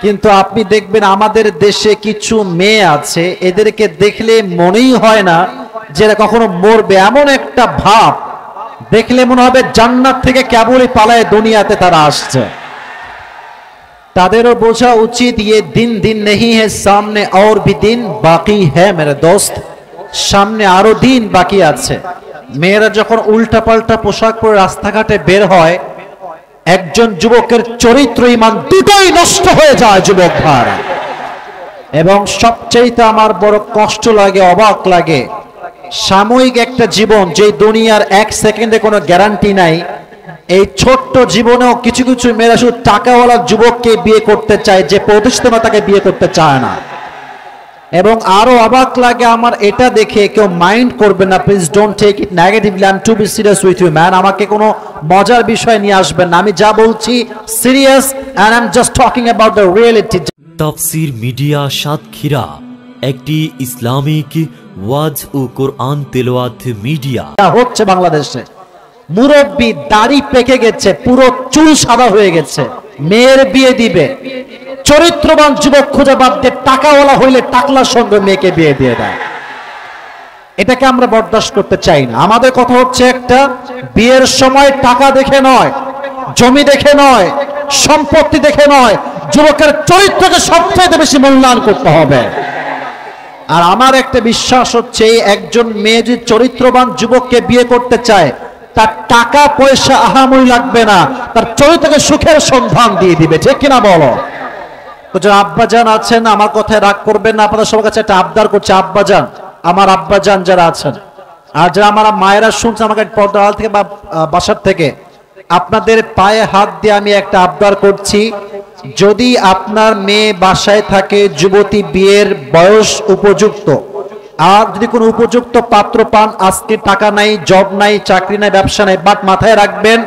কিন্তু আপনি দেখবেন আমাদের দেশে কিছু মেয়ে আছে, এদেরকে দেখলে মনেই হয় না যে এরা কখনো মরবে। এমন একটা ভাব, দেখলে মনে হবে জান্নাত থেকে কেবলই পালায় দুনিয়াতে তারা আসছে। তাদেরও বোঝা উচিত ये दिन दिन नहीं है, सामने और भी दिन बाकी है मेरे दोस्त, সামনে আরো দিন বাকি আছে। মেয়েরা যখন উল্টা পাল্টা পোশাক পরে রাস্তাঘাটে বের হয়, একজন যুবকের চরিত্র ঈমান দুটোই নষ্ট হয়ে যায় যুবক ভাইরা। এবং সবচেয়ে আমার বড় কষ্ট লাগে, অবাক লাগে, সাময়িক একটা জীবন, যে দুনিয়ার এক সেকেন্ডে কোনো গ্যারান্টি নাই, এই ছোট্ট জীবনেও কিছু কিছু মেয়েরা শুধু টাকাওয়ালা যুবককে বিয়ে করতে চায়, যে প্রতিষ্ঠিত তাকে বিয়ে করতে চায় না। এবং আরো অবাক লাগে আমার এটা দেখে, কেউ মাইন্ড করবে না, please don't take it negatively, I am to be serious with you man. আমাকে কোনো মজার বিষয় নিয়ে আসবেন না, আমি যা বলছি serious, and I am just talking about the reality. Tafsir media Satkhira একটি ইসলামিক ওয়াজ ও কোরআন তেলাওয়াত মিডিয়া হচ্ছে বাংলাদেশে। মুরব্বি দাড়ি পেকে গেছে, পুরো চুল সাদা হয়ে গেছে, মেয়ের বিয়ে দিবে, চরিত্রবান যুবক খুঁজে বাদ দিয়ে টাকাওয়ালা হইলে টাকলার সঙ্গে মেয়েকে বিয়ে দিয়ে দেয়। এটাকে আমরা বরদাস্ত করতে চাই না। আমাদের কথা হচ্ছে একটা, বিয়ের সময় টাকা দেখে নয়, জমি দেখে নয়, সম্পত্তি দেখে নয়, যুবকের চরিত্রকে সবচেয়ে বেশি মূল্যায়ন করতে হবে। আর আমার একটা বিশ্বাস হচ্ছে, একজন মেয়ে যদি চরিত্রবান যুবককে বিয়ে করতে চায়, তার টাকা পয়সা আহামরি লাগবে না, তার চরিত্রকে সুখের সন্ধান দিয়ে দিবে। ঠিক কিনা বলো? তো যারা আব্বাজান আছেন, আমার কথায় রাগ করবেন না, আপনাদের সবার কাছে একটা আবদার করছে, আব্বাজান, আমার আব্বাজান যারা আছেন, আর যারা আমার মায়েরা শুনছে আমাকে পর্দার আড়াল থেকে বা বাসার থেকে, আপনাদের পায়ে হাত দিয়ে আমি একটা আবদার করছি, যদি আপনার মেয়ে বাসায় থাকে, যুবতী, বিয়ের বয়স উপযুক্ত, আর যদি কোনো উপযুক্ত পাত্র পান, আজকে টাকা নাই, জব নাই, চাকরি নাই, ব্যবসা নাই, বাট মাথায় রাখবেন,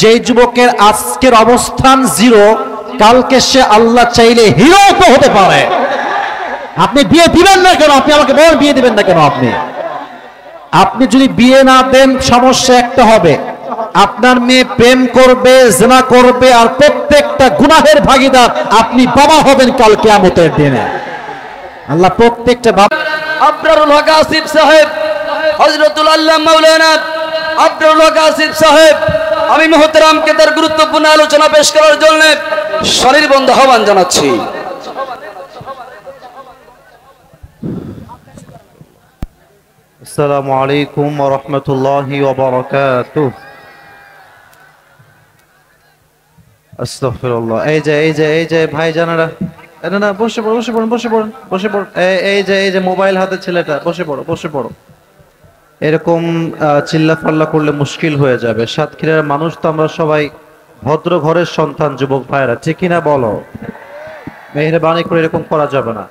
যেই যুবকের আজকের অবস্থান জিরো, কালকে সে আল্লাহ চাইলে হিরো তো হতে পারে। আপনি বিয়ে দিবেন না কেন? আপনি আমাকে বলেন, বিয়ে দিবেন না কেন? আপনি যদি বিয়ে না দেন, সমস্যা একটা হবে, আপনার মেয়ে প্রেম করবে, জিনা করবে, আর প্রত্যেকটা গুনাহের ভাগীদার আপনি বাবা হবেন কাল কিয়ামতের দিনে। আল্লাহ প্রত্যেকটা বাবা। আবরারুল হক আসিফ সাহেব, হযরতুল আল্লাহ মাওলানা আবরারুল হক আসিফ সাহেব, আমি মুহতারামকে তার গুরুত্বপূর্ণ আলোচনা পেশ করার জন্য শরীর বন্ধ আহ্বান জানাচ্ছি। আসসালামু আলাইকুম ওয়া রাহমাতুল্লাহি ওয়া বারাকাতুহু। আস্তাগফিরুল্লাহ। এই যে ভাইজানেরা, না বসে পড়ুন। এই যে মোবাইল হাতে ছেলেটা, বসে পড়ো। এরকম চিল্লাফাল্লা করলে মুশকিল হয়ে যাবে। সাতক্ষীরার মানুষ তো আমরা সবাই ভদ্র ঘরের সন্তান, যুবক ভাইরা, ঠিক কিনা বলো? মেহেরবানি করে এরকম করা যাবে না,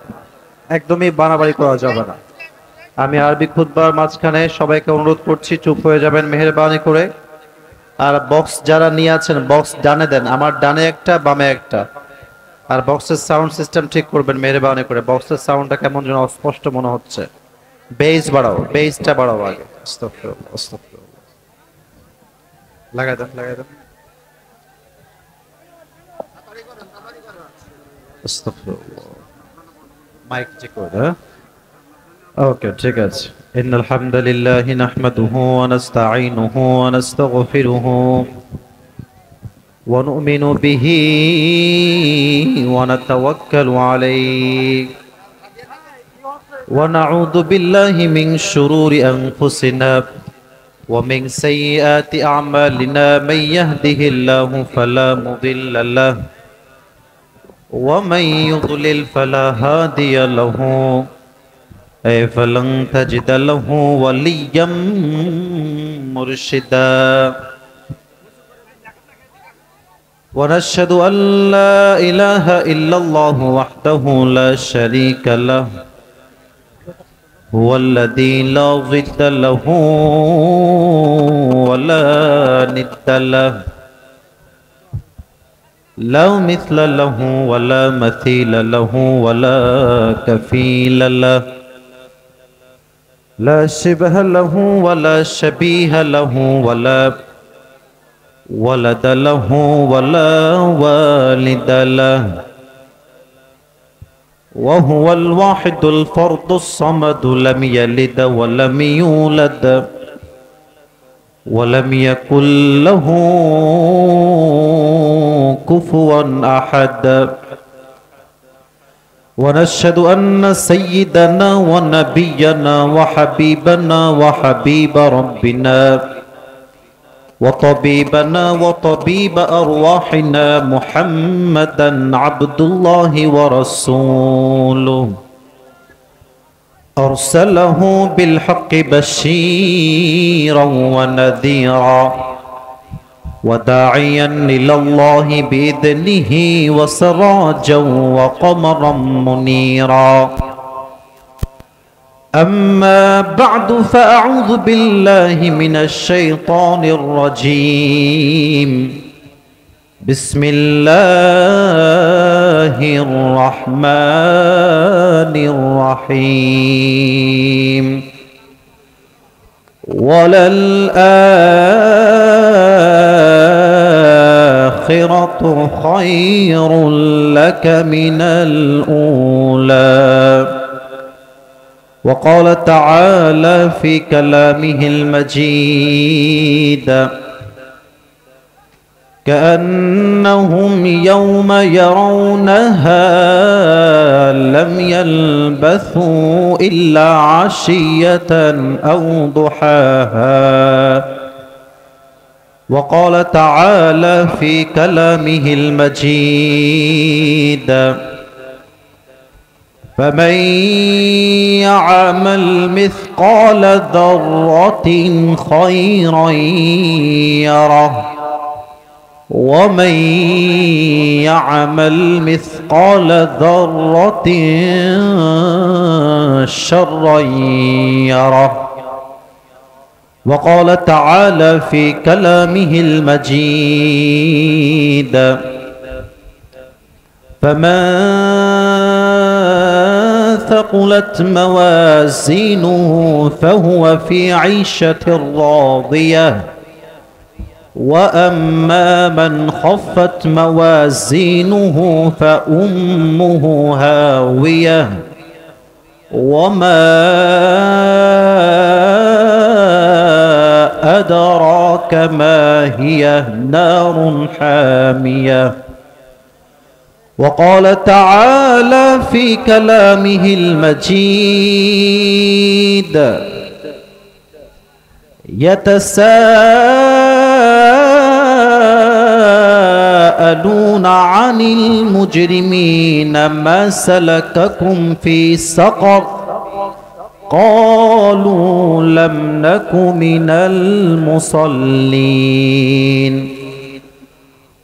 একদমই বাড়াবাড়ি করা যাবে না। আমি আরবি খুতবার মাঝখানে সবাইকে অনুরোধ করছি, চুপ হয়ে যাবেন মেহেরবানি করে। আর বক্স যারা নিয়ে আছেন, বক্স ডানে দেন, আমার ডানে একটা, বামে একটা। আর বক্সের সাউন্ড সিস্টেম ঠিক করবেন মেহেরবানি করে। বক্সের সাউন্ডটা কেমন যেন অস্পষ্ট মনে হচ্ছে, বেস বাড়াও, বেসটা বাড়াও আগে। আস্তাগফিরুল্লাহ। লাগাই দেন। আস্তাগফিরুল্লাহ। মাইক চেক করে। ওকে, ঠিক আছে। ইন্নাল হামদালিল্লাহি নাহমাদুহু ওয়া নাস্তাঈনুহু ওয়া নাস্তাগফিরুহু ওয়া নু'মিনু বিহি ওয়া নাতাওয়াক্কালু আলাইহি ওয়া নাউযু বিল্লাহি মিন শুরুরি আনফুসিনা ওয়া মিন সাইয়্যাতি আ'মালিনা মান ইয়াহদিহিল্লাহু ফালা মুদিল্লা লাহু ওয়া মান ইউদ্লিল ফালা হাদিয়া লাহু فلن تجد له وليا مرشدا ونشهد أن لا إله إلا الله وحده لا شريك له هو الذي لا ضد له ولا ند له لا مثل له ولا مثيل له ولا كفيل له لا شبه له ولا شبيه له ولا ولد له ولا والد له وهو الواحد الفرد الصمد لم يلد ولم يولد ولم يكن له كفوا أحد. ونشهد أن سيدنا ونبينا وحبيبنا وحبيب ربنا وطبيبنا وطبيب أرواحنا محمدا عبد الله ورسوله أرسله بالحق بشيرا ونذيرا وداعيا إلى الله بإذنه وسراجا وقمرا منيرا. أما بعد فأعوذ بالله من الشيطان الرجيم. بسم الله الرحمن الرحيم. وللآخرة خير لك من الأولى. وقال تعالى في كلامه المجيد: كأنهم يوم يرونها لم يلبثوا إلا عشية أو ضحاها. وقال تعالى في كلامه المجيد: فمن يعمل مثقال ذرة خيرا يره ومن يعمل مثقال ذرة شرا يره. وقال تعالى في كلامه المجيد: فمن ثقلت موازينه فهو في عيشة راضية وأما من خفت موازينه فأمه هاوية وما أدراك ما هي نار حامية. وقال تعالى في كلامه المجيد: يتساءلون عن المجرمين ما سلككم في سقر قالوا لم نك من المصلين.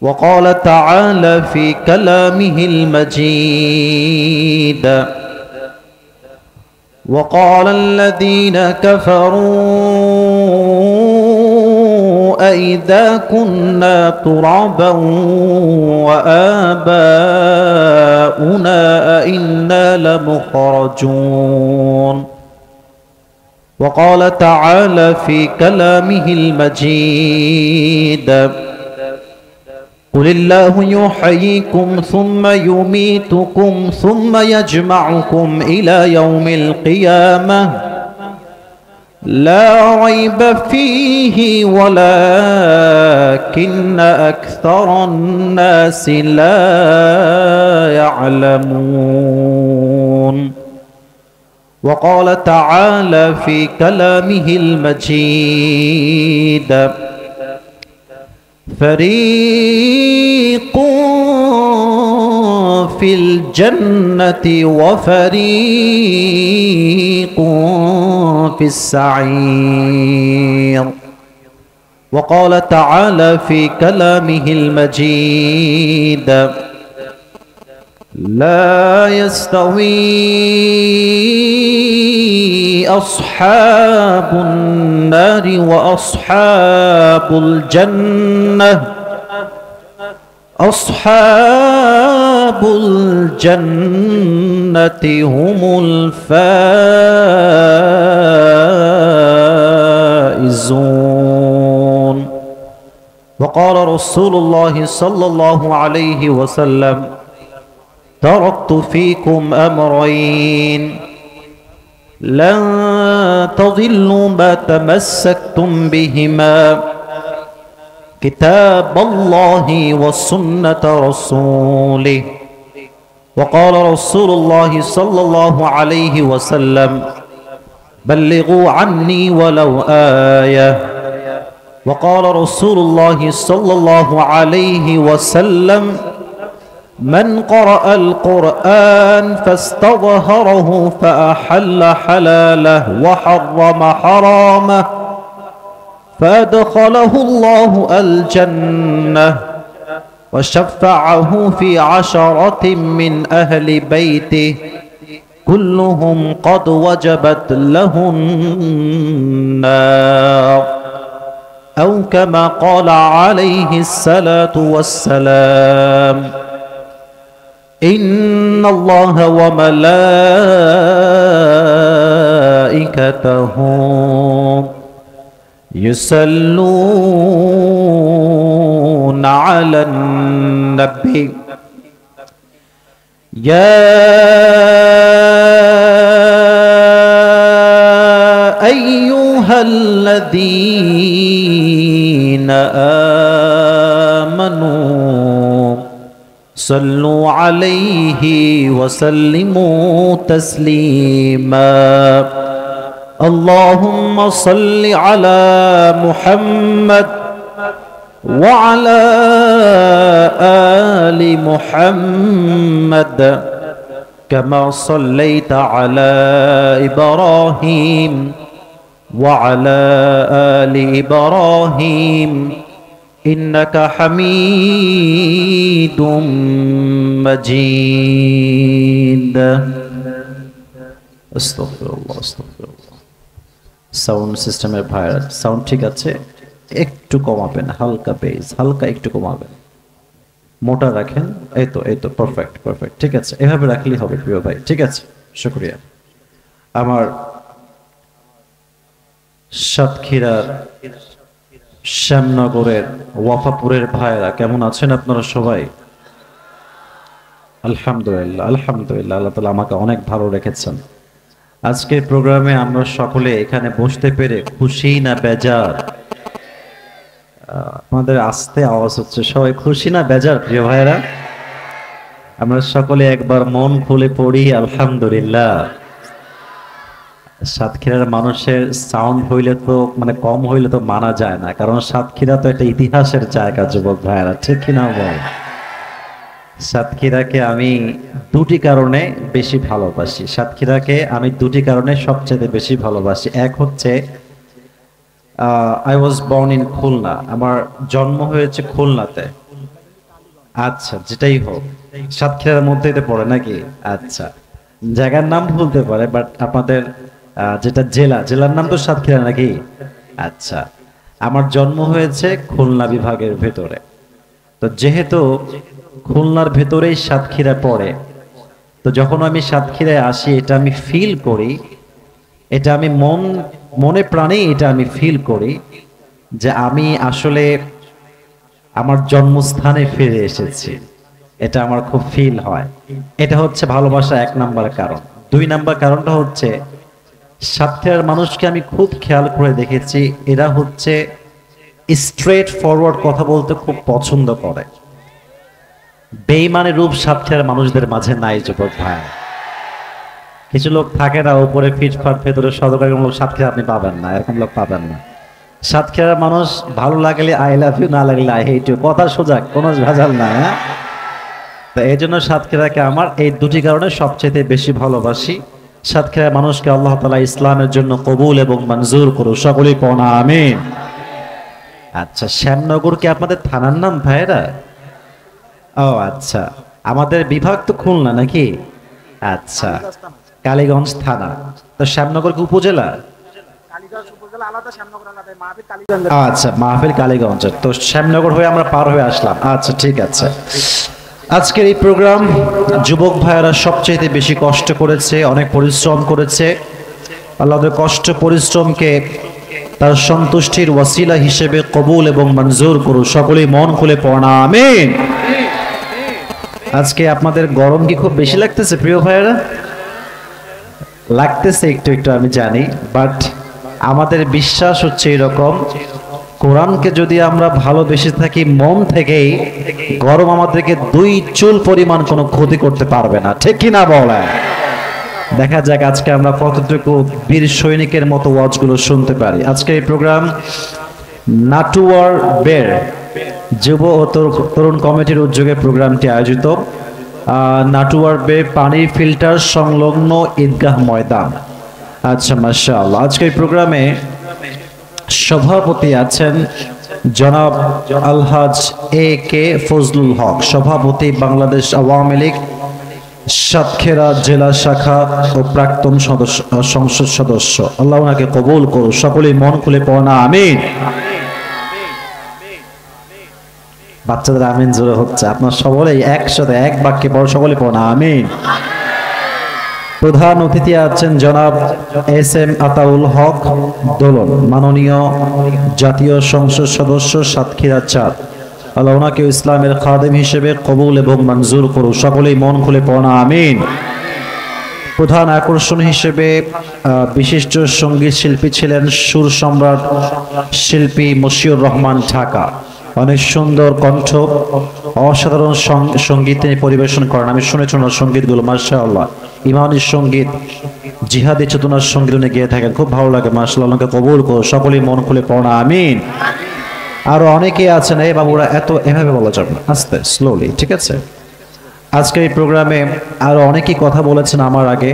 وقال تعالى في كلامه المجيد: وقال الذين كفروا أئذا كنا ترابا وآباؤنا أئنا لمخرجون. وقال تعالى في كلامه المجيد: قل الله يحييكم ثم يميتكم ثم يجمعكم إلى يوم القيامة لا ريب فيه ولكن أكثر الناس لا يعلمون. وقال تعالى في كلامه المجيد: فريق في الجنة وفريق في السعير. وقال تعالى في كلامه المجيد: لا يستوي أصحاب النار وأصحاب الجنة أصحاب الجنة هم الفائزون. وقال رسول الله صلى الله عليه وسلم: تركت فيكم أمرين لن تضلوا ما تمسكتم بهما كتاب الله وسنة رسوله. وقال رسول الله صلى الله عليه وسلم بلغوا عني ولو آية. وقال رسول الله صلى الله عليه وسلم من قرأ القرآن فاستظهره فأحل حلاله وحرم حرامه فأدخله الله الجنة وشفعه في 10 من أهل بيته كلهم قد وجبت له النار أو كما قال عليه الصلاة والسلام. إن الله وملائكته يصلون على النبي يا أيها الذين آمنوا صلوا عليه وسلموا تسليما. اللهم صل على محمد وعلى آل محمد كما صليت على إبراهيم وعلى آل إبراهيم إنك حميد مجيد. আস্তাগফিরুল্লাহ আস্তাগফিরুল্লাহ। সাউন্ড সিস্টেমের ভাইরা সাউন্ড ঠিক আছে? একটু কমাবেন, হালকা বেস, হালকা একটু কমাবেন, মোটা রাখেন। এই তো পারফেক্ট পারফেক্ট, ঠিক আছে, এভাবে রাখলেই হবে প্রিয় ভাই, ঠিক আছে, শুকরিয়া। আমার সাতক্ষীরার শ্যামনগরের ওয়াফাপুরের ভাইরা কেমন আছেন আপনারা সবাই? আলহামদুলিল্লাহ আলহামদুলিল্লাহ, আল্লাহ তাআলা আমাকে অনেক ভালো রেখেছেন। আজকের প্রোগ্রামে আমরা সকলে এখানে বসতে পেরে খুশি না বেজার? আমাদের আস্তে আওয়াজ হচ্ছে, সবাই খুশি না বেজার প্রিয় ভাইরা? আমরা সকলে একবার মন খুলে পড়ি আলহামদুলিল্লাহ। সাতক্ষীরার মানুষের সাউন্ড হইলে তো মানে কম হইলে তো মানা যায় না, কারণ সাতক্ষীরা তো একটা ইতিহাসের জায়গা যুবক ভাইরা, ঠিক কিনা বল? সাতক্ষীরাকে আমি দুটি কারণে বেশি ভালোবাসি। সাতক্ষীরাকে আমি দুটি কারণে সবচেয়ে বেশি ভালোবাসি। এক হচ্ছে I was born in Khulna, আমার জন্ম হয়েছে খুলনাতে। আচ্ছা, যেটাই হোক, সাতক্ষীরার মধ্যেই তো পড়ে নাকি? আচ্ছা, জায়গার নাম ভুলতে পারে, বাট আপনাদের যেটা জেলার নাম তো সাতক্ষীরা নাকি? আচ্ছা, আমার জন্ম হয়েছে খুলনা বিভাগের ভেতরে। তো যেহেতু খুলনার ভেতরেই সাতক্ষীরা পড়ে, তো যখন আমি সাতক্ষীরায় আসি এটা আমি ফিল করি, এটা আমি মনে প্রাণে এটা আমি ফিল করি যে আমি আসলে আমার জন্মস্থানে ফিরে এসেছি। এটা আমার খুব ফিল হয়। এটা হচ্ছে ভালোবাসা 1 নাম্বার কারণ। 2 নাম্বার কারণটা হচ্ছে সাতক্ষীরার মানুষকে আমি খুব খেয়াল করে দেখেছি, এরা হচ্ছে স্ট্রেট ফরওয়ার্ড কথা বলতে খুব পছন্দ করে। বেঈমানের রূপ সাতক্ষীরার মানুষদের মাঝে নাই যুবক ভাই। কিছু লোক থাকে না উপরে ফিটফাট ভেতরে সদকার লোক, সাতক্ষীরা আপনি পাবেন না, এরকম লোক পাবেন না। সাতক্ষীরার মানুষ ভালো লাগলে আই লাভ ইউ, না লাগলে আই হেট ইউ, কথা সোজা, কোনো ভেজাল নাই। হ্যাঁ, তো এই জন্য সাতক্ষীরাকে আমার এই দুটি কারণে সবচেয়ে বেশি ভালোবাসি। সাতক্ষীরার মানুষকে আল্লাহ তাআলা ইসলামের জন্য কবুল এবং মঞ্জুর করুন, সকলেই পড়া আমিন। আচ্ছা, শ্যামনগর কি আপনাদের থানার নাম ভাইরা? ও আচ্ছা, আমাদের বিভাগ তো খুলনা নাকি? আচ্ছা, কালীগঞ্জ থানা। তো শ্যামনগর কি উপজেলা? আচ্ছা, মাহফিল কালীগঞ্জ। তো শ্যামনগর হয়ে আমরা পার হয়ে আসলাম। আচ্ছা, ঠিক আছে। আজকের এই প্রোগ্রাম যুবক ভাইয়েরা সবচেয়ে বেশি কষ্ট করেছে, অনেক পরিশ্রম করেছে। আল্লাহর কষ্ট পরিশ্রমকে তার সন্তুষ্টির ওয়াসিলা হিসেবে কবুল এবং মঞ্জুর করুন, সকলেই মন খুলে পড়া আমিন। আজকে আপনাদের গরম কি খুব বেশি লাগতেছে প্রিয় ভাইয়েরা? লাগতেছে একটু একটু আমি জানি, বাট আমাদের বিশ্বাস হচ্ছে এরকম, কোরআনকে যদি আমরা ভালোবেসে থাকি মন থেকেই, গরম আমাদেরকে 2 চুল পরিমাণ কোনো ক্ষতি করতে পারবে না, ঠিক কি না বলেন? দেখা যাক আজকে আমরা কতটুকু বীর সৈনিকের মতো ওয়াজগুলো শুনতে পারি। আজকে এই প্রোগ্রাম নাটুয়ার বের যুব ও তরুণ কমিটির উদ্যোগে প্রোগ্রামটি আয়োজিত। নাটুয়ার বে পানির ফিল্টার সংলগ্ন ঈদগাহ ময়দান। আচ্ছা, মাশাআল্লাহ। আজকে এই প্রোগ্রামে সভাপতি আছেন জনাব আলহাজ AK ফজলুল হক, সভাপতি বাংলাদেশ আওয়ামী লীগ সাতক্ষীরা জেলা শাখা ও প্রাক্তন সংসদ সদস্য। আল্লাহ ওনাকে কবুল করুন। সকলেই মন খুলে পড়ো না আমিন। বাচ্চাদের আমিন জোরে হচ্ছে, আপনার সকলেই একসাথে এক বাক্যে পড়ো, সকলে পড়ো না আমিন। প্রধান অতিথি আছেন জনাব SM আতাউল হক দোলন, মাননীয় জাতীয় সংসদ সদস্য সাতক্ষীরা 4। আল্লাহ ওনাকে ইসলামের খাদেম হিসেবে কবুল এবং মঞ্জুর করুন। সকলেই মন খুলে পড়ো না আমিন। প্রধান আকর্ষণ হিসেবে বিশিষ্ট সঙ্গীত শিল্পী ছিলেন সুর সম্রাট শিল্পী মশিউর রহমান ঢাকা। অনেক সুন্দর কণ্ঠ, অসাধারণ সঙ্গীত তিনি পরিবেশন করেন। আমি শুনেছি ওনার সঙ্গীতগুলো, মাশাআল্লাহ। ইমানি সঙ্গীত, জিহাদি চেতনার সঙ্গীত উনি গেয়ে থাকেন, খুব ভালো লাগে। মাশাআল্লাহ, ওনাকে কবুল করো। সকলেই মন খুলে পড়ো না আমিন। আরো অনেকেই আছেন, এই বাবুরা এত এভাবে বলা যাবে না, আস্তে স্লোলি, ঠিক আছে? আজকে এই প্রোগ্রামে আরো অনেকেই কথা বলেছেন আমার আগে।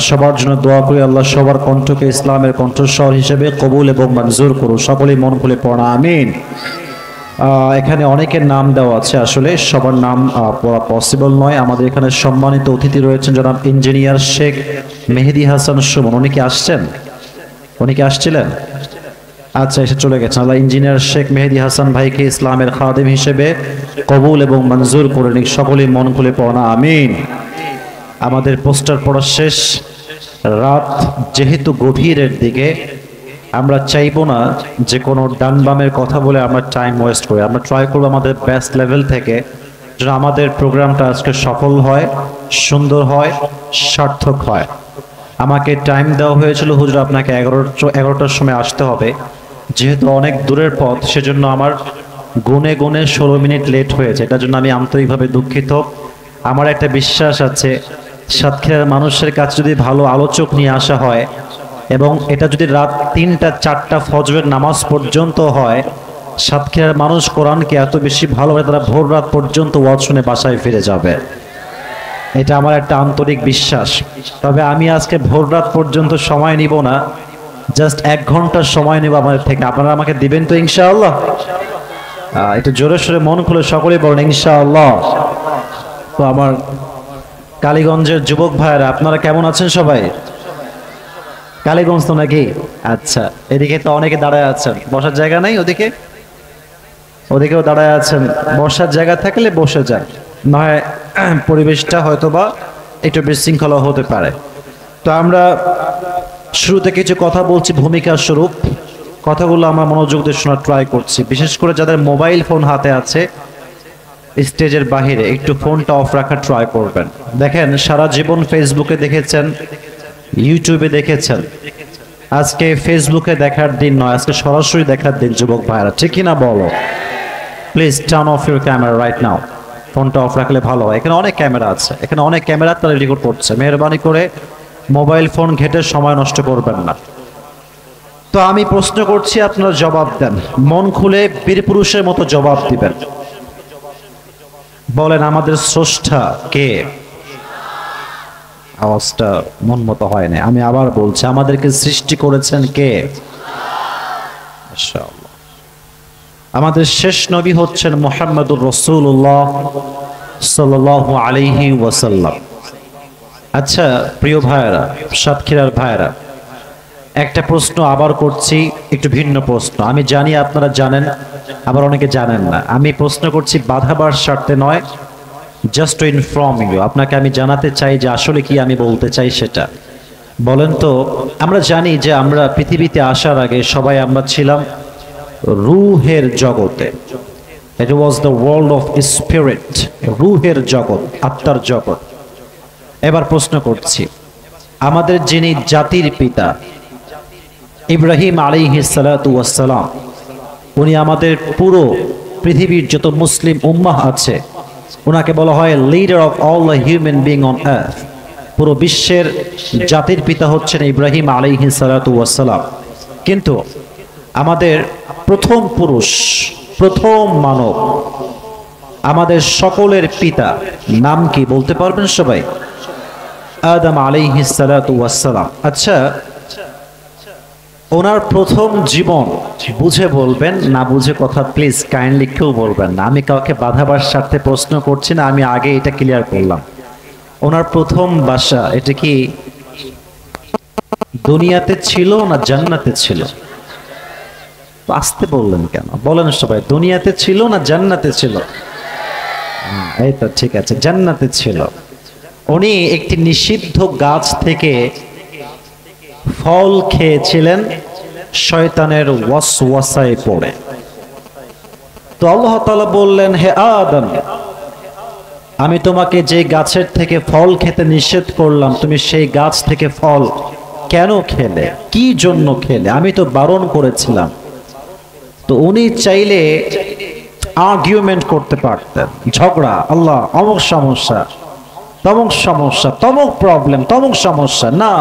সবার জন্য দোয়া করি, আল্লাহ সবার কণ্ঠকে ইসলামের কণ্ঠস্বর হিসেবে কবুল এবং মঞ্জুর করুন। সকলেই মন খুলে পড়ো না আমিন। এখানে অনেকের নাম দেওয়া আছে, আসলে সবার নাম পড়া পসিবল নয়। আমাদের এখানে সম্মানিত অতিথি রয়েছেন জনাব ইঞ্জিনিয়ার শেখ মেহেদি হাসান সুমন। উনি কি আসছেন? উনি কি আসছিলেন? আচ্ছা, এসে চলে গেছেন। আল্লাহ ইঞ্জিনিয়ার শেখ মেহেদি হাসান ভাইকে ইসলামের খাদেম হিসেবে কবুল এবং মঞ্জুর করে নিক। সকলেই মন খুলে পড়ো না আমিন। আমাদের পোস্টার পড়া শেষ। রাত যেহেতু গভীরের দিকে, আমরা চাইবো না যে কোনো ডান বামের কথা বলে আমরা টাইম ওয়েস্ট করি। আমরা ট্রাই করবো আমাদের বেস্ট লেভেল থেকে যেন আমাদের প্রোগ্রামটা আজকে সফল হয়, সুন্দর হয়, সার্থক হয়। আমাকে টাইম দেওয়া হয়েছিল, হুজুর আপনাকে 11টার সময় আসতে হবে। যেহেতু অনেক দূরের পথ, সেজন্য আমার গুনে গুনে 16 মিনিট লেট হয়েছে। এটার জন্য আমি আন্তরিকভাবে দুঃখিত। আমার একটা বিশ্বাস আছে, সাতক্ষীরার মানুষের কাছে যদি ভালো আলোচক নিয়ে আসা হয় এবং এটা যদি রাত 3টা 4টা ফজরের নামাজ পর্যন্ত হয়, সাতক্ষীরার মানুষ কোরআনকে এত বেশি ভালোবাসে, তারা ভোর রাত পর্যন্ত ওয়াজ শুনে বাসায় ফিরে যাবে। এটা আমার একটা আন্তরিক বিশ্বাস। তবে আমি আজকে ভোর রাত পর্যন্ত সময় নিব না, জাস্ট 1 ঘন্টার সময় নেব আমাদের থেকে। আপনারা আমাকে দিবেন তো ইনশাআল্লাহ? একটু জোরে সোরে মন খুলে সকলেই বলেন ইনশাআল্লাহ। তো আমার কালীগঞ্জের যুবক ভাইয়েরা, আপনারা কেমন আছেন সবাই? কালীগঞ্জ তো নাকি? আচ্ছা, এদিকে তো অনেকে দাঁড়ায় আছেন, বসার জায়গা নাই? ওদিকেও দাঁড়ায় আছেন। বসার জায়গা থাকলে বসে যান, নয় পরিবেশটা হয়তোবা একটু বিশৃঙ্খলা হতে পারে। তো আমরা শুরুতে কিছু কথা বলছি ভূমিকা স্বরূপ। কথাগুলো আমরা মনোযোগ দিয়ে শোনার ট্রাই করছি। বিশেষ করে যাদের মোবাইল ফোন হাতে আছে, স্টেজের বাহিরে একটু ফোনটা অফ রাখার ট্রাই করবেন। দেখেন, সারা জীবন ফেসবুকে দেখেছেন, ইউটিউবে দেখেছেন, আজকে ফেসবুকে দেখার দিন নয়, আজকে সরাসরি দেখার দিন যুবক ভাইরা, ঠিক কিনা বলো? Please turn off your camera right now. ফোনটা অফ রাখলে ভালো হয়। এখানে অনেক ক্যামেরা আছে, এখানে অনেক ক্যামেরা তারা রেকর্ড করছে। মেহরবানি করে মোবাইল ফোন ঘেটে সময় নষ্ট করবেন না। তো আমি প্রশ্ন করছি, আপনারা জবাব দেন, মন খুলে বীর পুরুষের মতো জবাব দিবেন। বলেন, আমাদের স্রষ্টা কে? আওয়াজটা মন মতো হয় না, আমি আবার বলছি, আমাদেরকে সৃষ্টি করেছেন কে? মাশাআল্লাহ। আমাদের শেষ নবী হচ্ছেন মুহাম্মদুর রাসূলুল্লাহ সাল্লাল্লাহু আলাইহি ওয়াসাল্লাম। আচ্ছা প্রিয় ভাইয়েরা, সাতক্ষীরার ভাইয়েরা, একটা প্রশ্ন আবার করছি, একটু ভিন্ন প্রশ্ন। আমি জানি আপনারা জানেন, আবার অনেকে জানেন না। আমি প্রশ্ন করছি বাধাবার স্বার্থে নয়, জাস্ট টু ইনফর্ম ইউ। আপনাকে আমি জানাতে চাই যে আসলে কি আমি বলতে চাই সেটা। বলেন তো, আমরা জানি যে আমরা পৃথিবীতে আসার আগে সবাই আমরা ছিলাম রূহের জগতে, It was the world of spirit, রূহের জগৎ, আত্মার জগৎ। এবার প্রশ্ন করছি, আমাদের যিনি জাতির পিতা ইব্রাহিম আলাইহিস সালাতু ওয়াস সালাম, উনি আমাদের পুরো পৃথিবীর যত মুসলিম উম্মাহ আছে ওনাকে বলা হয় leader of all the human being on earth. পুরো বিশ্বের জাতির পিতা হচ্ছেন ইব্রাহিম আলাইহিস সালাতু ওয়াস সালাম। কিন্তু আমাদের প্রথম পুরুষ, প্রথম মানব, আমাদের সকলের পিতা নাম কি বলতে পারবেন সবাই? আদম আলাইহিস সালাতু ওয়াস সালাম। আচ্ছা, ওনার প্রথম জীবন বুঝে বলবেন, না বুঝে কথা প্লিজ কাইন্ডলি কেউ বলবেন না। আমি কাউকে বাধাবার স্বার্থে প্রশ্ন করছি না, আমি আগে এটা ক্লিয়ার করলাম। ওনার প্রথম বাসা এটা কি দুনিয়াতে ছিল না জান্নাতে ছিল? আসতে বললেন কেন? বলেন সবাই, দুনিয়াতে ছিল না জান্নাতে ছিল? এই তো ঠিক আছে, জান্নাতে ছিল। উনি একটি নিষিদ্ধ গাছ থেকে ফল খেয়েছিলেন শয়তানের ওয়াসওয়াসায় পড়ে। তো আল্লাহ তাআলা বললেন, হে আদম, আমি তোমাকে যে গাছের থেকে ফল খেতে নিষেধ করলাম, তুমি সেই গাছ থেকে ফল কেন খেলে, কি জন্য খেলে? আমি তো বারণ করেছিলাম। তো উনি চাইলে আর্গুমেন্ট করতে পারতেন, ঝগড়া, আল্লাহ অমুক সমস্যা, তমুক সমস্যা, তমুক প্রবলেম, তমুক সমস্যা। না,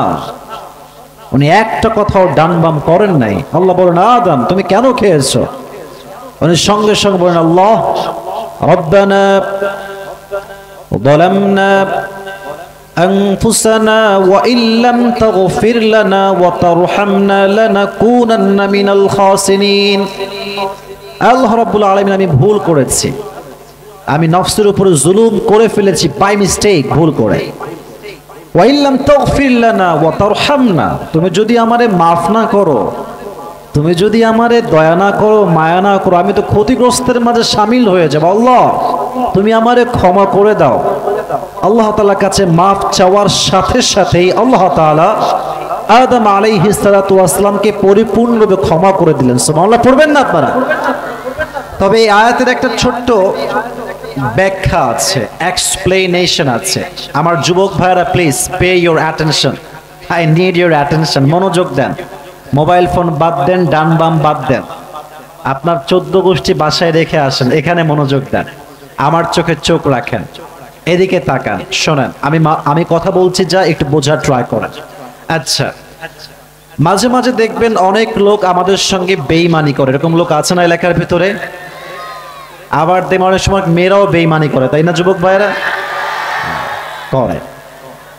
উনি একটা কথাও ডান বাম করেন নাই। আল্লাহ বলেন, আদম তুমি কেন খেয়েছো? উনি সঙ্গে সঙ্গে বলেন, আল্লাহ রব্বানা যালামনা আনফুসানা ওয়া ইল্লাম তাগফির লানা ওয়া তারহামনা লানাকুনান্না মিনাল খাসিরিন। আল্লাহ রাব্বুল আলামিন, আমি ভুল করেছি, আমি নফসের উপরে জুলুম করে ফেলেছি বাই মিস্টেক, ভুল করে। ওয়া ইল্লাম তাগফির লানা ওয়া তারহামনা, তুমি যদি আমারে মাফ না করো, তুমি যদি আমারে দয়া না করো, মায়া না করো, আমি তো ক্ষতিগ্রস্তের মাঝে শামিল হয়ে যাব। আল্লাহ তুমি আমারে ক্ষমা করে দাও। আল্লাহ তাআলার কাছে মাফ চাওয়ার সাথে সাথেই আল্লাহ তাআলা আদম আলাইহিস সালাতু ওয়াস সালামকে পরিপূর্ণরূপে ক্ষমা করে দিলেন। সুবহানাল্লাহ পড়বেন না আপনারা? তবে এই আয়াতের একটা ছোট্ট ব্যাখ্যা আছে, এক্সপ্লেনেশন আছে। আমার যুবক ভাইরা please pay your attention, I need your attention. মনোযোগ দেন, মোবাইল ফোন বাদ দেন, ডান বাম বাদ দেন, আপনার 14 গোষ্ঠী বাসায় রেখে আসেন, এখানে মনোযোগ দেন, আমার চোখে চোখ রাখেন, এদিকে তাকান, শোনেন। আমি কথা বলছি যা একটু বোঝার ট্রাই করেন। আচ্ছা, মাঝে মাঝে দেখবেন অনেক লোক আমাদের সঙ্গে বেঈমানি করে, এরকম লোক আছে না এলাকার ভিতরে? আবার দেখবেন অনেক সময় মেয়েরাও বেঈমানি করে, তাই না যুবক ভাইয়েরা? করে।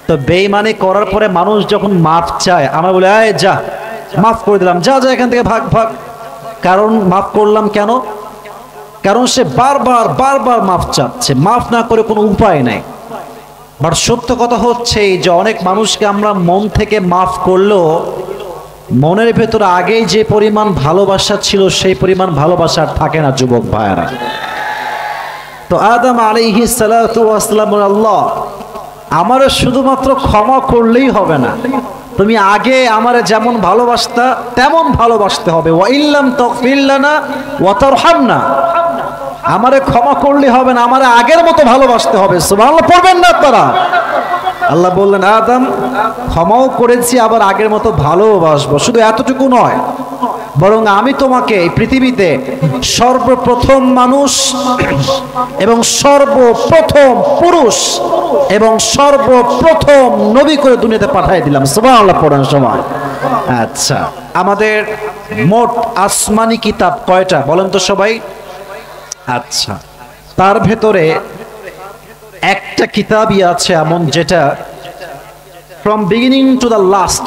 তো বেঈমানি করার পরে মানুষ যখন মাফ চায়, আমরা বলি আয় যা মাফ করে দিলাম, যা যা এখান থেকে ভাগ ভাগ। কারণ মাফ করলাম কেন? কারণ সে বারবার বারবার মাফ চাচ্ছে, মাফ না করে কোনো উপায় নাই। বাট সত্য কথা হচ্ছে যে অনেক মানুষকে আমরা মন থেকে মাফ করলেও মনের ভেতরে আগেই যে পরিমাণ ভালোবাসা ছিল সেই পরিমাণ ভালোবাসা আর থাকে না যুবক ভাইয়েরা। তো আদম আলাইহিস সালাতু ওয়াস সালাম, আল্লাহ আমারে শুধুমাত্র ক্ষমা করলেই হবে না, তুমি আগে আমারে যেমন ভালোবাসতা তেমন ভালোবাসতে হবে। ওয়া ইল্লাম তাগফির লানা ওয়া তারহামনা, আমারে ক্ষমা করলে হবে না, আমারে আগের মতো ভালোবাসতে হবে। সুবহানাল্লাহ পড়বেন না আপনারা? আল্লাহ বললেন, আদম ক্ষমাও করেছি, আবার আগের মতো ভালোবাসবো। শুধু এতটুকু নয়, বরং আমি তোমাকে এই পৃথিবীতে সর্বপ্রথম মানুষ এবং সর্বপ্রথম পুরুষ এবং সর্বপ্রথম নবী করে দুনিয়াতে পাঠিয়ে দিলাম। সুবহানাল্লাহ পড়ার সময়। আচ্ছা, আমাদের মোট আসমানি কিতাব কয়টা বলেন তো সবাই? আচ্ছা, তার ভেতরে একটা কিতাবই আছে এমন যেটা from beginning to the last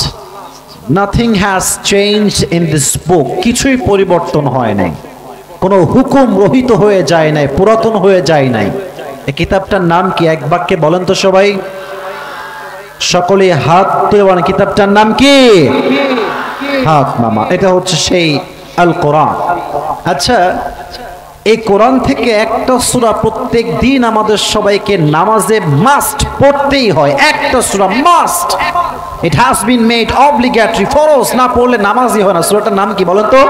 nothing has changed in this book, কিছুই পরিবর্তন হয় নাই, কোনো হুকুম রহিত হয়ে যায় নাই, পুরাতন হয়ে যায় নাই। এই কিতাবটার নাম কি? এক বাক্যে বলেন তো সবাই, সকলে হাত তুলে। কিতাবটার নাম কি? হাত মামা। এটা হচ্ছে সেই আল কোরআন। আচ্ছা, এই কোরআন থেকে একটা সূরা প্রত্যেক দিন আমাদের সবাইকে নামাজে মাস্ট পড়তেই হয়, একটা সূরা must. It has been made obligatory, ফরজ না পড়লে নামাজই হয় না। সূরাটার নাম কি বলেন তো?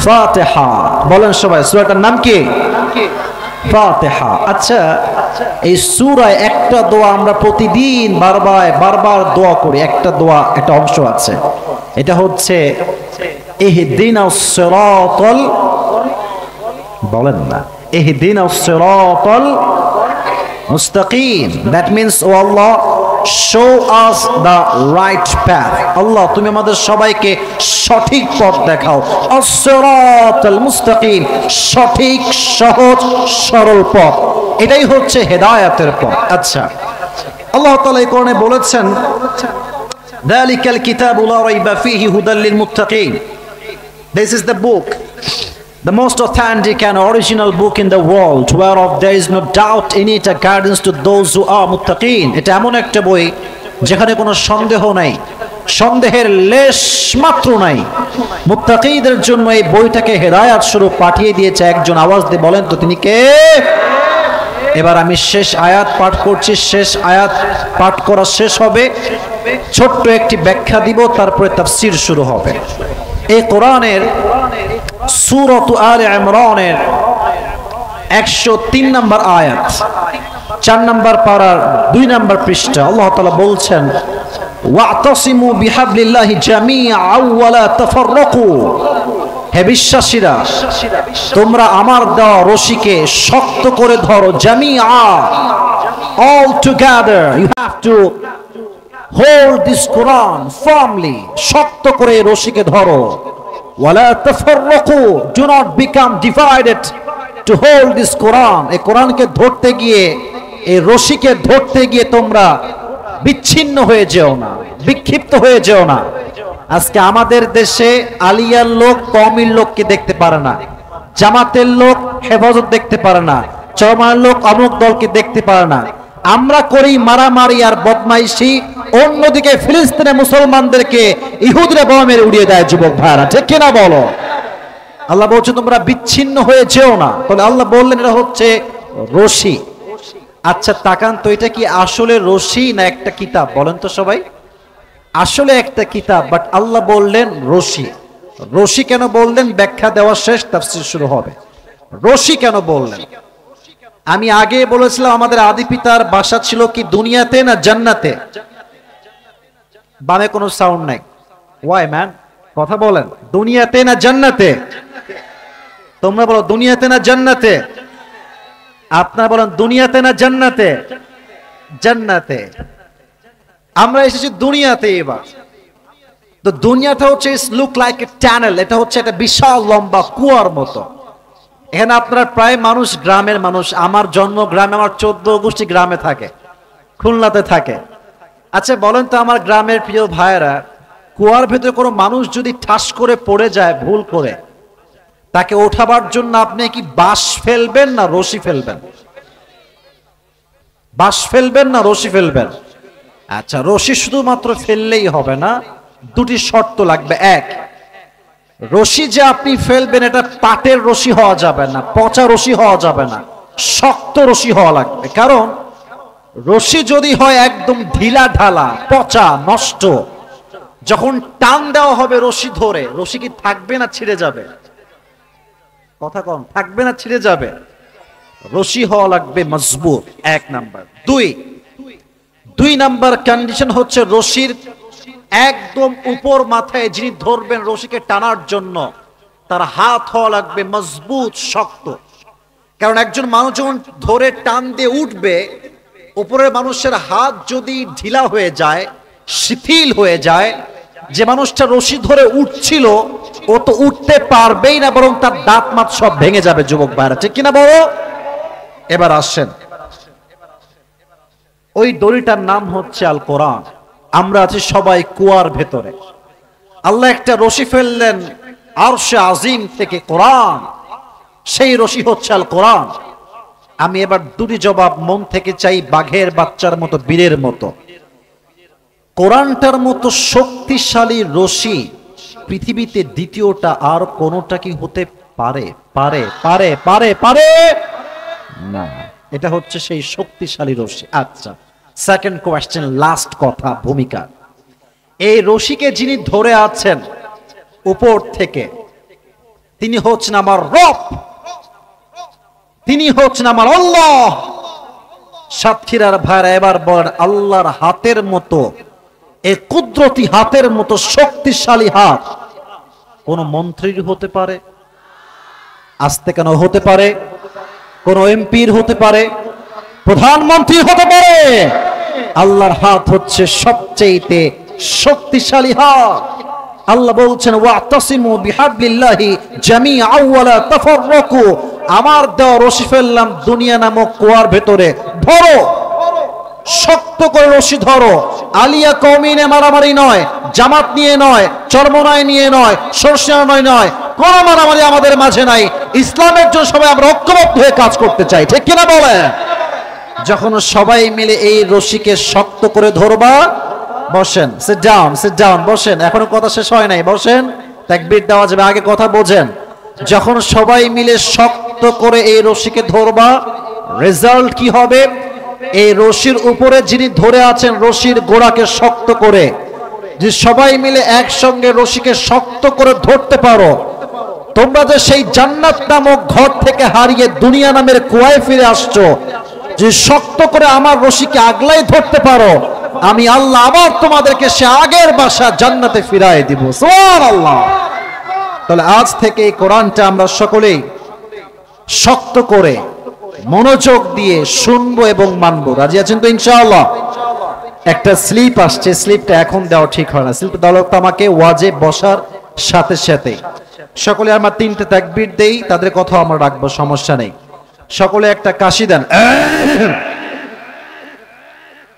ফাতিহা। বলেন সবাই, সূরাটার নাম কি? ফাতিহা। আচ্ছা, এই সূরায় একটা দোয়া আমরা প্রতিদিন বারবার দোয়া করি। একটা দোয়া, একটা অংশ আছে, এটা হচ্ছে ইহদিনাস সিরাতাল, বলেন না, ইহদিনাস সিরাতাল মুস্তাকিম। That means, O Allah, show us the right path. Allah, তুমি আমাদের সবাইকে সঠিক পথ দেখাও। as-siratal mustaqim, সঠিক, সহজ, সরল পথ, এটাই হচ্ছে হেদায়েতের পথ। আচ্ছা, আল্লাহ তাআলা এই কোরআনে বলেছেন, যালিকাল কিতাবু লা রাইবা ফীহি হুদাল লিল মুত্তাকিন। This is the book, the most authentic and original book in the world, whereof there is no doubt in it, a guidance to those who are muttaqin. এটা এমন একটা বই যেখানে কোনো সন্দেহ নাই, সন্দেহের লেশ মাত্র নাই। মুত্তাকিদের জন্য এই বইটাকে হেদায়েত স্বরূপ পাঠিয়ে দিয়েছে একজন। আওয়াজ দিয়ে বলেন তো তিনি কে? এবার আমি শেষ আয়াত পাঠ করছি। শেষ আয়াত পাঠ করা শেষ হবে, ছোট্ট একটি ব্যাখ্যা দিব, তারপরে তাফসীর শুরু হবে। এই কোরআনের সূরাত আলে ইমরানের 103 নম্বর আয়াত, 4 নম্বর পারার 2 নম্বর পৃষ্ঠা, আল্লাহ তাআলা বলছেন, ওয়াতাসিমু বিহাবলিল্লাহি জামিআন ওয়া লা তাফাররাকু। হে বিশ্বাসীরা, তোমরা আমার দেওয়া রশিকে শক্ত করে ধরো। জামিআ, all together, you have to hold this Quran firmly, শক্ত করে রশিকে ধরো। ওয়ালা তাফাররাকু, do not become divided to hold this Quran. এই কোরআনকে ধরতে গিয়ে, এই রশিকে ধরতে গিয়ে তোমরা বিচ্ছিন্ন হয়ে যেও না, বিক্ষিপ্ত হয়ে যেও না। আজকে আমাদের দেশে আলিয়ার লোক কওমির লোককে দেখতে পারে না, জামাতের লোক হেফাজত দেখতে পারে না, চরমার লোক অমুক দলকে দেখতে পারে না। আমরা করি মারামারি আর বদমাইশি, অন্যদিকে ফিলিস্তিনে মুসলমানদেরকে ইহুদিরা বোমা মেরে উড়িয়ে দেয়। যুবক ভাইরা, ঠিক কিনা বলো? আল্লাহ বলছে তোমরা বিচ্ছিন্ন হয়ে যেও না। তাহলে আল্লাহ বললেন এটা হচ্ছে রশি। আচ্ছা তাকান তো, এটা কি আসলে রশি না একটা কিতাব? বলেন তো সবাই। আসলে একটা কিতাব, বাট আল্লাহ বললেন রশি। রশি কেন বললেন? ব্যাখ্যা দেওয়া শেষ, তাফসীর শুরু হবে। রশি কেন বললেন? আমি আগে বলেছিলাম আমাদের আদি পিতার বাসা ছিল কি দুনিয়াতে না জান্নাতে? বামে কোনো সাউন্ড নাই। ওয়াই ম্যান, কথা বলেন। দুনিয়াতে না জান্নাতে? তোমরা বলো দুনিয়াতে না জান্নাতে? আপনারা বলেন দুনিয়াতে না জান্নাতে? জান্নাতে। আমরা এসেছি দুনিয়াতে। এবার তো দুনিয়াটা হচ্ছে লুক লাইক এ টানেল, এটা হচ্ছে একটা বিশাল লম্বা কুয়ার মতো। এখানে আপনারা প্রায় মানুষ গ্রামের মানুষ। আমার জন্ম গ্রামে, আমার 14 গোষ্ঠী গ্রামে থাকে, খুলনাতে থাকে। আচ্ছা বলেন তো আমার গ্রামের প্রিয় ভাইয়েরা, কুয়ার ভেতরে কোনো মানুষ যদি ঠাস করে পড়ে যায় ভুল করে, তাকে ওঠাবার জন্য আপনি কি বাঁশ ফেলবেন না রশি ফেলবেন? বাঁশ ফেলবেন না রশি ফেলবেন? আচ্ছা, রশি শুধুমাত্র ফেললেই হবে না, দুটি শর্ত লাগবে। এক, রশি যে আপনি ফেলবেন এটা পাটের রশি হওয়া যাবে না, পচা রশি হওয়া যাবে না, শক্ত রশি হওয়া লাগবে। কারণ রশি যদি হয় একদম ঢিলা ঢালা, পচা, নষ্ট, যখন টান দেওয়া হবে রশি ধরে, রশি কি থাকবে না ছিঁড়ে যাবে? কথা কম, থাকবে না ছিঁড়ে যাবে? রশি হওয়া লাগবে মজবুত, এক নাম্বার। দুই নাম্বার কন্ডিশন হচ্ছে রশির একদম উপর মাথায় যিনি ধরবেন রশিকে টানার জন্য, তার হাত হওয়া লাগবে মজবুত, শক্ত। কারণ একজন মানুষ যখন ধরে টান দিয়ে উঠবে, উপরের মানুষের হাত যদি ঢিলা হয়ে যায়, শিথিল হয়ে যায়, যে মানুষটা রশি ধরে উঠছিল ও তো উঠতে পারবেই না, বরং তার দাঁত মাত সব ভেঙে যাবে। যুবক ভাইরা, ঠিক কিনা বলো? এবার আসেন, ওই দড়িটার নাম হচ্ছে আল কোরআন। আমরা আছি সবাই কুয়ার ভেতরে। আল্লাহ একটা রশি ফেললেন আরশে আজিম থেকে, কোরআন, সেই রশি হচ্ছে আল কোরআন। আমি এবার দুটি জবাব মন থেকে চাই, বাঘের বাচ্চার মতো, বীরের মতো। কোরআনটার মতো শক্তিশালী রশি পৃথিবীতে দ্বিতীয়টা আর কোনটা কি হতে পারে? পারে পারে পারে পারে না। এটা হচ্ছে সেই শক্তিশালী রশি। আচ্ছা, সেকেন্ড কোয়েশ্চেন, লাস্ট কথা, ভূমিকা। এই রশিকে যিনি ধরে আছেন উপর থেকে, তিনি হচ্ছেন আমার রব, তিনি হচ্ছেন আমার আল্লাহ। সাতক্ষীরার ভাইরা এবার বলেন, আল্লাহর হাতের মতো, এই কুদরতি হাতের মতো শক্তিশালী হাত কোন মন্ত্রীর হতে পারে? আসতে কেন হতে পারে? কোন এমপির হতে পারে, প্রধানমন্ত্রী হতে পারে। আল্লাহর হাত হচ্ছে সবচেয়ে শক্তিশালী হাত। আল্লাহ বলছেন, ওয়াতাসিমু বিহাবলিল্লাহি জামিআন ওয়া লা তাফাররাকু। আমার দেওয়া রশি ফেললাম দুনিয়া নামক কুয়ার ভেতরে, ধরো, শক্ত করে রশি ধরো। আলিয়া কওমিনে মারামারি নয়, জামাত নিয়ে নয়, চরমনায় নিয়ে নয়, সরষিয়া নয়, কোন মারামারি আমাদের মাঝে নাই। ইসলামের জন্য সবাই আমরা ঐক্যবদ্ধ হয়ে কাজ করতে চাই, ঠিক কিনা বলেন? যখন সবাই মিলে এই রশিকে শক্ত করে ধরবা, বসেন, সিট ডাউন, বসেন, এখনো কথা শেষ হয় নাই, বসেন, তাকবীর দেওয়া যাবে, আগে কথা বোঝেন। যখন সবাই মিলে শক্ত করে এই রশিকে ধরবা, রেজাল্ট কি হবে? এই রশির উপরে যিনি ধরে আছেন, রশির গোড়াকে শক্ত করে, যে সবাই মিলে একসঙ্গে রশিকে শক্ত করে ধরতে পারো, তোমরা যে সেই জান্নাত নামক ঘর থেকে হারিয়ে দুনিয়া নামের কুয়ায় ফিরে আসছো, যে শক্ত করে আমার রশিকে আগলাই ধরতে পারো, আমি আল্লাহ আবার তোমাদেরকে সে আগের বাসা জান্নাতে ফিরায় দিব। সুবহানাল্লাহ। তাহলে আজ থেকে এই কোরআনটা আমরা সকলেই শক্ত করে মনোযোগ দিয়ে শুনবো এবং মানবো। রাজি আছেন তো ইনশাআল্লাহ? একটা স্লিপ আসছে, স্লিপটা এখন দেওয়া ঠিক হয় না, স্লিপটা দেওয়া তো আমাকে ওয়াজে বসার সাথে সাথে। সকলে আমার 3টে তাকবীর দেই, তাদের কথা আমরা রাখবো, সমস্যা নেই। সকলে একটা কাশি দেন।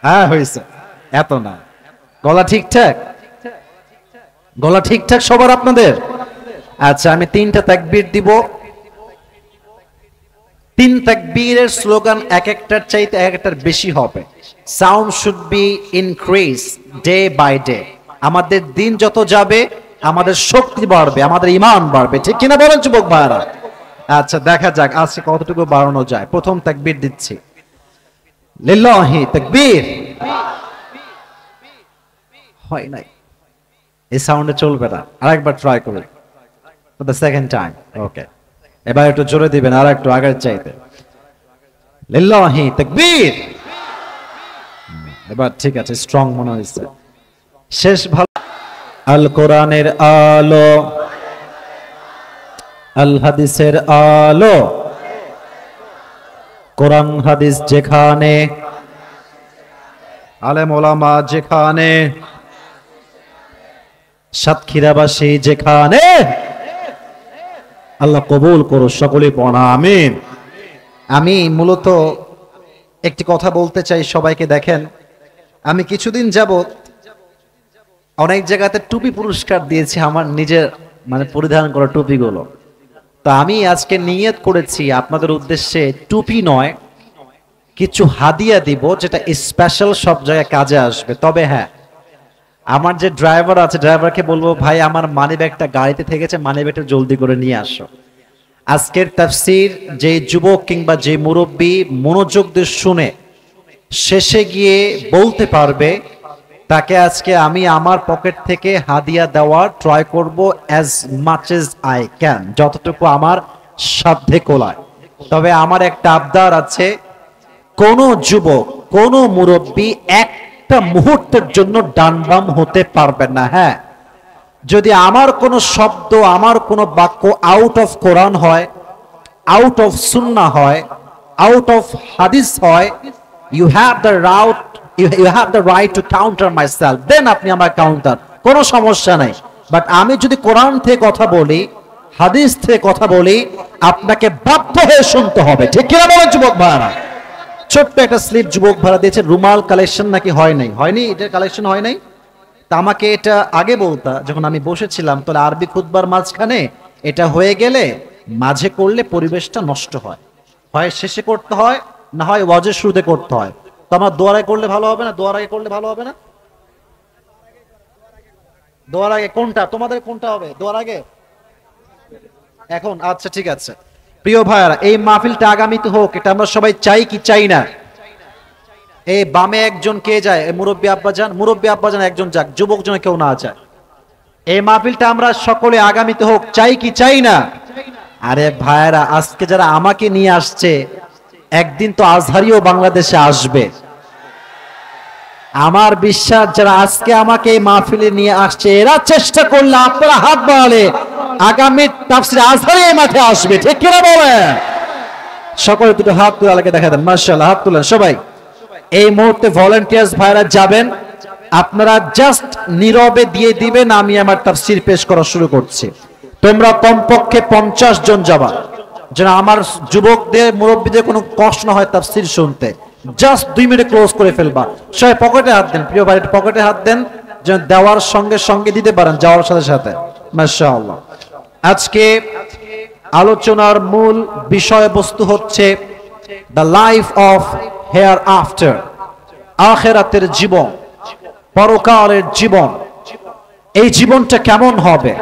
হ্যাঁ হয়েছে, এত না। গলা ঠিকঠাক? গলা ঠিকঠাক সবার আপনাদের? আচ্ছা, আমি 3টা তাকবীর দিব। 3 তাকবীরের স্লোগান এক একটার চাইতে এক একটার বেশি হবে। Sound should be increase day by day. আমাদের দিন যত যাবে আমাদের শক্তি বাড়বে, আমাদের ঈমান বাড়বে, ঠিক কিনা বলেন যুবক ভাইরা? আচ্ছা, দেখা যাক আজকে কতটুকু বাড়ানো যায়। প্রথম তাকবীর দিচ্ছি, লিল্লাহি তাকবীর। হয় নাই, এই সাউন্ডে চলবে না, আরেকবার ট্রাই করুন, ফর দ্য সেকেন্ড টাইম। ওকে, এবার একটু জোরে দিবেন, আর একটু আগের চাইতে। লিল্লাহি তাকবীর। এবার ঠিক আছে, স্ট্রং মনে হয়েছে। শেষ ভালো। আল কোরআনের আলো, আল হাদিসের আলো, কোরআন হাদিস যেখানে, আলেম ওলামা যেখানে, সাতক্ষীরাবাসী যেখানে, আল্লাহ কবুল করো, সকলে পড়া আমিন। আমি মূলত একটি কথা বলতে চাই সবাইকে। দেখেন, আমি কিছুদিন যাবত অনেক জায়গাতে টুপি পুরস্কার দিয়েছি, আমার নিজের মানে পরিধান করা টুপিগুলো। তা আমি আজকে নিয়ত করেছি আপনাদের উদ্দেশ্যে টুপি নয়, কিছু হাদিয়া দিব, যেটা স্পেশাল সব জায়গায় কাজে আসবে। তবে হ্যাঁ, আমার যে ড্রাইভার আছে, ড্রাইভারকে বলবো, ভাই আমার মানি ব্যাগটা গাড়িতে থেকেছে, মানি ব্যাগটা জলদি করে নিয়ে আসো। আজকের তাফসীর যে যুবক কিংবা যে মুরব্বী মনোযোগ দিয়ে শুনে শেষে গিয়ে বলতে পারবে, তাকে আজকে আমি আমার পকেট থেকে হাদিয়া দেওয়ার ট্রাই করব as much as I can, যতটুকু আমার সাধ্যে কোলায়। তবে আমার একটা আবদার আছে, কোন যুবক, কোন মুরব্বী একটা মুহূর্তের জন্য ডান বাম হতে পারবেন না। হ্যাঁ, যদি আমার কোন শব্দ, আমার কোন বাক্য আউট অফ কোরআন হয়, আউট অফ সুন্নাহ হয়, আউট অফ হাদিস হয়, you have the right to counter myself, then আপনি আমার কাউন্টার, কোনো সমস্যা নাই। বাট আমি যদি কোরআন থেকে কথা বলি, হাদিস থেকে কথা বলি, আপনাকে বাধ্য হয়ে শুনতে হবে, ঠিক কিনা বলেন যুবক ভাইরা? ছোট্ট একটা স্লিপ যুবক ভাড়া দিয়েছে, রুমাল কালেকশন নাকি হয় নাই, হয়নি, এটা কালেকশন হয় নাই। তা আমাকে এটা আগে বলতা, যখন আমি বসেছিলাম, তাহলে আরবি খুতবার মাঝখানে এটা হয়ে গেলে মাঝে করলে পরিবেশটা নষ্ট হয়, হয় শেষে করতে হয়, না হয় ওয়াজের শুরুতে করতে হয়। তো আমার দোয়ার আগে করলে ভালো হবে না? দোয়ার আগে করলে ভালো হবে না? দোয়ার আগে কোনটা, তোমাদের কোনটা হবে? দোয়ার আগে এখন? আচ্ছা ঠিক আছে। প্রিয় ভাইয়ারা, এই মাহফিলটা আগামীতে হোক, এটা আমরা সবাই চাই কি চাই না? এই বামে একজন কে যায়? মুরব্বী আব্বাজান, মুরব্বী আব্বাজান একজন যাক, যুবক জন কেউ না যায়। এই মাহফিলটা আমরা সকলে আগামীতে হোক, চাই কি চাই না? আরে ভাইরা, আজকে যারা আমাকে নিয়ে আসছে, একদিন তো আজহারিও বাংলাদেশে আসবে। আমার বিশ্বাস যারা আজকে আমাকে এই মাহফিলে নিয়ে আসছে, এরা চেষ্টা করলে, আপনারা হাত বাড়ালে আগামী তাফসীর আজহারি এই মাঠে আসবে। ঠিক কিনা বলেন? সকলে দুটো হাত তুলে আলাকে দেখা দেন। মাশাআল্লাহ, হাত তুলেন সবাই। এই মুহূর্তে ভলান্টিয়ার্স ভাইরা যাবেন, আপনারা জাস্ট নীরবে দিয়ে দিবেন, আমি আমার তাফসীর পেশ করা শুরু করছি। তোমরা কমপক্ষে 50 জন যাবা, যেন আমার যুবকদের মুরব্বীদের কোনো কষ্ট না হয় তাফসীর শুনতে। জাস্ট 2 মিনিট ক্লোজ করে ফেলবা। সবাই পকেটে হাত দেন, প্রিয় ভাই পকেটে হাত দেন, যেন দেওয়ার সঙ্গে সঙ্গে দিতে পারেন, যাওয়ার সাথে সাথে। মাশাআল্লাহ। আজকে আলোচনার মূল বিষয়বস্তু হচ্ছে the life of hair after, আখিরাতের জীবন, পরকালের জীবন। এই জীবনটা কেমন হবে,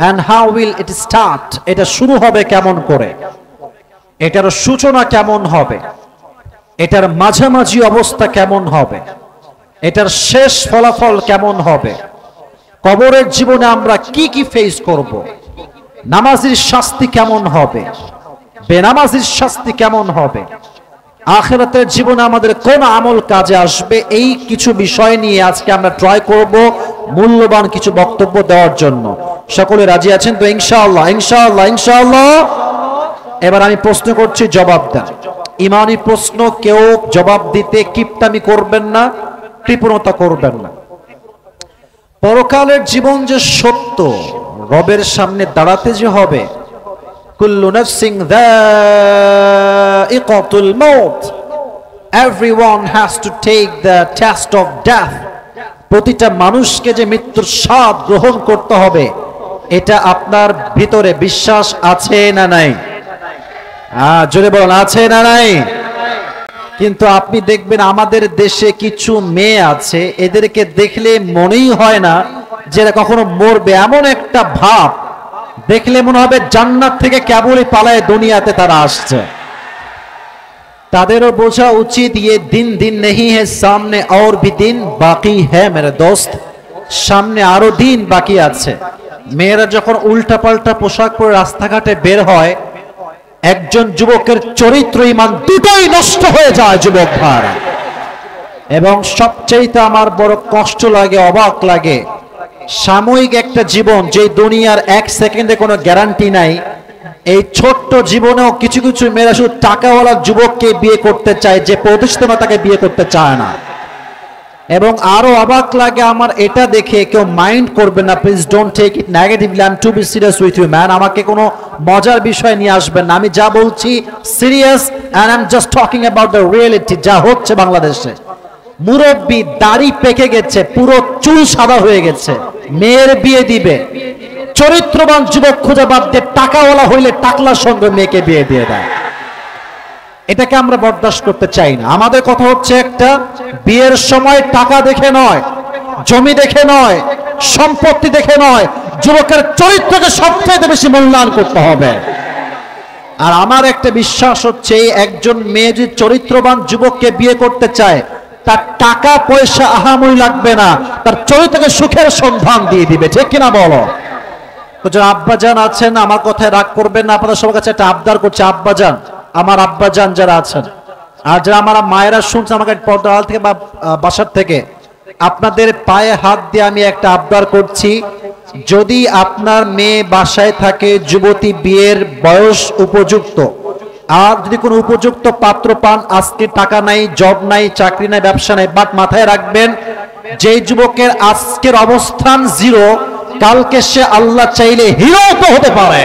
and how will it start, এটা শুরু হবে কেমন করে, এটার সূচনা কেমন হবে, এটার মাঝামাঝি অবস্থা কেমন হবে, এটার শেষ ফলাফল কেমন হবে, কবরের জীবনে আমরা কি কি ফেস করব, নামাজির শাস্তি কেমন হবে, বেনামাজির শাস্তি কেমন হবে, আখিরাতের জীবনে আমাদের কোন আমল কাজে আসবে, এই কিছু বিষয় নিয়ে আজকে আমরা ট্রাই করব মূল্যবান কিছু বক্তব্য দেওয়ার জন্য। সকলে রাজি আছেন তো? ইনশাআল্লাহ, ইনশাআল্লাহ, ইনশাআল্লাহ। এবার আমি প্রশ্ন করছি, জবাব দেন। ইমানি প্রশ্ন, কেউ জবাব দিতে কিপটামি করবেন না, কৃপণতা করবেন না। পরকালের জীবন যে সত্য, রবের সামনে দাঁড়াতে যে হবে, কুল্লু নাফসিন যায়িকাতুল মাউত, everyone has to take the taste of death. প্রতিটা মানুষকে যে মৃত্যুর স্বাদ গ্রহণ করতে হবে, এটা আপনার ভিতরে বিশ্বাস আছে না নাই? জোরে বলুন, আছে না নাই? কিন্তু আপনি দেখবেন আমাদের দেশে কিছু মেয়ে আছে, এদেরকে দেখলে মনেই হয় না যে এরা কখনো মরবে। এমন একটা ভাব, দেখলে মনে হবে জান্নাত থেকে কেবলই পালায় দুনিয়াতে তারা আসছে। তাদেরও বোঝা উচিত, ये दिन दिन नहीं है, सामने और भी दिन बाकी है मेरे दोस्त, সামনে আরো দিন বাকি আছে। মেয়েরা যখন উল্টাপাল্টা পোশাক পরে রাস্তাঘাটে বের হয়, একজন যুবকের চরিত্র, ঈমান দুটোই নষ্ট হয়ে যায় যুবক ভাইরা। এবং সবচেয়ে আমার বড় কষ্ট লাগে, অবাক লাগে, সাময়িক একটা জীবন, যে দুনিয়ার 1 সেকেন্ডে কোনো গ্যারান্টি নাই, এই ছোট্ট জীবনেও কিছু কিছু মেয়েরা শুধু টাকাওয়ালা যুবককে বিয়ে করতে চায়, যে প্রতিষ্ঠিত তাকে বিয়ে করতে চায় না। এবং আরো অবাক লাগে আমার এটা দেখে, কেউ মাইন্ড করবেন না, please don't take it negatively, I am to be serious with you man. আমাকে কোনো মজার বিষয় নিয়ে আসবেন না, আমি যা বলছি serious, and I am just talking about the reality, যা হচ্ছে বাংলাদেশে। মুরব্বি দাড়ি পেকে গেছে, পুরো চুল সাদা হয়ে গেছে, মেয়ের বিয়ে দিবে, চরিত্রবান যুবক খুঁজে বাদ দিয়ে টাকাওয়ালা হইলে টাকলার সঙ্গে মেয়েকে বিয়ে দিয়ে দেয়। এটাকে আমরা বরদাস্ত করতে চাই না। আমাদের কথা হচ্ছে একটা, বিয়ের সময় টাকা দেখে নয়, জমি দেখে নয়, সম্পত্তি দেখে নয়, যুবকের চরিত্রকে সবচেয়ে বেশি মূল্যায়ন করতে হবে। আর আমার একটা বিশ্বাস হচ্ছে, একজন মেয়ে যদি চরিত্রবান যুবককে বিয়ে করতে চায়, তার টাকা পয়সা আহামরি লাগবে না, তার চরিত্রকে সুখের সন্ধান দিয়ে দিবে। ঠিক কিনা বলো? তো যারা আব্বাজান আছেন, আমার কথায় রাগ করবেন না, আপনাদের সবার কাছে একটা আবদার করছে, আব্বাজান, আমার আব্বাজান যারা আছেন, আর যারা আমার মায়েরা শুনছেন আমাকে পর্দার আড়াল থেকে বা বাসার থেকে, আপনাদের পায়ে হাত দিয়ে আমি একটা আবদার করছি, যদি আপনার মেয়ে বাসায় থাকে, যুবতী, বিয়ের বয়স উপযুক্ত, আর যদি কোনো উপযুক্ত পাত্র পান, আজকে টাকা নাই, জব নাই, চাকরি নাই, ব্যবসা নাই, বাট মাথায় রাখবেন, যে যুবকের আজকের অবস্থান 0, কালকে সে আল্লাহ চাইলে হিরো তো হতে পারে।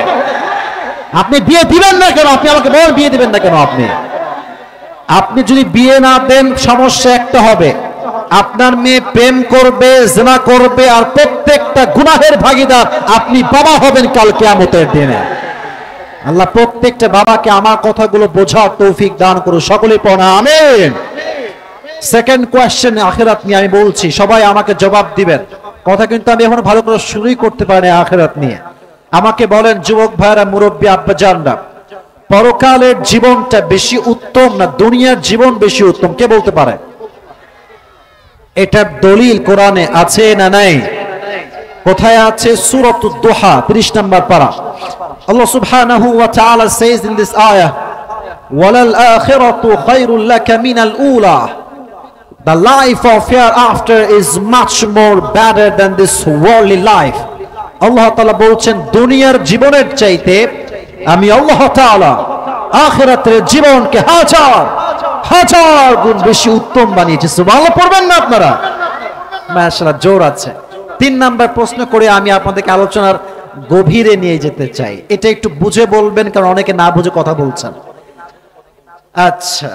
আপনি বিয়ে দিবেন না কেন? আপনি আমাকে বলেন, বিয়ে দিবেন না কেন? আপনি যদি বিয়ে না দেন, সমস্যা একটা হবে, আপনার মেয়ে প্রেম করবে, জিনা করবে, আর প্রত্যেকটা গুনাহের ভাগীদার আপনি বাবা হবেন কাল কিয়ামতের দিনে। আল্লাহ প্রত্যেকটা বাবাকে আমার কথাগুলো বোঝার তৌফিক দান করুন। সকলে পড়া আমিন। সেকেন্ড কোয়েশ্চেন আখিরাত নিয়ে আমি বলছি, সবাই আমাকে জবাব দিবেন। কথা কিন্তু আমি এখন ভালো করে শুরুই করতে পারি আখিরাত নিয়ে। আমাকে বলেন যুবক ভাইরা, মুরব্বী আব্বাজানরা, পরকালের জীবনটা বেশি উত্তম না দুনিয়ার জীবন বেশি উত্তম? কে বলতে পারে? এটার দলিল কোরআনে আছে না নাই? কোথায় আছে? সূরাতুদ দুহা 30 নম্বর পারা। Allah subhanahu wa ta'ala says in this ayah, وَلَلْ آخِرَةُ خَيْرٌ لَكَ مِنَ الْأُولَى. The life of hereafter is much more better than this worldly life. Allah ta'ala বলছেন দুনিয়ার জীবনের চাইতে আমি আল্লাহ তাআলা আখিরাতের জীবনকে হাজার হাজার গুণ বেশি উত্তম বানিয়েছি। সুবহানাল্লাহ পড়বেন না আপনারা? মাশাআল্লাহ, জোর আছে। 3 নাম্বার প্রশ্ন করে আমি আপনাদেরকে আলোচনার গভীরে নিয়ে যেতে চাই। এটা একটু বুঝে বলবেন, কারণ অনেকে না বুঝে কথা বলছেন। আচ্ছা,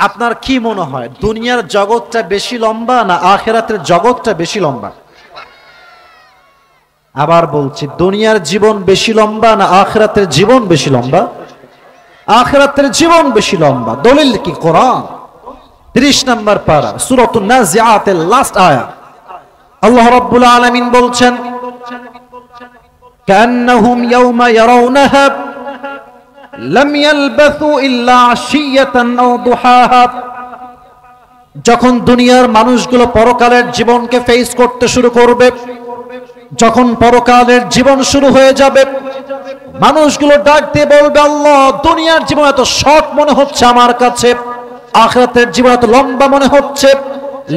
আপনার কি মনে হয় দুনিয়ার জগৎটা বেশি লম্বা না আখিরাতের জগৎটা বেশি লম্বা? আবার বলছি, দুনিয়ার জীবন বেশি লম্বা না আখিরাতের জীবন বেশি লম্বা? আখিরাতের জীবন বেশি লম্বা। দলিল কি? কোরআন 30 নম্বর পারা সূরাতুন নাজিআতের লাস্ট আয়াত। আল্লাহ রাব্বুল আলামিন বলছেন, কান্নাহুম ইয়াওমা ইয়ারাউনাহা লাম ইয়ালবাসু ইল্লা আশিয়াতান আও দুহাহা। যখন দুনিয়ার মানুষগুলো পরকালের জীবনকে ফেস করতে শুরু করবে, যখন পরকালের জীবন শুরু হয়ে যাবে, মানুষগুলো ডাক দিয়ে বলবে, আল্লাহ দুনিয়ার জীবন এত শর্ট মনে হচ্ছে আমার কাছে, আখিরাতের জীবন এত লম্বা মনে হচ্ছে।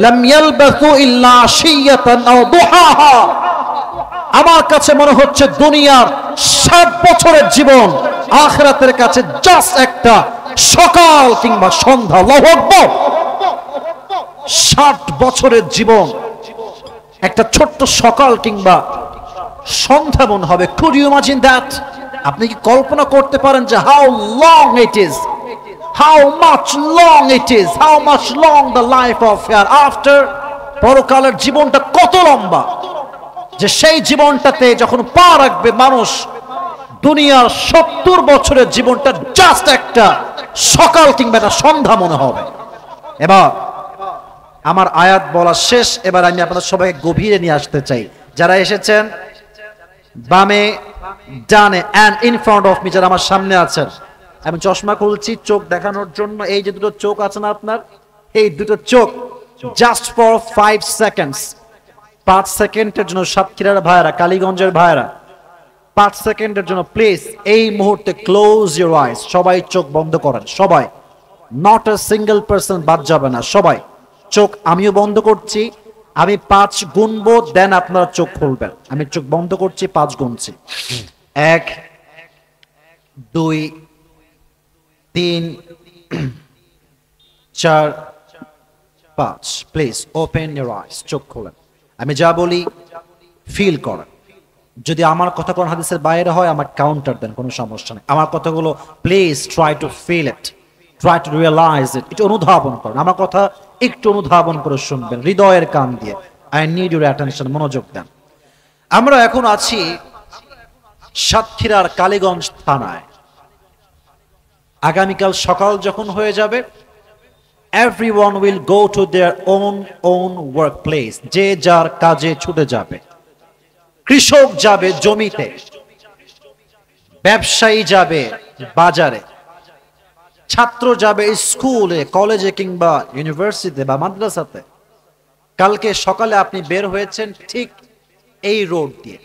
লাম ইয়ালবাসু ইল্লা আশিয়াতান আও দুহাহা। আমার কাছে মনে হচ্ছে দুনিয়ার 60 বছরের জীবন আখিরাতের কাছে জাস্ট একটা সকাল কিংবা সন্ধ্যা। আল্লাহু আকবার। 60 বছরের জীবন একটা ছোট্ট সকাল কিংবা সন্ধ্যা মনে হবে। Could you imagine that? আপনি কি কল্পনা করতে পারেন যে how long it is, how much long it is, how much long the life of hereafter? পরকালের জীবনটা কত লম্বা যে সেই জীবনটাতে যখন পা রাখবে মানুষ, দুনিয়ার 70 বছরের জীবনটা জাস্ট একটা সকাল কিংবা একটা সন্ধ্যা মনে হবে। এবার আমার আয়াত বলা শেষ। এবার আমি আপনাদের সবাইকে গভীরে নিয়ে আসতে চাই। যারা এসেছেন বামে ডানে and in front of me, যারা আমার সামনে আছেন, আমি চশমা খুলছি চোখ দেখানোর জন্য। এই যে দুটো চোখ আছে না আপনার, এই দুটো চোখ জাস্ট ফর 5 সেকেন্ডস, 5 সেকেন্ডের জন্য সাতক্ষীরার ভাইরা, কালীগঞ্জের ভাইরা, 5 সেকেন্ডের জন্য প্লিজ এই মুহূর্তে ক্লোজ ইউর আইজ। সবাই চোখ বন্ধ করেন, সবাই, নট আ সিঙ্গেল পারসন বাদ যাবে না, সবাই চোখ। আমিও বন্ধ করছি, আমি 5 গুনবো, দেন আপনারা চোখ খুলবেন। আমি চোখ বন্ধ করছি, 5 গুনছি। 1 2 3 4 5। প্লিজ ওপেন ইউর আইজ, চোখ খোলেন। আমি যা বলি ফিল করেন। যদি আমার কথা কোন হাদিসের বাইরে হয় আমার কাউন্টার দেন, কোনো সমস্যা নেই। আমার কথাগুলো please try to feel it, try to realise it. একটু অনুধাবন করেন, আমার কথা একটু অনুধাবন করে শুনবেন হৃদয়ের কান দিয়ে। আই নিড ইউর অ্যাটেনশন, মনোযোগ দেন। আমরা এখন আছি সাতক্ষীরার কালীগঞ্জ থানায়। আগামীকাল সকাল যখন হয়ে যাবে, everyone will go to their own workplace. যে যার কাজে ছুটে যাবে। কৃষক যাবে জমিতে, ব্যবসায়ী যাবে বাজারে, ছাত্র যাবে স্কুলে, কলেজে কিংবা ইউনিভার্সিটিতে বা মাদ্রাসাতে। কালকে সকালে আপনি বের হয়েছেন ঠিক এই রোড দিয়ে,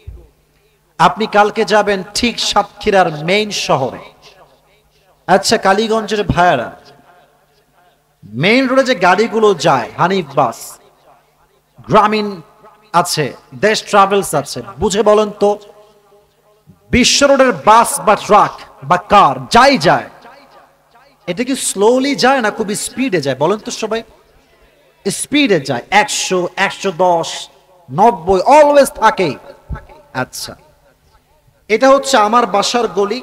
আপনি কালকে যাবেন ঠিক সাতক্ষীরার মেইন শহরে। আচ্ছা কালীগঞ্জের ভাইয়ারা, মেইন রোডে যে গাড়িগুলো যায়, হানিফ বাস, গ্রামীণ আছে, দেশ ট্রাভেলস আছে, বুঝে বলেন তো বিশ্ব রোডের বাস বা ট্রাক বা কার যাই যায়, এটা কি স্লোলি যায় না খুবই স্পিডে যায়? বলেন তো সবাই। স্পিডে যায়, 100 110 90 অলওয়েজ থাকে। আচ্ছা, এটা হচ্ছে আমার বাসার গলি,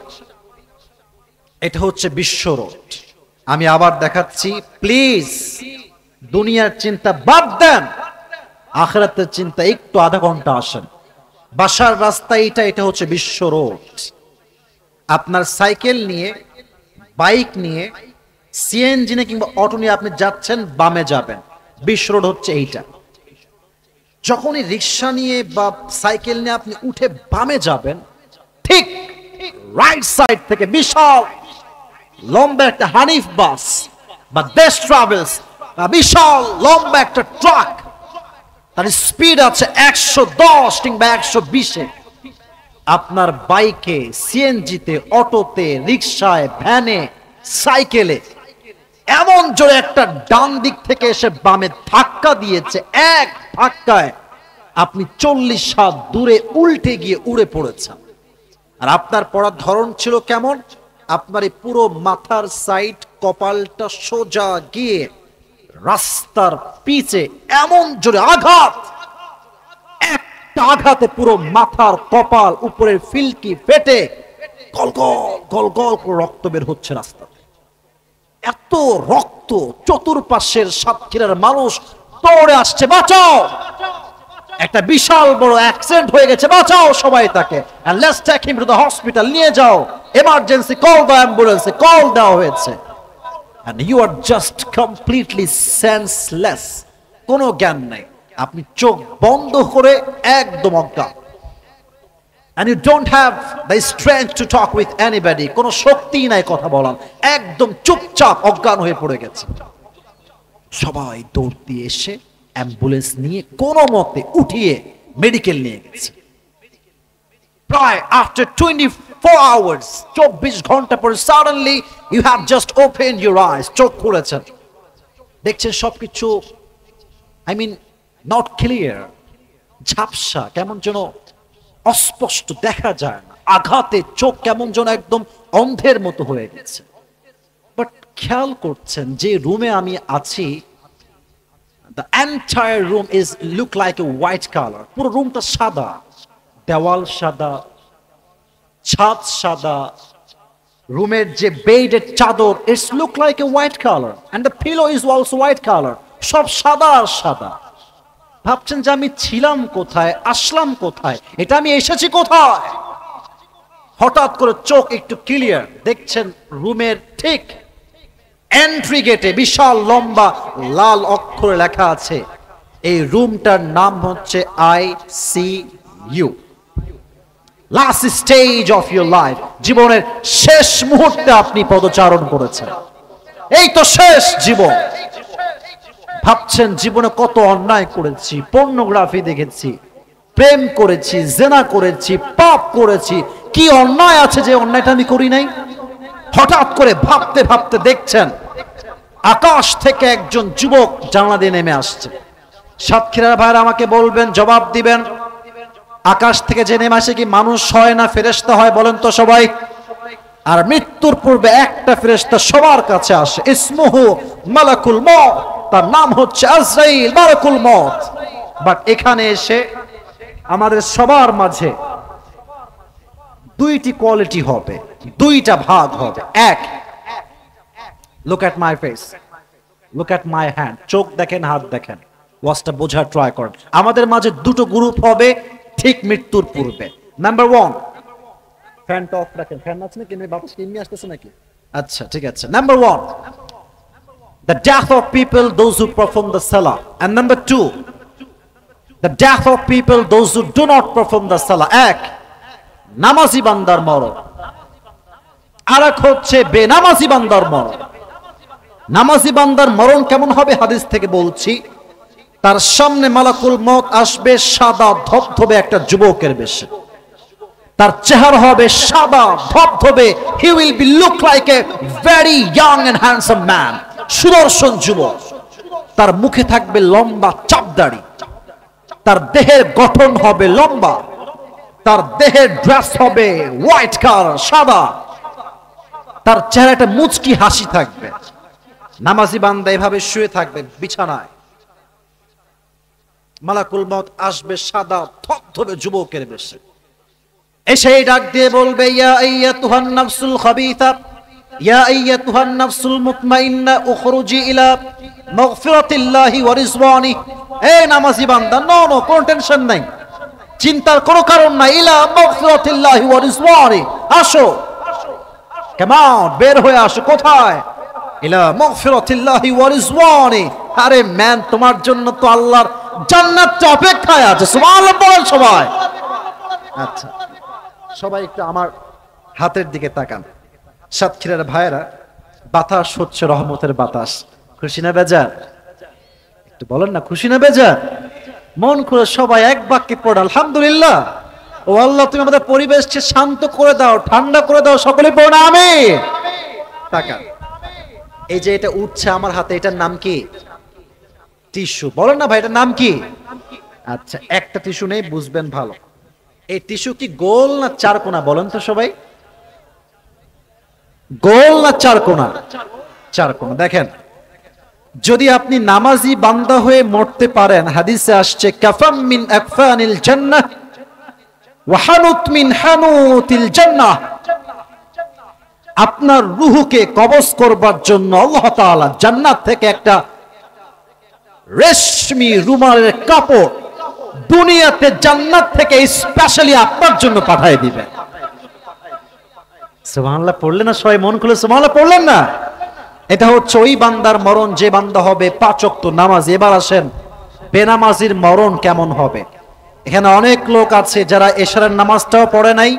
এটা হচ্ছে বিশ্ব রোড। আমি আবার দেখাচ্ছি, প্লিজ দুনিয়ার চিন্তা বাদ দেন, আখিরাতের চিন্তা একটু আধা ঘন্টা আসেন। বাসার রাস্তা এটা, এটা হচ্ছে বিশ্ব রোড। আপনার সাইকেল নিয়ে, বাইক নিয়ে, সিএনজি নিয়ে কিংবা অটো নিয়ে আপনি যাচ্ছেন, বামে যাবেন, বিশ্ব রোড হচ্ছে এইটা। যখনই রিক্সা নিয়ে বা সাইকেল নিয়ে আপনি উঠে বামে যাবেন, ঠিক রাইট সাইড থেকে বিশাল লম্বা একটা হানিফ বাস বা দেশ ট্রাভেলস বা বিশাল লম্বা একটা ট্রাক, তার স্পিড আছে 110 কিংবা 120-এ। আপনার বাইকে, সিএনজিতে, অটোতে, রিকশায়, ভ্যানে, সাইকেলে এমন জোরে একটা ডান দিক থেকে এসে বামে ধাক্কা দিয়েছে, এক ধাক্কায় আপনি 40 হাত দূরে উল্টে গিয়ে উড়ে পড়েছেন। আর আপনার পড়ার ধরন ছিল কেমন? আপনার এই পুরো মাথার সাইড, কপালটা সোজা গিয়ে রাস্তার পিছে এমন জোরে আঘাত, একটা আঘাতে পুরো মাথার কপাল উপরের ফিল্কি ফেটে গলগল গলগল করে রক্ত বের হচ্ছে রাস্তা। এত রক্ত, চতুর্পাশের সাতক্ষীরার মানুষ দৌড়ে আসছে, বাঁচাও, একটা বিশাল বড় অ্যাক্সিডেন্ট হয়ে গেছে, বাঁচাও সবাই তাকে, and let's take him to the hospital, নিয়ে যাও, এমার্জেন্সি কল দাও, অ্যাম্বুলেন্সে কল দেওয়া হয়েছে, and you are just completely senseless, কোনো জ্ঞান নাই, আপনি চোখ বন্ধ করে একদম অজ্ঞান, and you don't have the strength to talk with anybody, কোনো শক্তি নাই কথা বলার, একদম চুপচাপ অজ্ঞান হয়ে পড়ে গেছে। সবাই দৌড় দিয়ে এসে অ্যাম্বুলেন্স নিয়ে কোনো মতে উঠিয়ে মেডিকেল নিয়ে গেছে। প্রায় আফটার 24 আওয়ার্স, 24 ঘন্টা পরে suddenly you have just open your eyes, চোখ খুলেছেন, দেখছেন সবকিছু আই মিন নট ক্লিয়ার, ঝাপসা, কেমন যেন অস্পষ্ট, দেখা যায় না, আঘাতে চোখ কেমন যেন একদম অন্ধের মতো হয়ে গেছে। বাট খেয়াল করছেন যে রুমে আমি আছি, the entire room is look like a white color, পুরো রুমটা সাদা, দেওয়াল সাদা, ছাদ সাদা, রুমের যে বেডের চাদর it's look like a white color and the pillow is also white color, সব সাদা আর সাদা। ভাবছেন যে আমি ছিলাম কোথায়, আসলাম কোথায়, এটা আমি এসেছি কোথায়? হঠাৎ করে চোখ একটু ক্লিয়ার, দেখছেন রুমের ঠিক এন্ট্রি গেটে বিশাল লম্বা লাল অক্ষরে লেখা আছে, এই রুমটার নাম হচ্ছে ICU, last stage of your life, জীবনের শেষ মুহূর্তে আপনি পদচারণ করেছেন, এই তো শেষ জীবন। ভাবছেন জীবনে কত অন্যায় করেছি, পর্নোগ্রাফি দেখেছি, প্রেম করেছি, জেনা করেছি, পাপ করেছি, কি অন্যায় আছে যে অন্যায়টা আমি করি নাই? হঠাৎ করে ভাবতে ভাবতে দেখছেন আকাশ থেকে একজন যুবক জানালা দিয়ে নেমে আসছে। সাতক্ষীরার ভাইরা আমাকে বলবেন, জবাব দিবেন, আকাশ থেকে যে নেমে আসে কি মানুষ হয় না ফেরেশতা হয়? বলেন তো সবাই। আর মৃত্যুর পূর্বে একটা ফেরেশতা সবার কাছে আসে, ইসমুহু মালাকুল মউত, তার নাম হচ্ছে আজরাইল, মালাকুল মউত। বাট এখানে এসে আমাদের সবার মাঝে দুইটি কোয়ালিটি হবে, দুইটা ভাগ হবে। এক, look at my face, look at my hand, চোখ দেখেন, হাত দেখেন, ওয়াজটা বোঝার ট্রাই করেন। আমাদের মাঝে দুটো গ্রুপ হবে ঠিক মৃত্যুর পূর্বে। নাম্বার 1, ফ্যানটা অফ রাখেন, ফ্যান আছে নাকি, বাতাস এমনি আসতেছে নাকি? আচ্ছা ঠিক আছে। Number 1, the death of people, those who perform the salah, and number 2, the death of people, those who do not perform the salah। এক, নামাজি বান্দার মরণ, আর এক হচ্ছে বেনামাজি বান্দার মরণ। নামাজি বান্দার মরণ কেমন হবে? হাদিস থেকে বলছি, তার সামনে মালাকুল মউত আসবে সাদা ধবধবে একটা যুবকের বেশে, তার চেহারা হবে সাদা ধবধবে, he will be look like a very young and handsome man, সুদর্শন যুবক। তার মুখে থাকবে লম্বা চাপদাড়ি, তার দেহের গঠন হবে লম্বা, তার দেহের ড্রেস হবে হোয়াইট কালার, সাদা, তার চেহারাটা মুচকি হাসি থাকবে। নামাজি বান্দা এভাবে শুয়ে থাকবে বিছানায়, মালাকুল মউত আসবে সাদা ধবধবে যুবকের বেশে, এসে ডাক দিয়ে বলবে, ইয়া আইয়াতুহান নাফসুল খাবিথা, ইয়া আইয়াতুহান নাফসুল মুতমাইন্না, উখরুজি ইলা মাগফিরাতিল্লাহি ওয়া রিজওয়ানি। এই নামাজি বান্দা, নো নো, কোনো টেনশন নাই, চিন্তার কোনো কারণ নাই, ইলা মাগফিরাতিল্লাহি ওয়া রিজওয়ানি, আসো, কাম অন, বের হয়ে আসো। কোথায়? ইলা মাগফিরাতিল্লাহি ওয়া রিজওয়ানি। আরে ম্যান, তোমার জন্য তো আল্লাহর জান্নাত অপেক্ষায় আছে। সুবহানাল্লাহ বলেন সবাই। আচ্ছা, সবাই একটু আমার হাতের দিকে তাকান। সাতক্ষীরার ভাইরা, বাতাস হচ্ছে রহমতের বাতাস, খুশি না বেজার? একটু বলেন না, খুশি না বেজার? মন খুলে সবাই এক বাক্যে পড়ে আলহামদুলিল্লাহ। ও আল্লাহ তুমি আমাদের পরিবেশকে শান্ত করে দাও, ঠান্ডা করে দাও, সকলে পড়ুন আমিন। তাকান, এই যে এটা উঠছে আমার হাতে, এটার নাম কি? টিস্যু। বলেন না ভাই এটার নাম কি? আচ্ছা, একটা টিস্যু নেই, বুঝবেন ভালো। এই টিস্যু কি গোল না চারকোনা বলেন তো সবাই? গোল না চারকোনা? চারকোনা। দেখেন, যদি আপনি নামাজি বান্দা হয়ে মরতে পারেন, হাদিসে আসছে কাফাম মিন আকফানিল জান্নাহ ওয়া হানুত মিন হানুতিল জান্নাহ, আপনার রূহকে কবজ করবার জন্য আল্লাহ তাআলা জান্নাত থেকে একটা রেশমি রুমালের কাপড় দুনিয়াতে জান্নাত থেকে স্পেশালি আপনার জন্য পাঠিয়ে দিবেন। সুবহানাল্লাহ পড়লেন না সবাই? মন খুলে সুবহানাল্লাহ পড়লেন না? এটা হচ্ছে ওই বান্দার মরণ যে বান্দা হবে 5 ওয়াক্ত নামাজ। এবার আসেন বেনামাজির মরণ কেমন হবে। এখানে অনেক লোক আছে যারা এশারের নামাজটাও পড়ে নাই,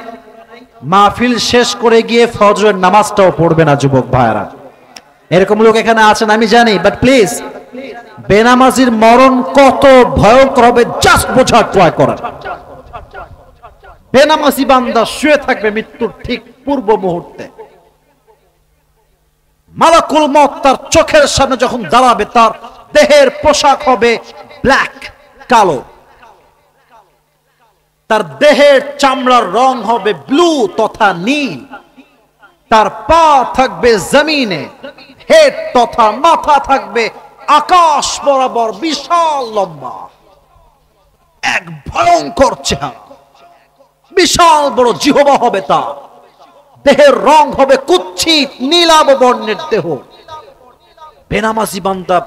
মাহফিল শেষ করে গিয়ে ফজরের নামাজটাও পড়বে না। যুবক ভাইরা, এরকম লোক এখানে আছেন আমি জানি, বাট প্লিজ বেনামাজির মরণ কত ভয়ঙ্কর হবে জাস্ট বোঝার ট্রাই করেন। বেনামাজি বান্দা শুয়ে থাকবে মৃত্যুর ঠিক পূর্ব মুহূর্তে, মালাকুল মউত তার চোখের সামনে যখন দাঁড়াবে, তার দেহের পোশাক হবে ব্ল্যাক, কালো, তার দেহের চামড়ার রং হবে ব্লু তথা নীল, তার পা থাকবে জমিনে, হেড তথা মাথা থাকবে আকাশ বরাবর বিশাল লম্বা, এক ভয়ঙ্কর চেহারা, বিশাল বড় জিহবা হবে তার, দেহের রং হবে কুৎসিত নীলাভ বর্ণের দেহ। বেনামাজি বান্দা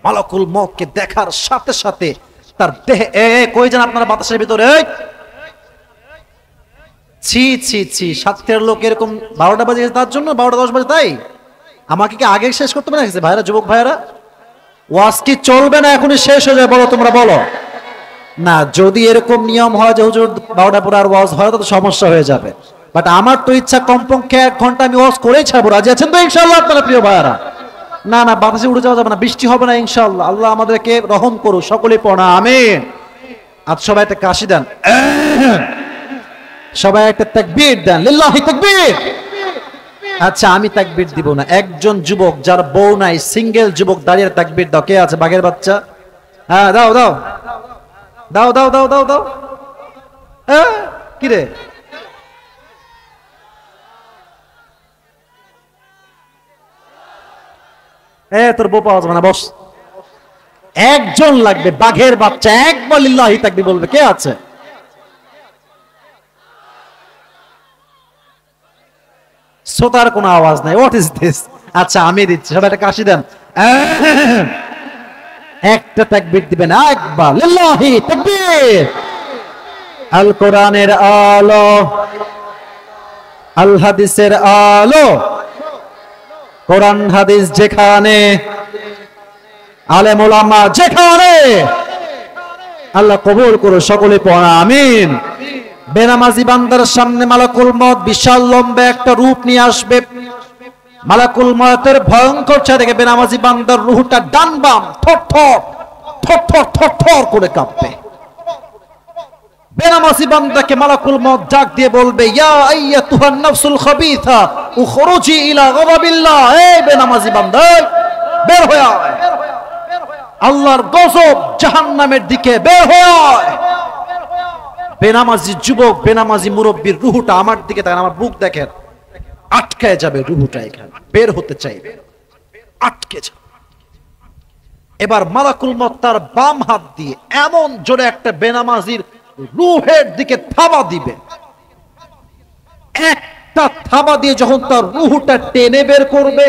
মালাকুল মউতকে দেখার সাথে সাথে তার দেহে কই যান আপনারা বাতাসের ভিতরে? ছি ছি ছি, সাতটার লোক এরকম 12টা বাজে তার জন্য 12টা 10 বাজে, তাই আমাকে কি আগে শেষ করতে পারে ভাইরা? যুবক ভাইরা, ওয়াজ কি চলবে না এখনই শেষ হয়ে যায়? বলো তোমরা বলো না। যদি এরকম নিয়ম হয় যে হুজুর 12টা পরে আর ওয়াজ হয়, তো সমস্যা হয়ে যাবে। বাট আমার তো ইচ্ছা কমপক্ষে 1 ঘন্টা আমি ওয়াজ করেই ছাড়বো। রাজি আছেন তো ইনশাআল্লাহ আপনারা প্রিয় ভাইরা? না না, বাতাসে উড়ে যাওয়া যাবে না, বৃষ্টি হবে না ইনশাআল্লাহ। আল্লাহ আমাদেরকে রহম করুন, সকলেই পড়া আমিন। আজ সবাই একটা কাশি দেন, সবাই একটা তাকবীর দেন, লিল্লাহি তাকবীর। আচ্ছা, আমি তাকবীর দিব না, একজন যুবক যার বউ নাই, সিঙ্গেল যুবক দাঁড়িয়ে তাকবীর দাও। কে আছে? বাঘের বাচ্চা? হ্যাঁ দাও দাও দাও দাও দাও দাও দাও। কি রে, তোর বউ পাওয়া যাবে না, বস। একজন লাগবে, বাঘের বাচ্চা, একবার লিল্লাহি তাকবীর বলবে। কে আছে? শ্রোতার কোনো আওয়াজ নাই। What is this? আচ্ছা আমি দিচ্ছি, সবাই একটা কাশি দেন। একটা তাকবীর দিবেন, একবার লিল্লাহি তাকবীর। আল কোরআনের আলো, আল হাদিসের আলো, কোরআন হাদিস যেখানে, আলেম ওলামা যেখানে, আল্লাহ কবুল করো, সকলে পড়া আমিন। বেনামাজি বান্দার সামনে মালাকুল মউত বিশাল লম্বা একটা রূপ নিয়ে আসবে। মালাকুল মউতের ভয়ঙ্কর চেহারা দেখে বেনামাজি বান্দার রূহটা ডান বাম থরথর থরথর থরথর করে কাঁপবে। বেনামাজি বান্দাকে মালাকুল মউত ডাক দিয়ে বলবে, ইয়া আইয়াতুহান নাফসুল খাবিথা উখরুজি ইলা গাযাবিল্লাহ। এই বেনামাজি বান্দা, বের হয়ে আয়, আল্লাহর গজব জাহান্নামের দিকে বের হয়ে আয়। বেনামাজি যুবক, বেনামাজি মুরব্বীর রুহুটা আমার দিকে তাকান, আমার বুক দেখেন, আটকায় যাবে রুহুটা, এখানে বের হতে চাইবে, আটকে যাবে। এবার মালাকুল মউত তার বাম হাত দিয়ে এমন জোরে একটা বেনামাজির রুহের দিকে থাবা দিবে। একটা থাবা দিয়ে যখন তার রুহুটা টেনে বের করবে,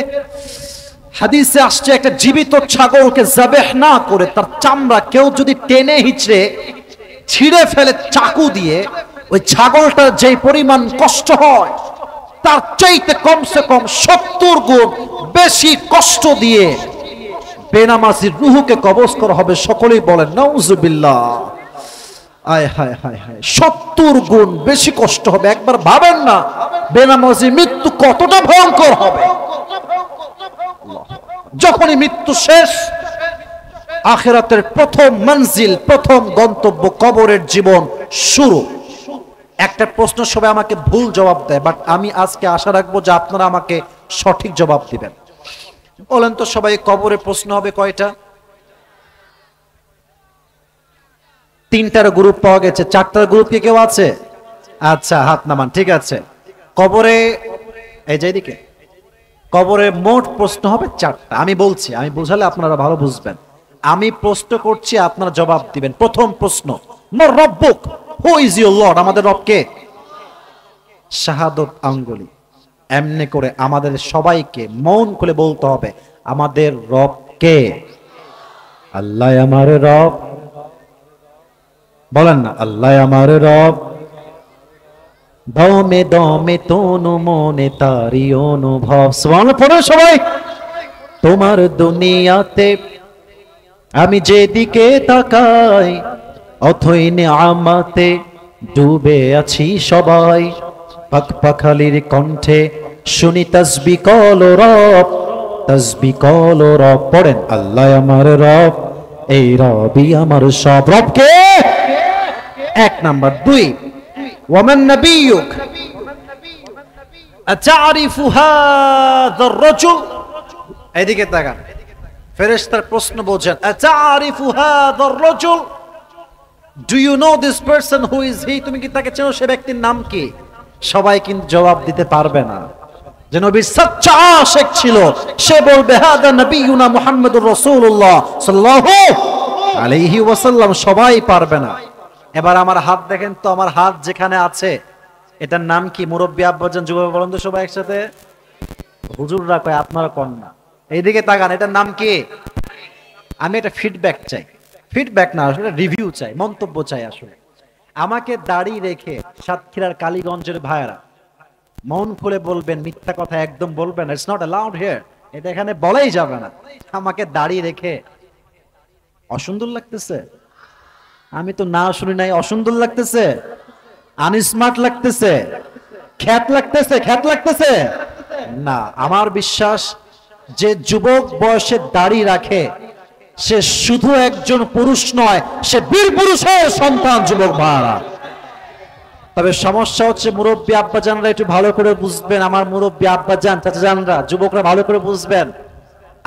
হাদিসে আসছে একটা জীবিত ছাগলকে যাবেহ না করে তার চামড়া কেউ যদি টেনে হিচড়ে ছিঁড়ে ফেলে চাকু দিয়ে, ওই ছাগলটার যে পরিমাণ কষ্ট হয় তার চাইতে কমসে কম 70 গুণ বেশি কষ্ট দিয়ে বেনামাজির রুহুকে কবজ করা হবে। সকলেই বলেন নাউজুবিল্লাহ। আয় হায় হায় হায়, 70 গুণ বেশি কষ্ট হবে। একবার ভাবেন না বেনামাজি মৃত্যু কতটা ভয়ঙ্কর হবে। যখনই মৃত্যু শেষ, আখিরাতের প্রথম মঞ্জিল, প্রথম গন্তব্য কবরের জীবন শুরু। একটা প্রশ্ন সবাই আমাকে ভুল জবাব দেয়, বাট আমি আজকে আশা রাখবো যে আপনারা আমাকে সঠিক জবাব দিবেন। বলেন তো সবাই, কবরের প্রশ্ন হবে কয়টা? 3টার গ্রুপ পাওয়া গেছে, 4টার গ্রুপ কি কেউ আছে? আচ্ছা, হাত নামান। ঠিক আছে, কবরে এই যে এদিকে, কবরে মোট প্রশ্ন হবে 4টা। আমি বলছি, আমি বুঝালে আপনারা ভালো বুঝবেন। আমি প্রশ্ন করছি, আপনারা জবাব দিবেন। প্রথম প্রশ্ন, মর রব্বুক, হু ইজ ইউর লর্ড? আমাদের রব কে? শাহাদত আঙ্গুলি এমনি করে আমাদের সবাইকে মন খুলে বলতে হবে, আমাদের রব কে? আল্লাহ আমার রব। বলেন না, আল্লাহ আমার রব। দমে দমে তনু মনে তারি অনুভব। সুবহানাল্লাহ পড়ো সবাই। তোমার দুনিয়াতে আমি যেদিকে তাকাই, অথই নিয়ামতে ডুবে আছি সবাই। পাক পাখালির কণ্ঠে শুনি তাসবিহ কল রব, তাসবিহ কল রব। পড়েন, আল্লাহ আমার রব, এই রবই আমার সব। রব কে? 1 নাম্বার। 2, ওয়ামান নাবিয়ুক আতারিফু হাযা আর-রাজুল? এদিকে তাকান, ফেরেশতার প্রশ্ন বোঝেন। আতারিফু হাযা আর-রাজুল, do you know this person, who is he? তুমি কি তাকে চেনো? সে ব্যক্তির নাম কি? সবাই কিন্তু জবাব দিতে পারবে না। যে নবীর সচ্চা আশিক ছিল সে বলবে হাদা নবিয়ুনা মুহাম্মদুর রাসূলুল্লাহ সাল্লাল্লাহু আলাইহি ওয়াসাল্লাম। সবাই পারবে না। এবার আমার হাত দেখেন তো, আমার হাত যেখানে আছে এটার নাম কি? মুরব্বী আব্বাজান, যুবক বলেন তো সবাই একসাথে। হুজুররা কয়, আপনারা কোন না। এইদিকে তাকান, এটার নাম কি? আমি একটা ফিডব্যাক চাই। ফিডব্যাক না, আসলে রিভিউ চাই, মন্তব্য চাই। আসলে আমাকে দাড়ি রেখে সাতক্ষীরার কালীগঞ্জের ভাইয়েরা মন খুলে বলবেন, মিথ্যা কথা একদম বলবেন। ইটস নট অ্যালাউড হিয়ার, এটা এখানে বলাই যাবে না। আমাকে দাড়ি রেখে অসুন্দর লাগতেছে? আমি তো না শুনি নাই। অসুন্দর লাগতেছে? আনস্মার্ট লাগতেছে? খ্যাত লাগতেছে? খ্যাত লাগতেছে না। আমার বিশ্বাস যে যুবক বয়সে দাড়ি রাখে সে শুধু একজন পুরুষ নয়, সে বীর পুরুষের সন্তান। যুবক ভাইরা, তবে সমস্যা হচ্ছে মুরব্বী আব্বাজানরা একটু ভালো করে বুঝবেন। আমার মুরব্বী আব্বাজান, চাচাজানরা, যুবকরা ভালো করে বুঝবেন।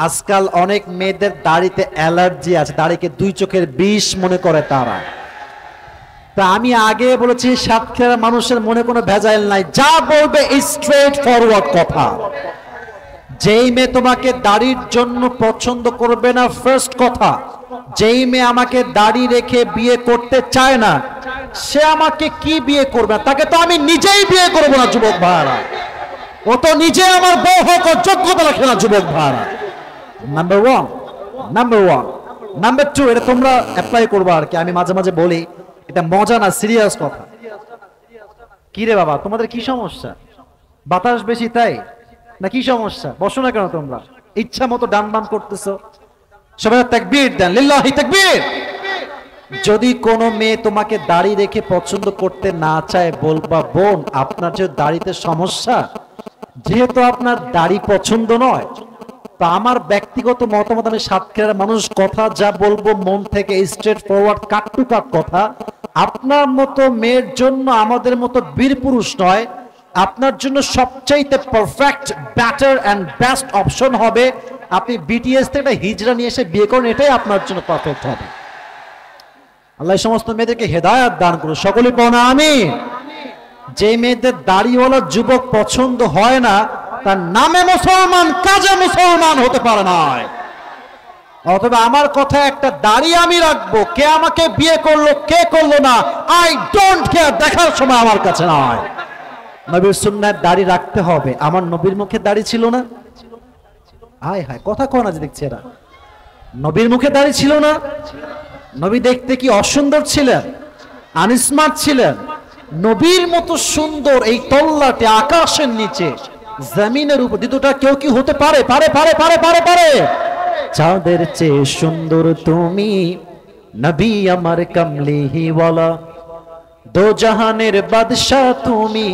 আজকাল অনেক মেয়েদের দাড়িতে অ্যালার্জি আছে, দাড়িকে 2 চোখের বিষ মনে করে তারা। তা আমি আগে বলেছি, সাতক্ষীরার মানুষের মনে কোনো ভেজাল নাই, যা বলবে স্ট্রেট ফরওয়ার্ড কথা। যেই মেয়ে তোমাকে দাড়ির জন্য পছন্দ করবে না, ফার্স্ট কথা, যেই মেয়ে আমাকে দাড়ি রেখে বিয়ে করতে চায় না, সে আমাকে কি বিয়ে করবে? তাকে তো আমি নিজেই বিয়ে করবো না। যুবক ভাইরা, ও তো নিজে আমার বউ হোক, যোগ্যতা রাখে না। যুবক ভাইরা, নাম্বার 1। নাম্বার 1। নাম্বার 2, এটা তোমরা অ্যাপ্লাই করবা আর কি। আমি মাঝে মাঝে বলি, এটা মজা না, সিরিয়াস কথা। কি রে বাবা, তোমাদের কি সমস্যা? বাতাস বেশি তাই না? কি সমস্যা? বসো না কেন তোমরা? ইচ্ছা মতো ডান বাম করতেছো। সবাই তাকবীর দেন, লিল্লাহি তাকবীর। যদি কোনো মেয়ে তোমাকে দাড়ি রেখে পছন্দ করতে না চায়, বলবা বোন, আপনার যে দাড়িতে সমস্যা, যেহেতু আপনার দাড়ি পছন্দ নয়, তো আমার ব্যক্তিগত মতামত, আমি সাতক্ষীরার মানুষ, কথা যা বলবো মন থেকে, স্ট্রেট ফরওয়ার্ড, কাট টু কাট কথা। আপনার মতো মেয়ের জন্য আমাদের মতো বীর পুরুষ নয়, আপনার জন্য সবচাইতে perfect, better and best option হবে আপনি বিটিএস থেকে একটা হিজড়া নিয়ে এসে বিয়ে করেন। এটাই আপনার জন্য পারফেক্ট হবে। আল্লাহ সমস্ত মেয়েদেরকে হেদায়েত দান করুন। সকলেই পড়া আমিন। যে মেয়েদের দাড়িওয়ালা যুবক পছন্দ হয় না, তার নামে মুসলমান, কাজে মুসলমান হতে পারে না। অথবা আমার কথা একটা, দাড়ি আমি রাখবো, কে আমাকে বিয়ে করলো কে করলো না, আই ডোন্ট কেয়ার, দেখার সময় আমার কাছে নয়। নবীর সুন্নাত দাড়ি রাখতে হবে। আমার নবীর মুখে দাড়ি ছিল না? হায় হায়, কথা কয় না যে দেখছি এরা। নবীর মুখে দাড়ি ছিল না? নবী দেখতে কি অসুন্দর ছিলেন? আনস্মার্ট ছিলেন? নবীর মতো সুন্দর এই তল্লাটে আকাশের নিচে জমিনের উপর দ্বিতীয়টা কেউ কি হতে পারে? পারে পারে পারে পারে পারে চাঁদের চেয়ে সুন্দর তুমি, নবী আমার কমলিহি ওয়ালা, দো জাহানের বাদশাহ তুমি,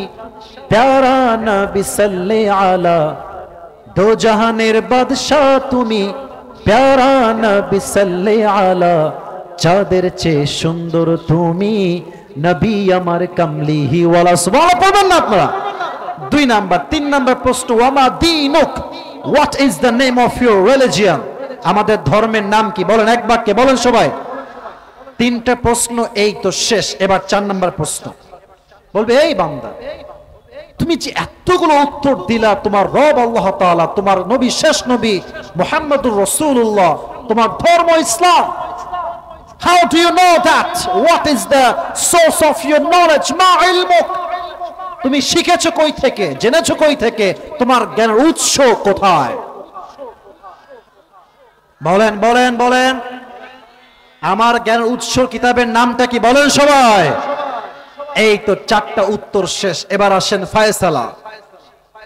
প্যারা নবী সাল্লে আলা, দো জাহানের বাদশাহ তুমি, প্যারা নবী সাল্লে আলা, চাঁদের চেয়ে সুন্দর তুমি, নবী আমার কামলিহি ওয়ালা সুবহানাল্লাহ পড়বেন না আপনারা। 2 নাম্বার। 3 নাম্বার প্রশ্ন, ওয়ামা দীনুক, what is the name of your religion, আমাদের ধর্মের নাম কি বলেন, এক বাক্যে বলেন সবাই। 3টা প্রশ্ন, এই তো শেষ। এবার 4 নাম্বার প্রশ্ন, বলবে এই বান্দা তুমি যে এতগুলো উত্তর দিলা, তোমার রব আল্লাহ তাআলা, তোমার নবী শেষ নবী মুহাম্মদুর রাসূলুল্লাহ, তোমার ধর্ম ইসলাম, how do you know that, what is the source of your knowledge, মা ইলমুক, তুমি শিখেছো কই থেকে, জেনেছো কই থেকে, তোমার জ্ঞানের উৎস কোথায়? বলেন বলেন বলেন, আমার জ্ঞানের উৎস কিতাবের নামটা কি বলেন সবাই। এই তো 4টা উত্তর শেষ। এবার আসেন ফায়সালা।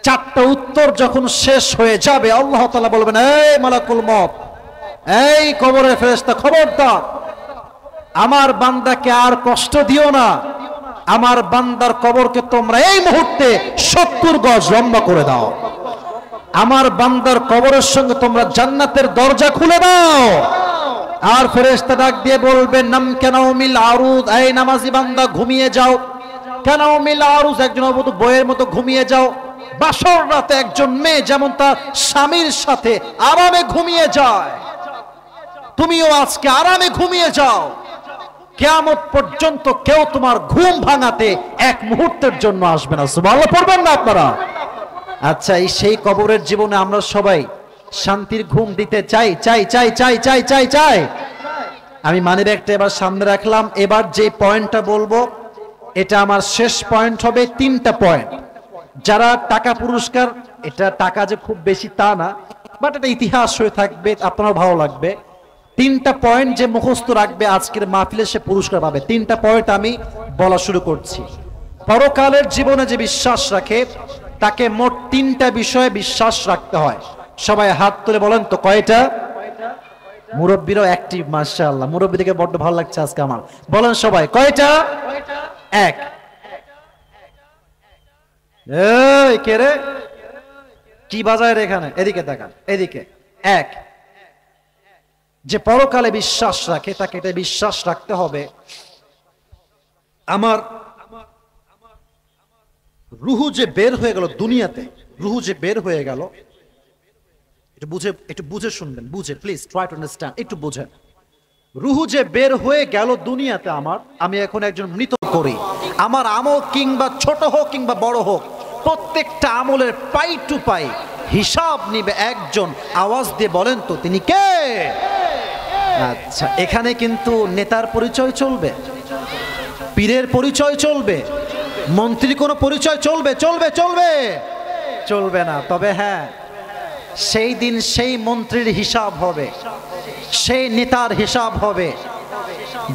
4টা উত্তর যখন শেষ হয়ে যাবে, আল্লাহ তাআলা বলবেন, এই মালাকুল মউত, এই কবরের ফেরেশতা, খবরদার আমার বান্দাকে আর কষ্ট দিও না, আমার বান্দার কবরকে তোমরা এই মুহূর্তে 70 গজ লম্বা করে দাও, আমার বান্দার কবরের সঙ্গে তোমরা জান্নাতের দরজা খুলে দাও। আর ফেরেশতা ডাক দিয়ে বলবে, নাম কানাউমিল আরুদ, এই নামাজি বান্দা ঘুমিয়ে যাও। কানাউমিল আরুজ, একজন বইয়ের মতো ঘুমিয়ে যাও। বাসর রাতে একজন মেয়ে যেমন তার স্বামীর সাথে আরামে ঘুমিয়ে যায়, তুমিও আজকে আরামে ঘুমিয়ে যাও। কিয়ামত পর্যন্ত কেউ তোমার ঘুম ভাঙাতে এক মুহূর্তের জন্য আসবে না। সুবহানাল্লাহ পড়বেন না আপনারা? আচ্ছা, এই সেই কবরের জীবনে আমরা সবাই শান্তির ঘুম দিতে চাই চাই চাই চাই চাই চাই চাই আমি মানিব্যাগটা এবার সামনে রাখলাম। এবার যে পয়েন্টটা বলবো এটা আমার শেষ পয়েন্ট হবে। 3টা পয়েন্ট। যারা টাকা পুরস্কার, এটা টাকা যে খুব বেশি তা না, বাট এটা ইতিহাস হয়ে থাকবে, আপনার ভালো লাগবে। 3টা পয়েন্ট যে মুখস্থ রাখবে আজকের মাহফিলে সে পুরস্কার পাবে। 3টা পয়েন্ট আমি বলা শুরু করছি। পরকালের জীবনে যে বিশ্বাস রাখে তাকে মোট 3টা বিষয়ে বিশ্বাস রাখতে হয়। সবাই হাত তুলে বলেন তো কয়টা? মুরব্বীরাও অ্যাক্টিভ, মাশাআল্লাহ, মুরব্বীদেরকে বড্ড ভালো লাগছে আজকে আমার। বলেন সবাই কয়টা? 1। এই কে রে, কি বাজায় রে এখানে? এদিকে তাকান, এদিকে। 1, যে পরকালে বিশ্বাস রাখে তাকে এটা বিশ্বাস রাখতে হবে, আমার রুহু যে বের হয়ে গেল দুনিয়াতে, রুহু যে বের হয়ে গেল, একটু বুঝে শুনবেন, বুঝে, প্লিজ ট্রাই টু আন্ডারস্ট্যান্ড, একটু বুঝেন। রুহু যে বের হয়ে গেল দুনিয়াতে, আমি এখন একজন মৃত করি, আমার আমল কিংবা ছোট হোক কিংবা বড় হোক, প্রত্যেকটা আমলের পাই টু পাই হিসাব নিবে একজন। আওয়াজ দিয়ে বলেন তো তিনি কে? আচ্ছা, এখানে কিন্তু নেতার পরিচয় চলবে, পীরের পরিচয় চলবে, মন্ত্রীর কোনো পরিচয় চলবে চলবে চলবে চলবে না। তবে হ্যাঁ, সেই দিন সেই মন্ত্রীর হিসাব হবে, সেই নেতার হিসাব হবে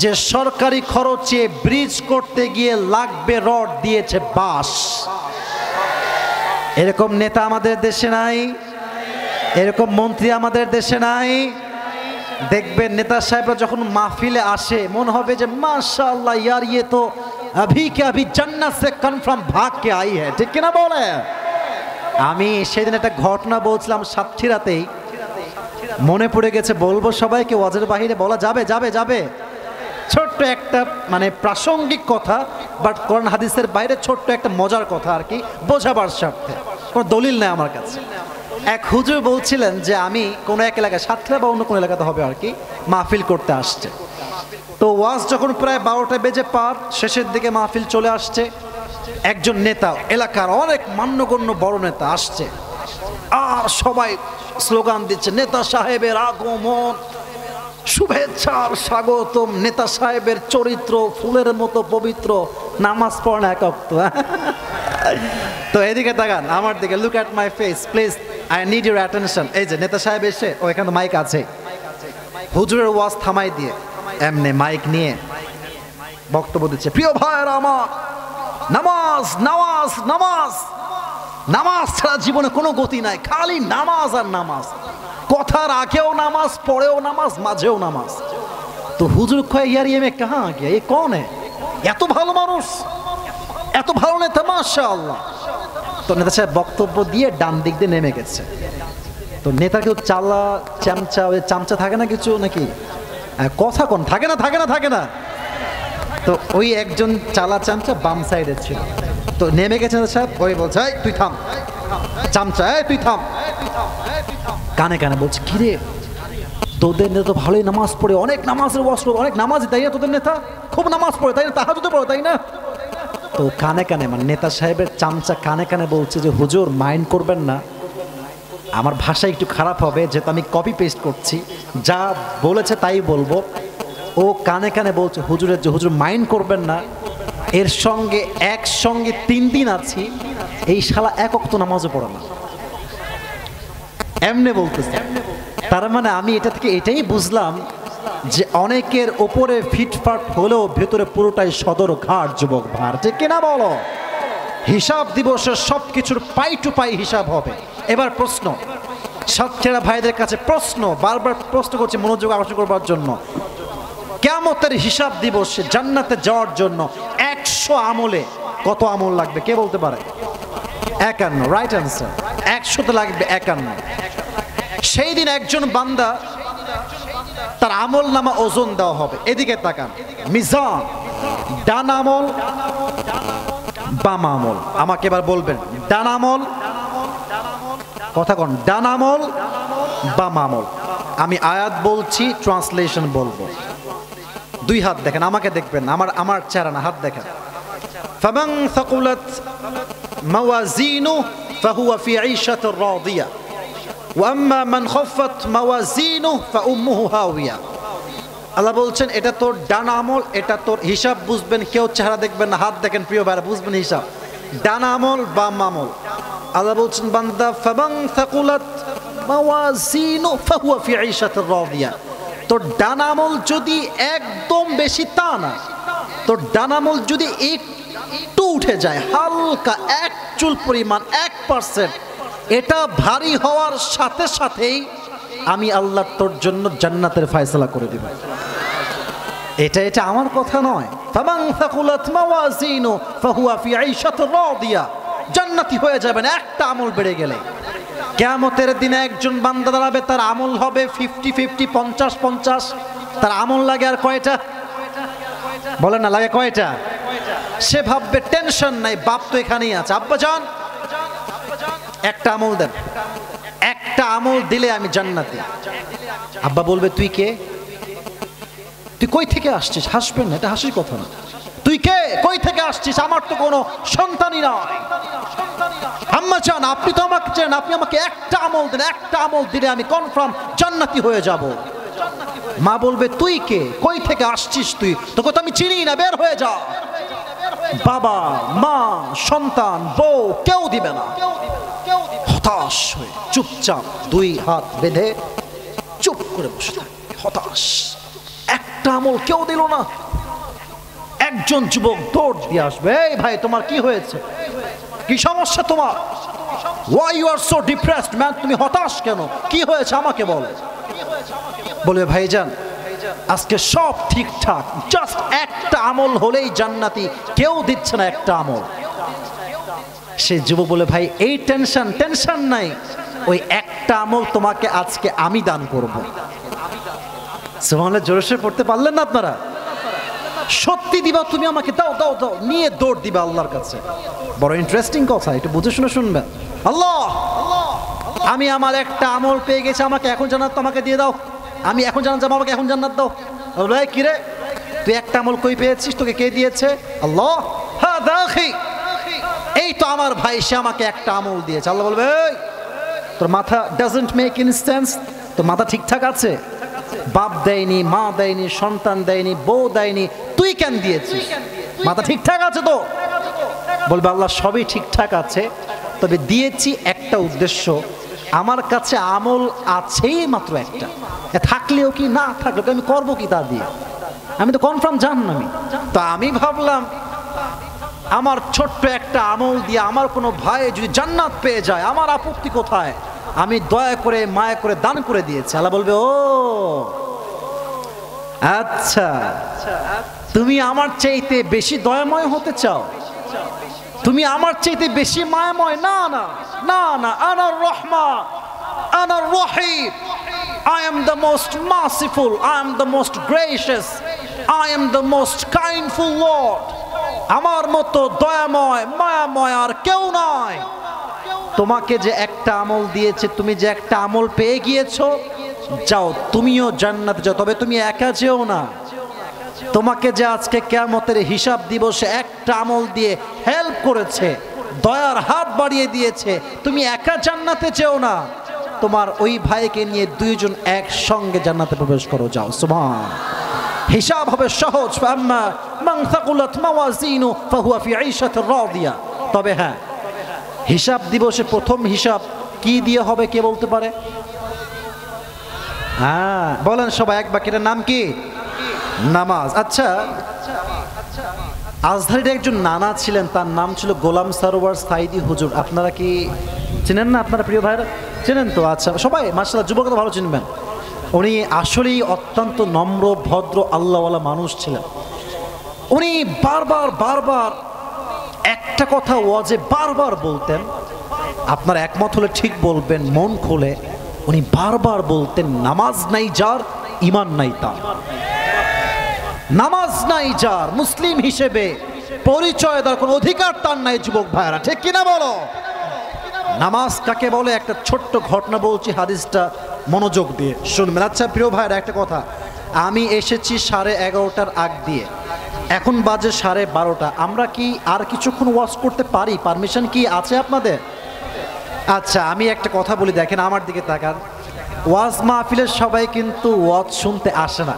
যে সরকারি খরচে ব্রিজ করতে গিয়ে লাগবে রড, দিয়েছে বাঁশ। এরকম নেতা আমাদের দেশে নাই, এরকম মন্ত্রী আমাদের দেশে নাই। দেখবেন নেতা সাহেবরা যখন মাহফিলে আসে মনে হবে যে মাশাআল্লাহ ইয়ার ये तो अभी के अभी जन्नत से कन्फर्म भाग के आई है, ঠিক কিনা বলে? আমি সেদিন একটা ঘটনা বলছিলাম সাতক্ষীরাতেই, মনে পড়ে গেছে, বলবো সবাইকে, ওয়াজের বাহিরে বলা যাবে যাবে যাবে ছোট্ট একটা মানে প্রাসঙ্গিক কথা, বাট কোরআন হাদিসের বাইরে ছোট্ট একটা মজার কথা আর কি, বোঝাবার স্বার্থে, কোনো দলিল নেই আমার কাছে। এক হুজুর বলছিলেন যে আমি কোনো এক এলাকায়, সাতক্ষীরা বা অন্য কোনো এলাকাতে হবে আর কি, মাহফিল করতে আসছে। তো ওয়াজ যখন প্রায় 12টা বেজে পার, শেষের দিকে মাহফিল চলে আসছে, একজন নেতা, এলাকার অনেক মান্যগণ্য বড় নেতা আসছে, আর সবাই স্লোগান দিচ্ছে, নেতা সাহেবের আগমন, শুভেচ্ছা আর স্বাগতম, নেতা সাহেবের চরিত্র ফুলের মতো পবিত্র, নামাজ পড়েন এক ওয়াক্ত। তো এদিকে তাকান আমার দিকে, look at my face please, I need your attention. এই যে নেতা সাহেব এসে, ও এখানে মাইক আছে, হুজুরের ওয়াজ থামাই দিয়ে এমনি মাইক নিয়ে বক্তব্য দিচ্ছে, প্রিয় ভাইয়েরা আমার, নামাজ নামাজ নামাজ, নামাজ ছাড়া জীবনে কোনো গতি নাই, খালি নামাজ আর নামাজ, কথার আগেও নামাজ, পরেও নামাজ, মাঝেও নামাজ। তো হুজুর কয় ইয়ার ইয়ে মে কাহা গিয়া, এ কোন है? এত ভালো মানুষ, এত ভালো নেতা, মাশাআল্লাহ। তো নেতা সাহেব বক্তব্য দিয়ে ডান দিক দিয়ে নেমে গেছে। তো নেতা কেউ চালা চামচা, ওই চামচা থাকে না কিছু নাকি, কথা কোন থাকে না থাকে না থাকে না, তো ওই একজন চালা চামচা বাম সাইডে ছিল, তো নেমে গেছেন সাহেব, ওই বলছে এই তুই থাম, চামচা এই তুই থাম। কানে কানে বলছে কিরে তোদের নেতা তো ভালোই নামাজ পড়ে, অনেক নামাজের ওয়াজ, অনেক নামাজ, তাই না তোদের নেতা খুব নামাজ পড়ে, তাই না তাহাজ্জুদ পড়ে, তাই না? তো কানে কানে মানে নেতা সাহেবের চামচা কানে কানে বলছে যে হুজুর মাইন্ড করবেন না, আমার ভাষা একটু খারাপ হবে যেহেতু আমি কপি পেস্ট করছি, যা বলেছে তাই বলবো। ও কানে কানে বলছে হুজুরের যে হুজুর মাইন্ড করবেন না, এর সঙ্গে একসঙ্গে 3 দিন আছি, এই শালা এক ওয়াক্ত নামাজও পড়ে না, এমনে বলতেছে। তার মানে আমি এটা থেকে এটাই বুঝলাম যে অনেকের ওপরে ফিটফাট হলেও ভেতরে পুরোটাই সদর ঘাট যুবক ভার, ঠিক কিনা বলো? হিসাব দিবসের সব কিছুর পাই টু পাই হিসাব হবে। এবার প্রশ্ন, সাতক্ষীরা ভাইদের কাছে প্রশ্ন, বারবার প্রশ্ন করছি মনোযোগ আকর্ষণ করবার জন্য, কিয়ামতের হিসাব দিবসে জান্নাতে যাওয়ার জন্য 100 আমলে কত আমল লাগবে কে বলতে পারে? 51, রাইট অ্যান্সার। 100তে লাগবে 51। সেই দিন একজন বান্দা তার আমল নামা ওজন দেওয়া হবে, এদিকে তাকান, মিজান, ডান আমল বাম আমল, আমাকে এবার বলবেন ডান আমল, কথা কোন, ডান আমল বাম আমল। আমি আয়াত বলছি, ট্রান্সলেশন বলবো। 2 হাত দেখেন, আমাকে দেখবেন, আমার চেহারা না, হাত দেখেন। ফামান সাকুলাত মাওয়াজিনু ফাহুয়া ফি ঈশাতির রাদিয়া ওয়া আম্মা মান খাফফাত মাওয়াজিনু ফাউম্মুহু হাওিয়া। আল্লাহ বলছেন এটা তোর ডান আমল, এটা তোর হিসাব বুঝবেন, কেউ চেহারা দেখবেন না, হাত দেখেন প্রিয় ভাইরা, বুঝবেন হিসাব, ডান আমল বাম আমল। আল্লাহ বলছেন বান্দা ফামান সাকুলাত মাওয়াজিনু ফাহুয়া ফি ঈশাতির রাদিয়া, তোর ডান আমল যদি একদম বেশি তা না, তোর ডান আমল যদি একটু উঠে যায়, হালকা 1 চুল পরিমাণ 1%, এটা ভারী হওয়ার সাথে সাথেই আমি আল্লাহ তোর জন্য জান্নাতের ফয়সালা করে দিব। এটা আমার কথা নয়। ফামান সাকুলাত মাওয়াজিনু ফাহুয়া ফি ঈশাতির রাদিয়া, জান্নাতি হয়ে যাবেন একটা আমল বেড়ে গেলে। কিয়ামতের দিনে একজন বান্দা দাঁড়াবে, তার আমল হবে 50-50, 50-50। তার আমল লাগে আর কয়টা বলেন না, লাগে কয়টা? সে ভাববে টেনশন নাই, বাপ তো এখানেই আছে, আব্বা যান একটা আমল দেন, একটা আমল দিলে আমি জান্নাতি। আব্বা বলবে তুই কে, তুই কই থেকে আসছিস? হাসবেন না, এটা হাসির কথা না। তুই কে, কই থেকে আসছিস? আমার তো কোনো সন্তানই নয়। আম্মা জান আপনি তো আমাকে চেনেন, আপনি আমাকে একটা আমল দেন, একটা আমল দিলে আমি কনফার্ম জান্নাতি হয়ে যাব। মা বলবে তুই কে, কই থেকে আসছিস তুই, তোকে তো আমি চিনি না, বের হয়ে যা। বাবা মা সন্তান বউ কেউ দিবে না, হতাশ হয়ে চুপচাপ 2 হাত বেঁধে চুপ করে বসে থাকে, হতাশ। একটা আমল কেউ দিল না। একজন যুবক দৌড় দিয়ে আসবে, এই ভাই তোমার কি হয়েছে, কি সমস্যা তোমার? Why you are so depressed man? তুমি হতাশ কেন, কি হয়েছে আমাকে বলো। বলবে ভাইজান আজকে সব ঠিকঠাক, জাস্ট একটা আমল হলেই জান্নাতি, কেউ দিচ্ছে না একটা আমল। সে যুবক বলে ভাই এই টেনশন নাই, ওই একটা আমল তোমাকে আজকে আমি দান করব। সুবহানাল্লাহ, জোরে পড়তে পারলেন না আপনারা? সত্যি দিবা তুমি আমাকে, দাও দাও দাও, নিয়ে দৌড় দিবা আল্লাহর কাছে। বড় ইন্টারেস্টিং কথা, একটু বুঝে শুনে শুনবেন। আল্লাহ আমি আমার একটা আমল পেয়ে গেছি, আমাকে এখন জান্নাত আমাকে দিয়ে দাও, আমি এখন জান্নাত যাবো, আমাকে এখন জান্নাত দাও। ভাই কিরে তুই একটা আমল কই পেয়েছিস, তোকে কে দিয়েছে? আল্লাহ। হ্যাঁ দেখি, এই তো আমার ভাই, সে আমাকে একটা আমল দিয়েছে। আল্লাহ বলবে তোর মাথা ডাজন্ট মেক ইন সেন্স, তোর মাথা ঠিকঠাক আছে? বাপ দেয়নি, মা দেয়নি, সন্তান দেয়নি, বউ দেয়নি, তুই কেন দিয়েছিস? মাথা ঠিকঠাক আছে তো? বলবে আল্লাহ সবই ঠিকঠাক আছে, তবে দিয়েছি একটা উদ্দেশ্য, আমার কাছে আমল আছেই মাত্র একটা, থাকলেও কি না থাকলেও কি আমি করবো কি তা দিয়ে, আমি তো কনফার্ম জাহান্নামী। তো আমি ভাবলাম আমার ছোট্ট একটা আমল দিয়ে আমার কোনো ভাই যদি জান্নাত পেয়ে যায়, আমার আপত্তি কোথায়? আমি দয়া করে মায়া করে দান করে দিয়েছি। আল্লাহ বলবে ও আচ্ছা, তুমি আমার চাইতে বেশি দয়াময় হতে চাও, তুমি আমার চাইতে বেশি মায়াময়? না না না না, আনার রহমান আনার রহিম, I am the most merciful, I am the most gracious, I am the most kindful Lord. আমার মতো দয়াময় মায়াময় আর কেউ নয়। তোমাকে যে একটা আমল দিয়েছে, তুমি যে একটা আমল পেয়ে গিয়েছো, যাও তুমিও জান্নাতে যাও, তবে তুমি একা যেও না। তোমাকে যে আজকে কিয়ামতের হিসাব দিবসে একটা আমল দিয়ে হেল্প করেছে, দয়ার হাত বাড়িয়ে দিয়েছে, তুমি একা জান্নাতে যেও না, তোমার ওই ভাইকে নিয়ে দুইজন একসঙ্গে জান্নাতে প্রবেশ করো, যাও। সুবহান। হিসাব হবে সহজ। ফাম্মা মান থাকুলাত মাওয়াজিনু ফাহুয়া ফি ঈশাতির রাদিয়া। তবে হ্যাঁ, হিসাব দিবসে প্রথম হিসাব কি দিয়ে হবে কে বলতে পারে? হ্যাঁ বলেন সবাই এক বাক্যের নাম কি? নামাজ। আচ্ছা, আজহারের একজন নানা ছিলেন, তার নাম ছিল গোলাম সারোয়ার সাইদি হুজুর। আপনারা কি চেনেন না? আপনারা প্রিয় ভাইরা চেনেন তো? আচ্ছা, সবাই মাশাআল্লাহ যুবকরা ভালো চিনবেন। উনি আসলেই অত্যন্ত নম্র ভদ্র আল্লাহওয়ালা মানুষ ছিলেন। উনি বারবার একটা কথা ওয়াজে বারবার বলতেন, আপনার একমত হলে ঠিক বলবেন মন খুলে। উনি বারবার বলতেন, নামাজ নাই যার ঈমান নাই তার। নামাজ নাই যার, মুসলিম হিসেবে পরিচয় দেওয়ার কোনো অধিকার তার নাই। যুবক ভাইরা ঠিক কিনা বলো? নামাজ কাকে বলে? একটা ছোট্ট ঘটনা বলছি, হাদিসটা মনোযোগ দিয়ে শুনবেন। আচ্ছা প্রিয় ভাইরা, একটা কথা, আমি এসেছি 11:30টার আগ দিয়ে, এখন বাজে 12:30। আমরা কি আর কিছুক্ষণ ওয়াজ করতে পারি? পারমিশন কি আছে আপনাদের? আচ্ছা, আমি একটা কথা বলি, দেখেন আমার দিকে তাকান। ওয়াজ মাহফিলের সবাই কিন্তু ওয়াজ শুনতে আসে না।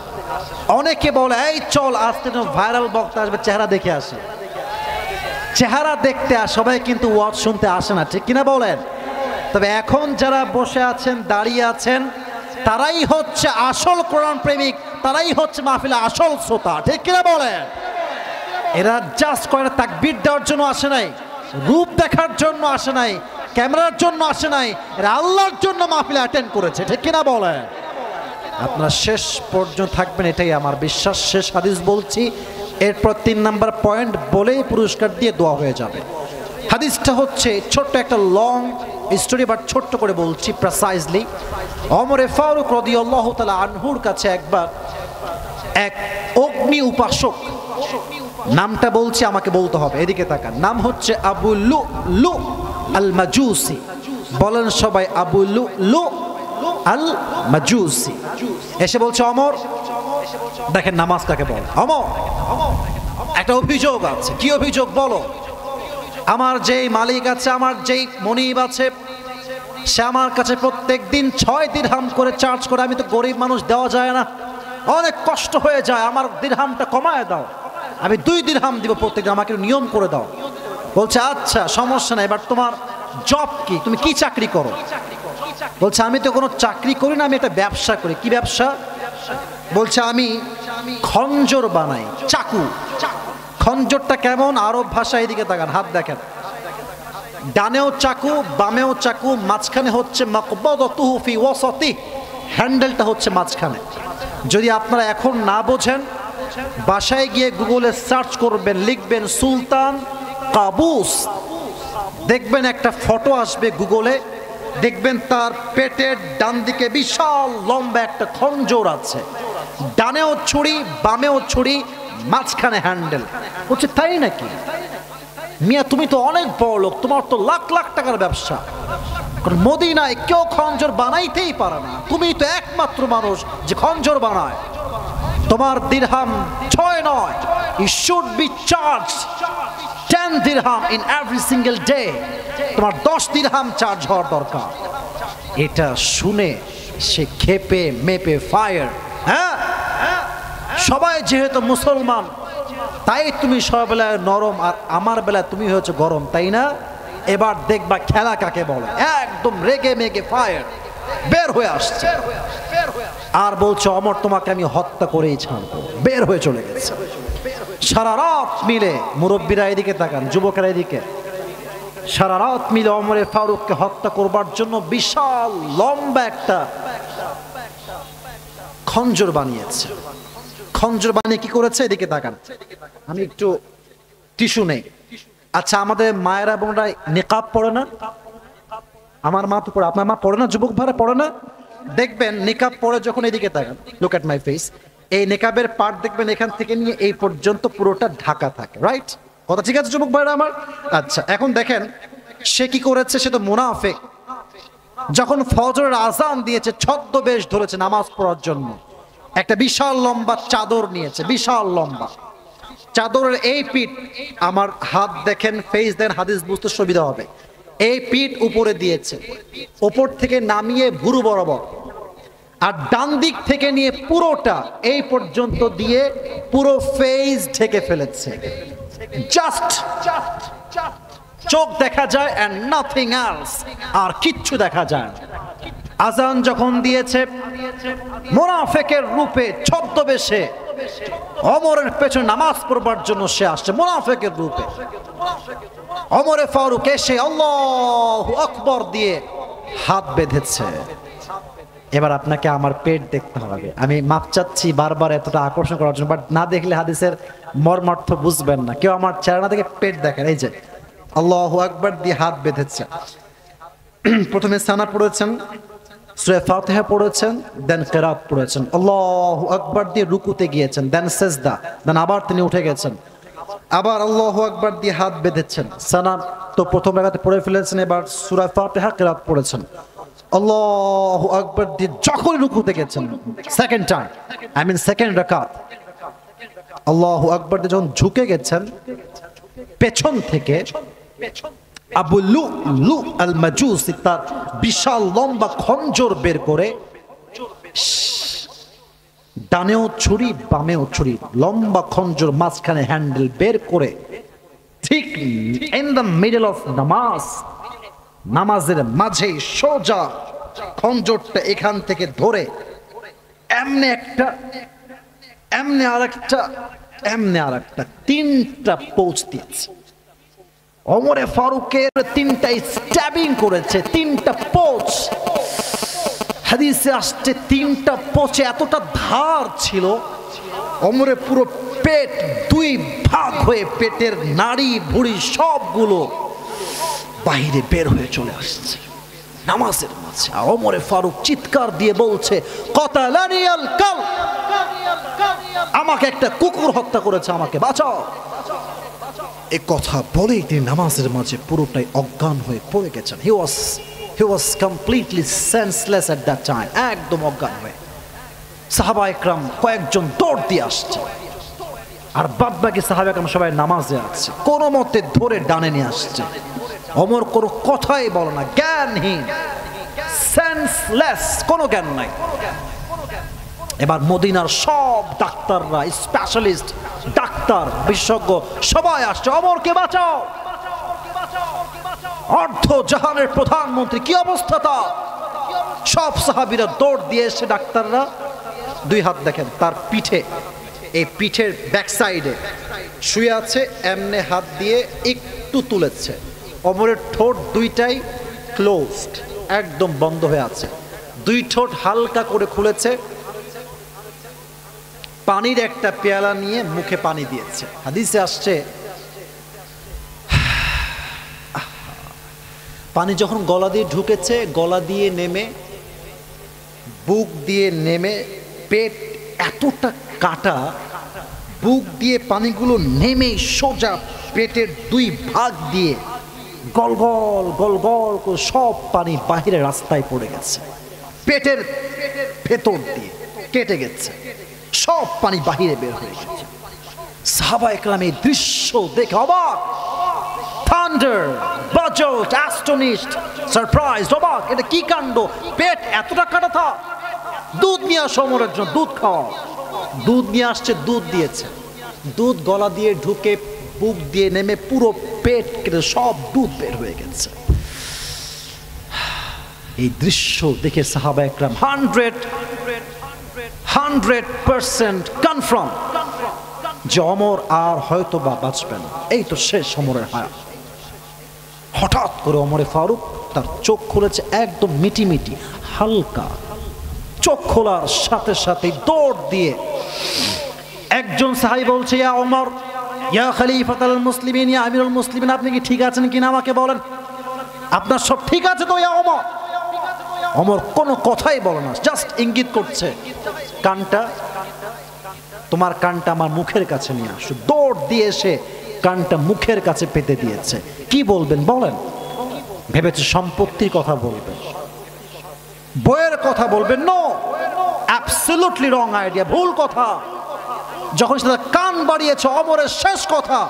অনেকে বলে, এই চল আজকে ভাইরাল বক্তা আসবে, চেহারা দেখে আসে। চেহারা দেখতে সবাই কিন্তু ওয়াজ শুনতে আসে না, ঠিক কিনা বলেন? তবে এখন যারা বসে আছেন, দাঁড়িয়ে আছেন, তারাই হচ্ছে আসল কোরআন প্রেমিক, তারাই হচ্ছে মাহফিলে আসল শ্রোতা, ঠিক কিনা বলেন? এরা জাস্ট কয়টা তাকবীর দেওয়ার জন্য আসে নাই, রূপ দেখার জন্য আসে নাই, ক্যামেরার জন্য আসে নাই, এরা আল্লাহর জন্য মাহফিলে অ্যাটেন্ড করেছে, ঠিক কিনা বলেন? আপনারা শেষ পর্যন্ত থাকবেন, এটাই আমার বিশ্বাস। শেষ হাদিস বলছি, এরপর 3 নাম্বার পয়েন্ট বলেই পুরস্কার দিয়ে দোয়া হয়ে যাবে। হাদিসটা হচ্ছে ছোট্ট একটা লং স্টোরি, বাট ছোট্ট করে বলছি প্রিসাইজলি। ওমরে ফারুক রাদিয়াল্লাহু তাআলা আনহুর কাছে একবার এক অগ্নি উপাসক, নামটা বলছি আমাকে বলতে হবে, এদিকে তাকান, নাম হচ্ছে আবু লুলু আল মাজুসি। বলেন সবাই, আবু লুলু আল মাজুসি। এসে বলছে, ওমর, দেখেন নামাজ কাকে বলে। ওমর, একটা অভিযোগ আছে। কি অভিযোগ বলো? আমার যেই মালিক আছে, আমার যেই মনিব আছে, সে আমার কাছে প্রত্যেক দিন 6 দিরহাম করে চার্জ করে। আমি তো গরিব মানুষ, দেওয়া যায় না, অনেক কষ্ট হয়ে যায়, আমার দিরহামটা কমায় দাও, আমি 2 দিরহাম দিব প্রত্যেক দিন, আমাকে নিয়ম করে দাও। বলছে আচ্ছা সমস্যা নাই, এবার তোমার জব কি, তুমি কি চাকরি করো? বলছে আমি তো কোনো চাকরি করি না, আমি একটা ব্যবসা করি। কি ব্যবসা? বলছে আমি খঞ্জর বানাই, চাকু। খঞ্জরটা কেমন? আরব ভাষা, এদিকে তাকান, হাত দেখেন, ডানেও চাকু, বামেও চাকু, মাঝখানে হচ্ছে মাকবাদাতুহু ফি ওয়াসাতি, হ্যান্ডেলটা হচ্ছে মাঝখানে। যদি আপনারা এখন না বোঝেন, বাসায় গিয়ে গুগলে সার্চ করবেন, লিখবেন সুলতান কাবুস, দেখবেন একটা ফটো আসবে গুগলে, দেখবেন তার পেটের ডান দিকে বিশাল লম্বা একটা খঞ্জর আছে, ডানেও ছুরি, বামেও ছুরি, মাঝখানে হ্যান্ডেল। বলছে তাই নাকি? মিয়া তুমি তো অনেক বড় লোক, তোমার তো লাখ লাখ টাকার ব্যবসা, কারণ মদিনায় কেউ খঞ্জর বানাইতেই পারে না, তুমি তো একমাত্র মানুষ যে খঞ্জর বানায়। তোমার দিরহাম 6 নয়, you should be charged 10 dirham in every single day, তোমার 10 দিরহাম চার্জ হওয়ার দরকার। এটা শুনে সে খেপে মেপে ফায়ার। হ্যাঁ, সবাই যেহেতু মুসলমান, তাই তুমি সব বেলায় নরম, আর আমার বেলায় তুমি হয়েছে গরম, তাই না? এবার দেখবা খেলা কাকে বলে। একদম রেগে মেগে ফায়ার, বের হয়ে আসছে আর বলছে, ওমর তোমাকে আমি হত্যা করেই ছাড়বো। বের হয়ে চলে গেছে। সারা রাত মিলে, মুরব্বীরা এদিকে তাকান, যুবকেরা এদিকে, সারা রাত মিলে ওমরে ফারুককে হত্যা করবার জন্য বিশাল লম্বা একটা খঞ্জর বানিয়েছে। খঞ্জর বানিয়ে কি করেছে? এদিকে তাকান, আমি একটু টিস্যু নেই। আচ্ছা, আমাদের মায়েরা বোনরা নিকাব পড়ে না? আমার মা তো পড়ে, আপনার মা পড়ে না? যুবক ভাইরা পড়ে না? দেখবেন নিকাব পরে যখন, এদিকে তাকান, লুক এট মাই ফেস, এই নেকাবের পার্ট দেখবেন এখান থেকে নিয়ে এই পর্যন্ত পুরোটা ঢাকা থাকে, রাইট? কথা ঠিক আছে যুবক ভাইরা আমার? আচ্ছা, এখন দেখেন সে কি করেছে, সে তো মুনাফিক। যখন ফজরের আজান দিয়েছে ছদ্মবেশ ধরেছে নামাজ পড়ার জন্য, একটা বিশাল লম্বা চাদর নিয়েছে, বিশাল লম্বা চাদরের এই পিঠ, আমার হাত দেখেন, ফেস দেন, হাদিস বুঝতে সুবিধা হবে। এই পিঠ উপরে দিয়েছে, উপর থেকে নামিয়ে ভুরু বরাবর, আর ডান দিক থেকে নিয়ে পুরোটা এই পর্যন্ত দিয়ে পুরো ফেস ঢেকে ফেলেছে। জাস্ট চোখ দেখা যায় এন্ড নাথিং এলস, আর কিচ্ছু দেখা যায় না। আজান যখন দিয়েছে মুনাফিকের রূপে ছদ্মবেশে ওমরের পেছনে নামাজ পড়বার জন্য সে আসছে মুনাফিকের রূপে। ওমরে ফারুক এসে আল্লাহু আকবার দিয়ে হাত বেঁধেছে। এবার আপনাকে আমার পেট দেখতে হবে, আমি মাপ চাচ্ছি বারবার এতটা আকর্ষণ করার জন্য, বাট না দেখলে হাদিসের মর্মার্থ বুঝবেন না। কেউ আমার চেহারা দেখে পেট দেখেন, এই যে আল্লাহু আকবার দিয়ে হাত বেঁধেছে। প্রথমে সানা পড়েছেন, সূরা ফাতিহা পড়েছেন, দেন কিরাত পড়েছেন, আল্লাহু আকবার দিয়ে রুকুতে গিয়েছেন, দেন সিজদা, দেন আবার তিনি উঠে গেছেন, আবার আল্লাহু আকবার দিয়ে হাত বেঁধেছেন। সানা তো প্রথম রাকাতে পড়ে ফেলেছেন, এবার সূরা ফাতিহা কিরাত পড়েছেন, আল্লাহু আকবার দিয়ে যখন রুকুতে গেছেন second time, I mean second রাকাত, আল্লাহু আকবার দিয়ে যখন ঝুঁকে গেছেন, পেছন থেকে আবু লুলু আল মাজুসি তার বিশাল লম্বা খঞ্জর বের করে, ডানেও ছুরি বামেও ছুরি, লম্বা খঞ্জর, মাঝখানে হ্যান্ডেল বের করে, ঠিক ইন দ্য মিডল অফ নামাজ, নামাজের মাঝে সোজা খঞ্জরটা এখান থেকে ধরে এমনি একটা, এমনি আরেকটা, এমনি আরেকটা, তিনটা পোঁচ দিয়েছে। ওমরে ফারুকের তিনটা স্ট্যাবিং করেছে, তিনটা পোঁচ। হাদিসে আসছে তিনটা পোঁচে এতটা ধার ছিল, ওমরে পুরো পেট দুই ভাগ হয়ে পেটের নাড়ি ভুঁড়ি সবগুলো বাইরে বের হয়ে চলে আসছে নামাজের মাঝে। ওমরে ফারুক চিৎকার দিয়ে বলছে, কাতালানিয়াল কাল, আমাকে একটা কুকুর হত্যা করেছে, আমাকে বাঁচাও। এই কথা বলেই তিনি নামাজের মাঝে পুরোটাই অজ্ঞান হয়ে পড়ে গেছেন। He was completely senseless at that time, একদম অজ্ঞান হয়ে। সাহাবা একরাম কয়েকজন দৌড় দিয়ে আসছে, আর বাদ বাকি সাহাবা একরাম সবাই নামাজে আছে, কোনো মতে ধরে ডানে নিয়ে আসছে। ওমর কোনো কথাই বলে না, জ্ঞানহীন, সেন্সলেস, কোনো জ্ঞান নাই। এবার মদিনার সব ডাক্তাররা, স্পেশালিস্ট ডাক্তার, বিশেষজ্ঞ সবাই আসছে, ওমরকে বাঁচাও। অর্ধ জাহানের প্রধানমন্ত্রী, কি অবস্থা তার? সব সাহাবীরা দৌড় দিয়ে এসে, ডাক্তাররা দুই হাত দেখেন তার পিঠে, এই পিঠের ব্যাক সাইডে শুয়ে আছে, এমনে হাত দিয়ে একটু তুলেছে। ওমরের ঠোঁট দুইটাই ক্লোজড, একদম বন্ধ হয়ে আছে, দুই ঠোঁট হালকা করে খুলেছে। পানির একটা পেয়ালা নিয়ে মুখে পানি দিয়েছে। হাদিসে আসছে পানি যখন গলা দিয়ে ঢুকেছে, গলা দিয়ে নেমে, বুক দিয়ে নেমে, পেট এতটা কাটা, বুক দিয়ে পানিগুলো নেমে সোজা পেটের দুই ভাগ দিয়ে গল গল গল গল করে সব পানি বাহিরে রাস্তায় পড়ে গেছে, পেটের ভেতর দিয়ে কেটে গেছে, সব পানি বাহিরে বের হয়ে গেছে। সাহাবা একরাম এই দৃশ্য দেখে অবাক, থান্ডার, বাজলড, অ্যাস্টনিশড, সারপ্রাইজড, অবাক, এটা কি কাণ্ড? পেট এতটা কাটা থা, দুধ নিয়ে আসো ওমরের জন্য, দুধ খাওয়া। দুধ নিয়ে আসছে, দুধ দিয়েছে, দুধ গলা দিয়ে ঢুকে বুক দিয়ে নেমে পুরো পেট কেটে সব দুধ বের হয়ে গেছে। এই দৃশ্য দেখে সাহাবা একরাম 100% কনফার্ম যে ওমর আর হয়তো বা বাঁচবে না, এই তো শেষ ওমরের হায়াত। হঠাৎ করে ওমরে ফারুক তার চোখ খুলেছে, একদম মিটিমিটি হালকা চোখ খোলার সাথে সাথে দৌড় দিয়ে একজন সাহাবী বলছে, ইয়া ওমর, ইয়া খলিফাতুল মুসলিমিন, ইয়া আমিরুল মুসলিমিন, আপনি কি ঠিক আছেন কিনা আমাকে বলেন, আপনার সব ঠিক আছে তো ইয়া ওমর? ওমর কোনো কথাই বলে না, জাস্ট ইঙ্গিত করছে, কানটা তোমার কানটা আমার মুখের কাছে নিয়ে আসো। দৌড় দিয়ে এসে কানটা মুখের কাছে পেতে দিয়েছে। কি বলবেন বলেন? ভেবেছে সম্পত্তির কথা বলবেন, বইয়ের কথা বলবেন। নো, অ্যাবসলিউটলি রং আইডিয়া, ভুল কথা। যখন সে কান বাড়িয়েছে অমরের শেষ কথা,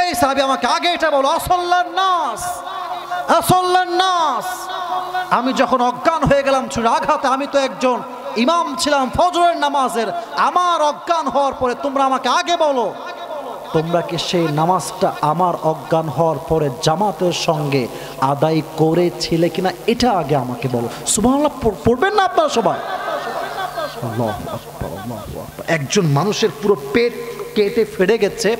এই সাহাবী আমাকে আগে এটা বলো, আসল্লান নাস, আসল্লান নাস। আমি যখন অজ্ঞান হয়ে গেলাম ছুরির আঘাতে, আমি তো একজন ইমাম ছিলাম ফজরের নামাজের, আমার অজ্ঞান হওয়ার পরে তোমরা আমাকে আগে বলো, তোমরা কি সেই নামাজটা আমার অজ্ঞান হওয়ার পরে জামাতের সঙ্গে আদায় করেছিলে কিনা, এটা আগে আমাকে বলো। সুবহানাল্লাহ পড়বেন না আপনারা সবাই? আল্লাহু আকবার, আল্লাহু আকবার। একজন মানুষের পুরো পেট কেটে ফেটে গেছে,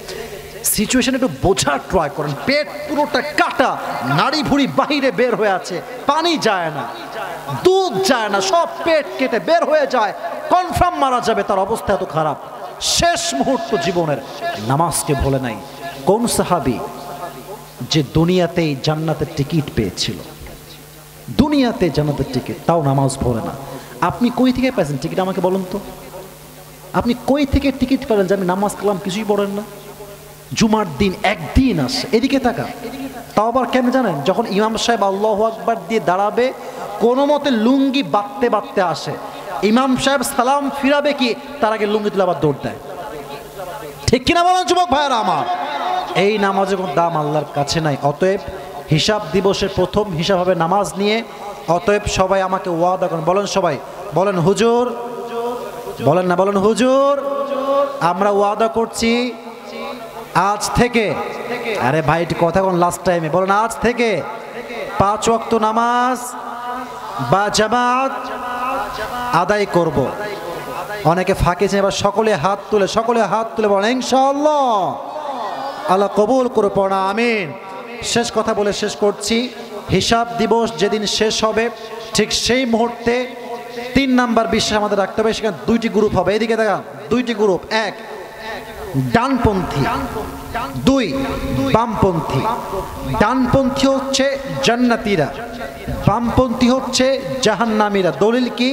সিচুয়েশন একটু বোঝার ট্রাই করেন। পেট পুরোটা কাটা, নাড়ি ভুড়ি বাহিরে বের হয়ে আছে, পানি যায় না, দুধ যায় না, সব পেট কেটে বের হয়ে যায়, কনফার্ম মারা যাবে, তার অবস্থা এত খারাপ। শেষ মুহূর্ত জীবনের, নামাজকে ভোলে নাই। কোন সাহাবী যে দুনিয়াতেই জান্নাতের টিকিট পেয়েছিল, দুনিয়াতে জান্নাতের টিকিট, তাও নামাজ ভোলে না? আপনি কই থেকে পেয়েছেন টিকিট আমাকে বলুন তো? আপনি কই থেকে টিকিট পেলেন যে আমি নামাজ কালাম কিছুই পড়েন না? জুমার দিন একদিন আসে, এদিকে তাকা। তাও আবার কেন জানেন? যখন ইমাম সাহেব আল্লাহু আকবার দিয়ে দাঁড়াবে, কোনো মতে লুঙ্গি বাঁধতে বাঁধতে আসে, ইমাম সাহেব সালাম ফিরাবে কি তার আগে লুঙ্গি তুলে আবার দৌড় দেয়। ঠিক কিনা বলেন যুবক ভাইয়েরা আমার? এই নামাজের কোনো দাম আল্লাহর কাছে নাই। অতএব হিসাব দিবসের প্রথম হিসাব হবে নামাজ নিয়ে। অতএব সবাই আমাকে ওয়াদা করেন, বলেন সবাই, বলেন হুজুর, বলেন না, বলেন হুজুর। আমরা ওয়াদা করছি আজ থেকে, আরে ভাই কথা কোন লাস্ট টাইমে বলেন, আজ থেকে 5 ওয়াক্ত নামাজ বা জামাত আদায় করব। অনেকে ফাঁকেছে, এবার সকলে হাত তুলে, সকলে হাত তুলে বলেন ইনশাআল্লাহ, আল্লাহ কবুল করে পড়া, আমিন। শেষ কথা বলে শেষ করছি, হিসাব দিবস যেদিন শেষ হবে ঠিক সেই মুহূর্তে 3 নাম্বার বিশ্বাস আমাদের রাখতে হবে। সেখানে 2টি গ্রুপ হবে, এদিকে দেখা, 2টি গ্রুপ, 1 ডানপন্থী, 2 বামপন্থী। ডানপন্থী হচ্ছে জান্নাতীরা, বামপন্থী হচ্ছে জাহান্নামীরা। দলিল কি?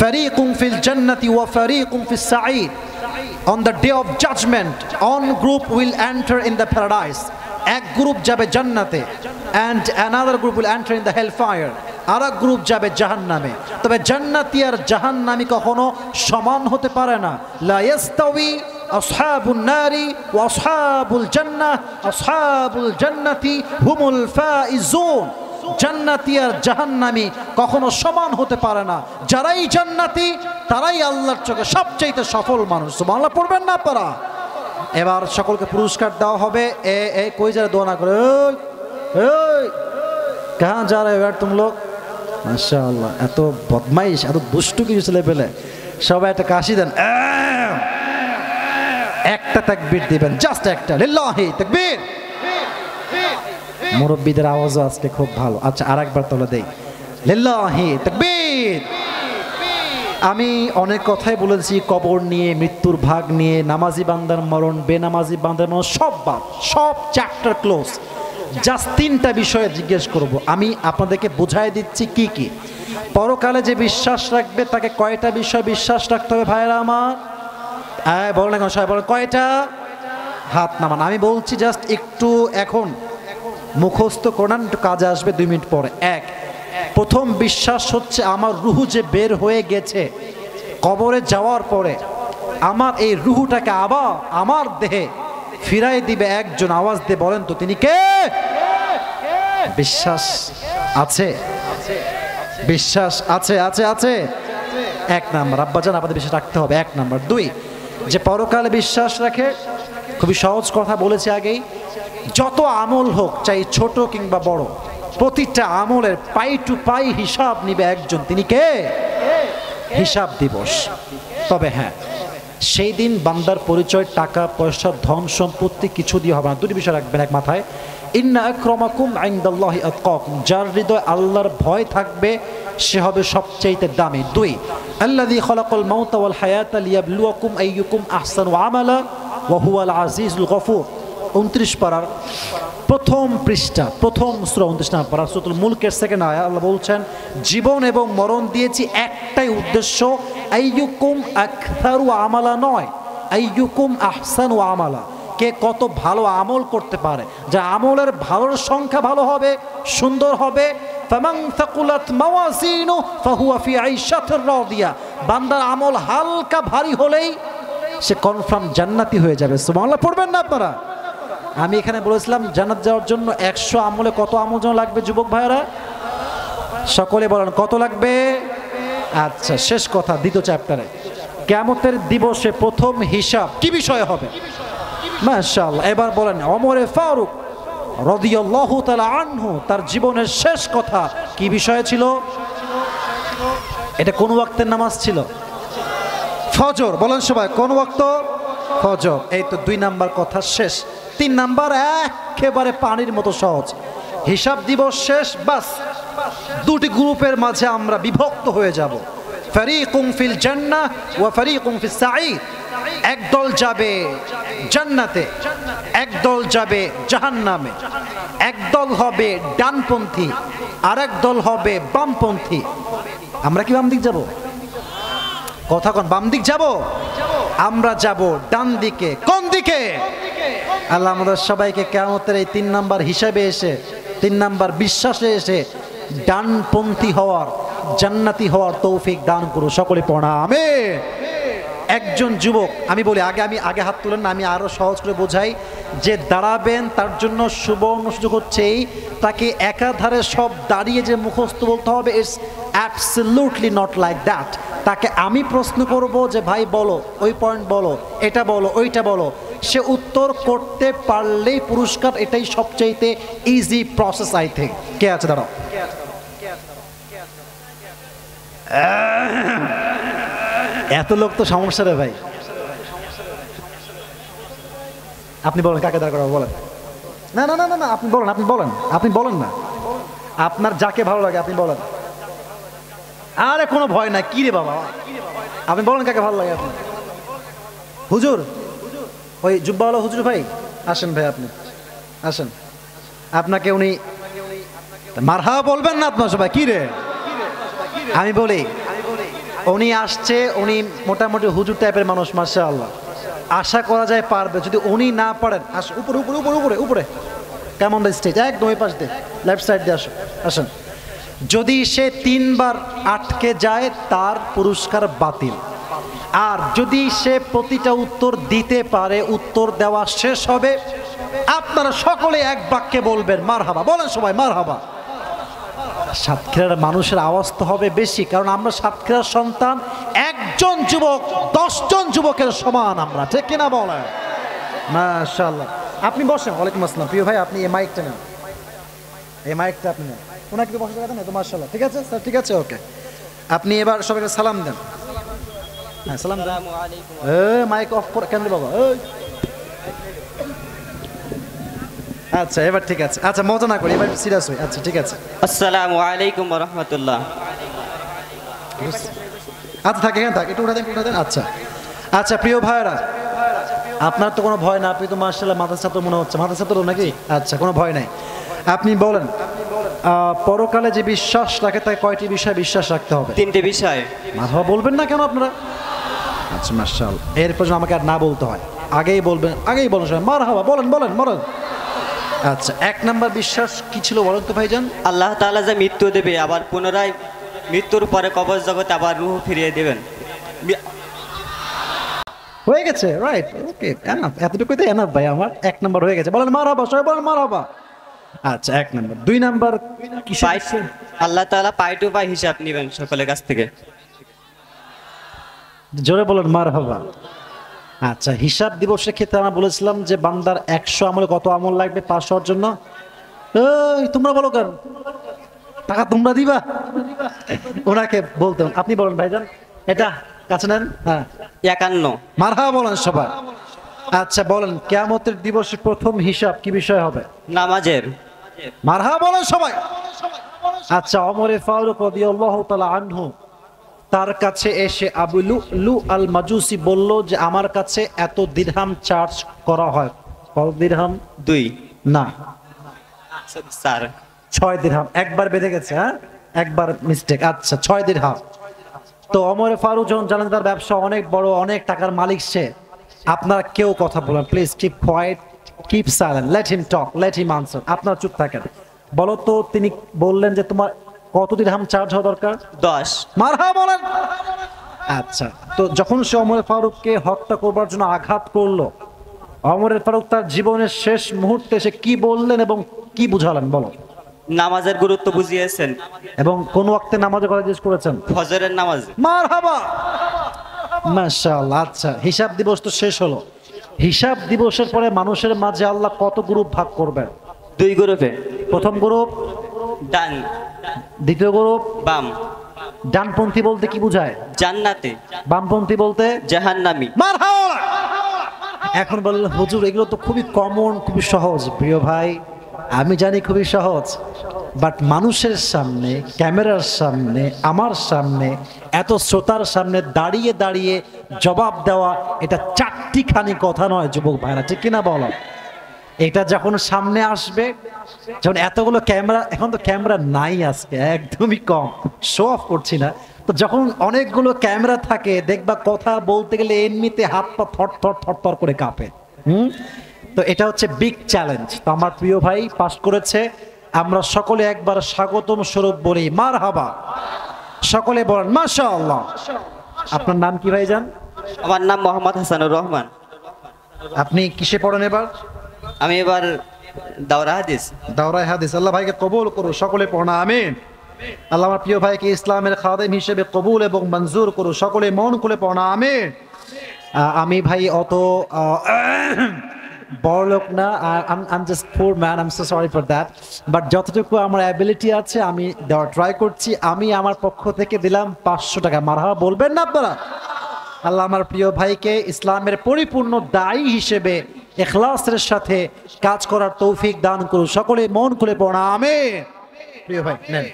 ফারিকুম ফিল জান্নাতি ওয়া ফারিকুম ফিস Saeed. On the day of judgment, one group will enter in the paradise, এক গ্রুপ যাবে জান্নাতে, and another group will enter in the hellfire, আর এক গ্রুপ যাবে জাহান্নামে। তবে জান্নাতি আর জাহান্নামী কখনো সমান হতে পারে না। লা ইয়াস্তাওয়ি আসহাবুন নারি ওয়া আসহাবুল জান্নাহ, আসহাবুল জান্নাতি হুমুল ফাইজুন। জান্নাতি আর জাহান্নামী কখনো সমান হতে পারে না। যারাই জান্নাতি তারাই আল্লাহর চোখে সবচেয়ে সফল মানুষ। সুবহানাল্লাহ পড়বেন না আপনারা? এবার সকলকে পুরস্কার দেওয়া হবে। এ কই যারা দোয়া না করে, ওই কাহা যা রে এবার তুম লোক, মাশাআল্লাহ, এত বদমাইশ, এত দুষ্টু কিছু ছেলে পেলে, সবাই একটা কাশি দেন, একটা তাকবীর দিবেন, জাস্ট একটা, লিল্লাহি তাকবীর। মুরব্বীদের আওয়াজও আজকে খুব ভালো। আচ্ছা আরেকবার তোলা দেই, লিল্লাহি তাকবীর। আমি অনেক কথাই বলেছি কবর নিয়ে, মৃত্যুর ভাগ নিয়ে, নামাজি বান্দার মরণ, বেনামাজি বান্দার মরণ, সব বাদ, সব চ্যাপ্টার ক্লোজ। জাস্ট 3টা বিষয়ে জিজ্ঞেস করব। আমি আপনাদেরকে বুঝাই দিচ্ছি কি কি। পরকালে যে বিশ্বাস রাখবে তাকে কয়টা বিষয় বিশ্বাস রাখতে হবে ভাইয়েরা আমার? বলেন এখন সবাই, বলেন কয়টা? হাত নামান। আমি বলছি জাস্ট একটু এখন মুখস্থ করান, একটু কাজে আসবে 2 মিনিট পরে। 1, প্রথম বিশ্বাস হচ্ছে আমার রুহু যে বের হয়ে গেছে কবরে যাওয়ার পরে, আমার এই রুহুটাকে আবার আমার দেহে ফিরাই দিবে একজন। আওয়াজ দিয়ে বলেন তো তিনি কে? বিশ্বাস আছে? বিশ্বাস আছে? আছে আছে। 1 নাম্বার, আব্বাজান আপনাদের বিশ্বাস রাখতে হবে। 1 নাম্বার। 2, যে পরকালে বিশ্বাস রাখে, খুবই সহজ কথা বলেছি আগেই, যত আমল হোক চাই ছোট কিংবা বড়, প্রতিটা আমলের পাই টু পাই হিসাব নিবে একজন। তিনি কে? হিসাব দিবস। তবে হ্যাঁ, সেই দিন বান্দার পরিচয় টাকা পয়সা ধন সম্পত্তি কিছু দিয়ে হবে না। 2টি বিষয় রাখবেন এক মাথায়। ইন্না আকরামাকুম ইনদাল্লাহি আতকাকুম, যার হৃদয়ে আল্লাহর ভয় থাকবে সে হবে সবচেয়ে দামি। 2, আল্লাযী খালাকাল মাউতা ওয়াল হায়াতা লিয়াবলুয়াকুম আইয়ুকুম আহসানু আমালা ওয়া হুয়াল আজিজুল গফুর। 29 পারার প্রথম পৃষ্ঠা, প্রথম সূরা 29 নম্বর পারা, সূরাতুল মুলকের সেকেন্ড আয়াত। আল্লাহ বলছেন, জীবন এবং মরণ দিয়েছি একটাই উদ্দেশ্য, আইয়ুকুম আকসারু আমালা নয়, আইয়ুকুম আহসানু আমালা, কে কত ভালো আমল করতে পারে, যা আমলের ভালোর সংখ্যা ভালো হবে, সুন্দর হবে। ফামান থাকুলাত মাওয়াজিনু ফাহুয়া ফি আইশাতির রাদিয়া, বান্দার আমল হালকা ভারী হলেই সে কনফার্ম জান্নাতি হয়ে যাবে। সুবহানাল্লাহ পড়বেন না আপনারা? আমি এখানে বলেছিলাম জান্নাত যাওয়ার জন্য 100 আমলে কত আমল যেন লাগবে যুবক ভাইরা? সকলে বলেন কত লাগবে? আচ্ছা, শেষ কথা, দ্বিতীয় চ্যাপ্টারে কিয়ামতের দিবসে প্রথম হিসাব কি বিষয়ে হবে? মাশাআল্লাহ। এবার বলেন, ওমরে ফারুক রাদিয়াল্লাহু তাআলা আনহু তার জীবনের শেষ কথা কি বিষয়ে ছিল? এটা কোন ওয়াক্তের নামাজ ছিল? ফজর। বলেন সবাই, কোন ওয়াক্ত? ফজর। এই তো 2 নাম্বার কথা শেষ। 3 নাম্বার একেবারে পানির মতো সহজ। হিসাব দিবস শেষ, বাস দুটি গ্রুপের মাঝে আমরা বিভক্ত হয়ে যাব। ফারিকুম ফিল জান্নাহ ওয়া ফারিকুম ফিস সাঈদ। একদল যাবে জান্নাতে, একদল যাবে জাহান্নামে। একদল হবে ডানপন্থী, আরেক দল হবে বামপন্থী। আমরা কি বাম দিক যাব? কথা কোন? বাম দিক যাব? আমরা যাব ডান দিকে। কোন দিকে? আল্লাহ আমাদের সবাইকে কিয়ামতের এই 3 নাম্বার হিসাবে এসে, 3 নাম্বার বিশ্বাসে এসে ডানপন্থী হওয়ার, জান্নাতি হওয়ার তৌফিক দান করো। সকলে পড়া আমিন। একজন যুবক, আমি বলি আমি আগে হাত তুলেন না, আমি আরো সহজ করে বোঝাই। যে দাঁড়াবেন তার জন্য সুবর্ণ সুযোগ হচ্ছে এই, তাকে একাধারে সব দাঁড়িয়ে যে মুখস্থ বলতে হবে, it's absolutely not like that. তাকে আমি প্রশ্ন করব যে ভাই বলো, ওই পয়েন্ট বলো, এটা বলো, ওইটা বলো, সে উত্তর করতে পারলেই পুরস্কার। এটাই সবচাইতে ইজি প্রসেস আই থিঙ্ক। কে আছে? দাঁড়াও। এত লোক তো সমস্যা রে ভাই। আপনি বলেন কাকে দাঁড় করাবো? বলেন। না না না না, আপনি বলেন, আপনি বলেন, আপনি বলেন না, আপনার যাকে ভালো লাগে আপনি বলেন। আরে কোনো ভয় নাই, কি রে বাবা, আপনি বলেন কাকে ভালো লাগে আপনার। হুজুর, ওই জুব্বাওয়ালা হুজুর ভাই, আসেন ভাই, আপনি আসেন। আপনাকে উনি মারহাবা বলবেন না আপনার সবাই? কি রে, আমি বলি উনি আসছে, উনি মোটামুটি হুজুর টাইপের মানুষ, মাশাআল্লাহ। আশা করা যায় পারবে। যদি উনি না পারেন, আসুন উপরে উপরে উপরে উপরে উপরে, কেমন স্টেজ একদম ওই পাশ দিয়ে, লেফট সাইড দিয়ে আসুন, আসেন। যদি সে 3 বার আটকে যায় তার পুরস্কার বাতিল। আর যদি সে প্রতিটা উত্তর দিতে পারে, উত্তর দেওয়া শেষ হবে, আপনারা সকলে এক বাক্যে বলবেন মারহাবা। বলেন সবাই মারহাবা। সাতক্ষীরার মানুষের আওয়াজ তো হবে বেশি, কারণ আমরা সাতক্ষীরার সন্তান। একজন যুবক 10 জন যুবকের সমান আমরা, ঠিক কিনা বলেন? মাশাআল্লাহ। আপনি বসেন। ওয়ালাইকুম আসসালাম। প্রিয় ভাই, আপনি এই মাইকটা নেন, এই মাইকটা আপনি নেন। ওনাকে বসে থাকেন না তো? মাশাআল্লাহ, ঠিক আছে স্যার, ঠিক আছে, ওকে। আপনি এবার সবাইকে সালাম দেন। হ্যাঁ, সালাম দেন। মাইক অফ করে কেন বাবা? আচ্ছা, এবার ঠিক আছে। আচ্ছা, মজা না করি, এবার সিরিয়াস হই। আচ্ছা, ঠিক আছে। আসসালামু আলাইকুম ওয়া রাহমাতুল্লাহ। আচ্ছা, থাকে এখানে, থাকে, একটু উঠে দেন, উঠে দেন। আচ্ছা আচ্ছা, প্রিয় ভাইরা, আপনার তো কোনো ভয় না, আপনি তো মাশাআল্লাহ মাদ্রাসা ছাত্র মনে হচ্ছে, মাদ্রাসা ছাত্র নাকি? আচ্ছা, কোনো ভয় নাই। আপনি বলেন, পরকালে যে বিশ্বাস রাখে তাকে কয়টি বিষয়ে বিশ্বাস রাখতে হবে? 3টে বিষয়। মারহাবা বলবেন না কেন আপনারা? আচ্ছা, মাশাআল্লাহ। এরপর আমাকে আর না বলতে হয়, আগেই বলবেন, আগেই বলেন সবাই মারহাবা। বলেন বলেন বলেন। আচ্ছা, 1 নাম্বার বিশ্বাস কি ছিল বলেন তো ভাইজান? আল্লাহ তাআলা যে মৃত্যু দেবে, আবার পুনরায় মৃত্যুর পরে কবর জগতে আবার রূহ ফিরিয়ে দেবেন। হয়ে গেছে, রাইট, ওকে, এনাফ, এতটুকুই তো এনাফ ভাই আমার। 1 নাম্বার হয়ে গেছে, বলেন মারহাবা, সবাই বলেন মারহাবা। আচ্ছা, 1 নাম্বার। 2 নাম্বার কি? আল্লাহ তাআলা পাই টু পাই হিসাব নেবেন সকলের কাছ থেকে। জোরে বলেন মারহাবা। আচ্ছা, হিসাব দিবসের ক্ষেত্রে আমরা বলেছিলাম যে বান্দার 100 আমলে কত আমল লাগবে পাস হওয়ার জন্য? এই তোমরা বলো কেন? টাকা তোমরা দিবা? ওনাকে বলতে, আপনি বলেন ভাইজান, এটা কাছে নেন। হ্যাঁ, 51। মারহাবা বলেন সবাই। আচ্ছা, বলেন কিয়ামতের দিবসে প্রথম হিসাব কি বিষয় হবে? নামাজের। মারহাবা বলেন সবাই। আচ্ছা, ওমর ফারুক রাদিয়াল্লাহু তাআলা আনহু তার কাছে এসে আবু লুলু আল মাজুসি বলল যে আমার কাছে এত দিরহাম চার্জ করা হয়। কত দিরহাম? 2 না, স্যার 6 দিরহাম একবার বেঁধে গেছে, হ্যাঁ একবার মিস্টেক। আচ্ছা 6 দিরহাম। তো ওমর ফারুক যখন জানেন তার ব্যবসা অনেক বড়, অনেক টাকার মালিক সে, আপনারা কেউ কথা বলেন, please keep quiet, keep silent, let him talk, let him answer. আপনারা চুপ থাকেন। বলো তো তিনি বললেন যে তোমার কত দিরহাম চার্জ হওয়া দরকার? 10। মারহাবা বলেন। আচ্ছা, তো যখন সে ওমর ফারুককে হত্যা করবার জন্য আঘাত করলো, ওমর ফারুক তার জীবনের শেষ মুহূর্তে সে কি বললেন এবং কি বুঝালেন বলো? নামাজের গুরুত্ব বুঝিয়েছেন। এবং কোন ওয়াক্তে নামাজের কথা জিজ্ঞেস করেছেন? ফজরের নামাজ। মারহাবা, মাশাআল্লাহ। আচ্ছা, হিসাব দিবস তো শেষ হলো। হিসাব দিবসের পরে মানুষের মাঝে আল্লাহ কত গ্রুপ ভাগ করবেন? 2 গ্রুপে। প্রথম গ্রুপ ডান, দ্বিতীয় গ্রুপ বাম। ডানপন্থী বলতে কি বোঝায়? জান্নাতে। বামপন্থী বলতে জাহান্নামী। মারহাবা। এখন বললেন হুজুর এগুলো তো খুবই কমন, খুবই সহজ। প্রিয় ভাই, আমি জানি খুবই সহজ, বাট মানুষের সামনে, ক্যামেরার সামনে, আমার সামনে, এত শ্রোতার সামনে দাঁড়িয়ে দাঁড়িয়ে জবাব দেওয়া, এটা 4টি কথা নয় যুবক ভাইরা, ঠিক কিনা বলো? এটা যখন সামনে আসবে, যখন এতগুলো ক্যামেরা, এখন তো ক্যামেরা নাই আজকে, একদমই কম, শো অফ করছি না, তো যখন অনেকগুলো ক্যামেরা থাকে দেখবা কথা বলতে গেলে এমনিতে হাত পা থর করে কাঁপে। তো এটা হচ্ছে বিগ চ্যালেঞ্জ। তো আমার প্রিয় ভাই পাস করেছে, আমরা সকলে একবার স্বাগতম স্বরূপ বলি মারহাবা। সকলে বলেন মাশাআল্লাহ। আপনার নাম কি ভাইজান? আমার নাম মোহাম্মদ হাসানুর রহমান। আপনি কিসে পড়েন এবার? আমি এবার দাওরা হাদিস। দাওরায়ে হাদিস। আল্লাহ ভাইকে কবুল করুন, সকলে পড়না আমিন। আল্লাহ আমার প্রিয় ভাইকে ইসলামের খাদেম হিসেবে কবুল এবং মঞ্জুর করুন, সকলে মন খুলে পড়না আমিন। আমি ভাই অত বড় লোক না, I'm just poor man, I'm so sorry for that, but যতটুকু আমার অ্যাবিলিটি আছে আমি দেওয়ার ট্রাই করছি। আমি আমার পক্ষ থেকে দিলাম 500 টাকা। মারহাবা বলবেন না আপনারা? আল্লাহ আমার প্রিয় ভাইকে ইসলামের পরিপূর্ণ দায়ী হিসেবে ইখলাসের সাথে কাজ করার তৌফিক দান করুন, সকলে মন খুলে পড়া আমিন। প্রিয় ভাই নেন,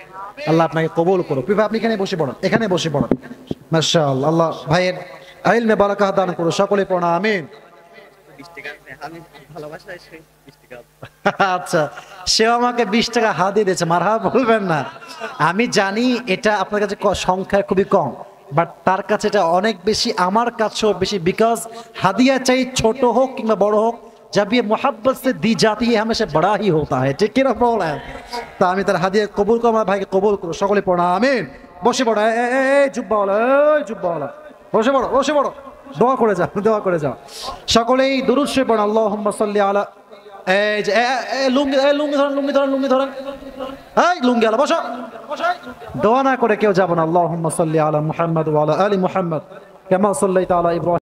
আল্লাহ আপনাকে কবুল করুন। প্রিয় ভাই আপনি এখানে বসে পড়ুন, এখানে বসে পড়ুন। মাশাআল্লাহ, আল্লাহ ভাইয়ের ইলমে বারাকাত দান করুন, সকলে পড়া আমিন। আচ্ছা, সেও আমাকে 20 টাকা হাদিয়া দিয়েছে, মারহাবা বলবেন না? আমি জানি এটা আপনার কাছে সংখ্যা খুবই কম, বাট তার কাছে এটা অনেক বেশি, আমার কাছেও বেশি, বিকজ হাদিয়া চাই ছোট হোক কিংবা বড় হোক, जब ये मोहब्बत से दी जाती है हमेशा बड़ा ही होता है, ঠিক কিনা বলেন? তা আমি তার হাদিয়া কবুল করো, আমার ভাইকে কবুল করো, সকলে পড়া আমিন। বসে পড়ো, এই জুব্বাওয়ালা, এই জুব্বাওয়ালা, বসে পড়ো, বসে পড়ো, দোয়া করে যাও, দোয়া করে যাও। সকলেই দুরূদ শরীফ পড়ুন, আল্লাহুম্মা সাল্লি আলা, এই যে লুঙ্গি, লুঙ্গি ধরেন, লুঙ্গি ধরেন, লুঙ্গি ধরেন, এই লুঙ্গি আলা বসো। দোয়া না করে কেউ যাবে না। আল্লাহুম্মা সাল্লি আলা মুহাম্মাদ ওয়া আলা আলি মুহাম্মাদ কামা সাল্লাইতা আলা ইব্রাহিম।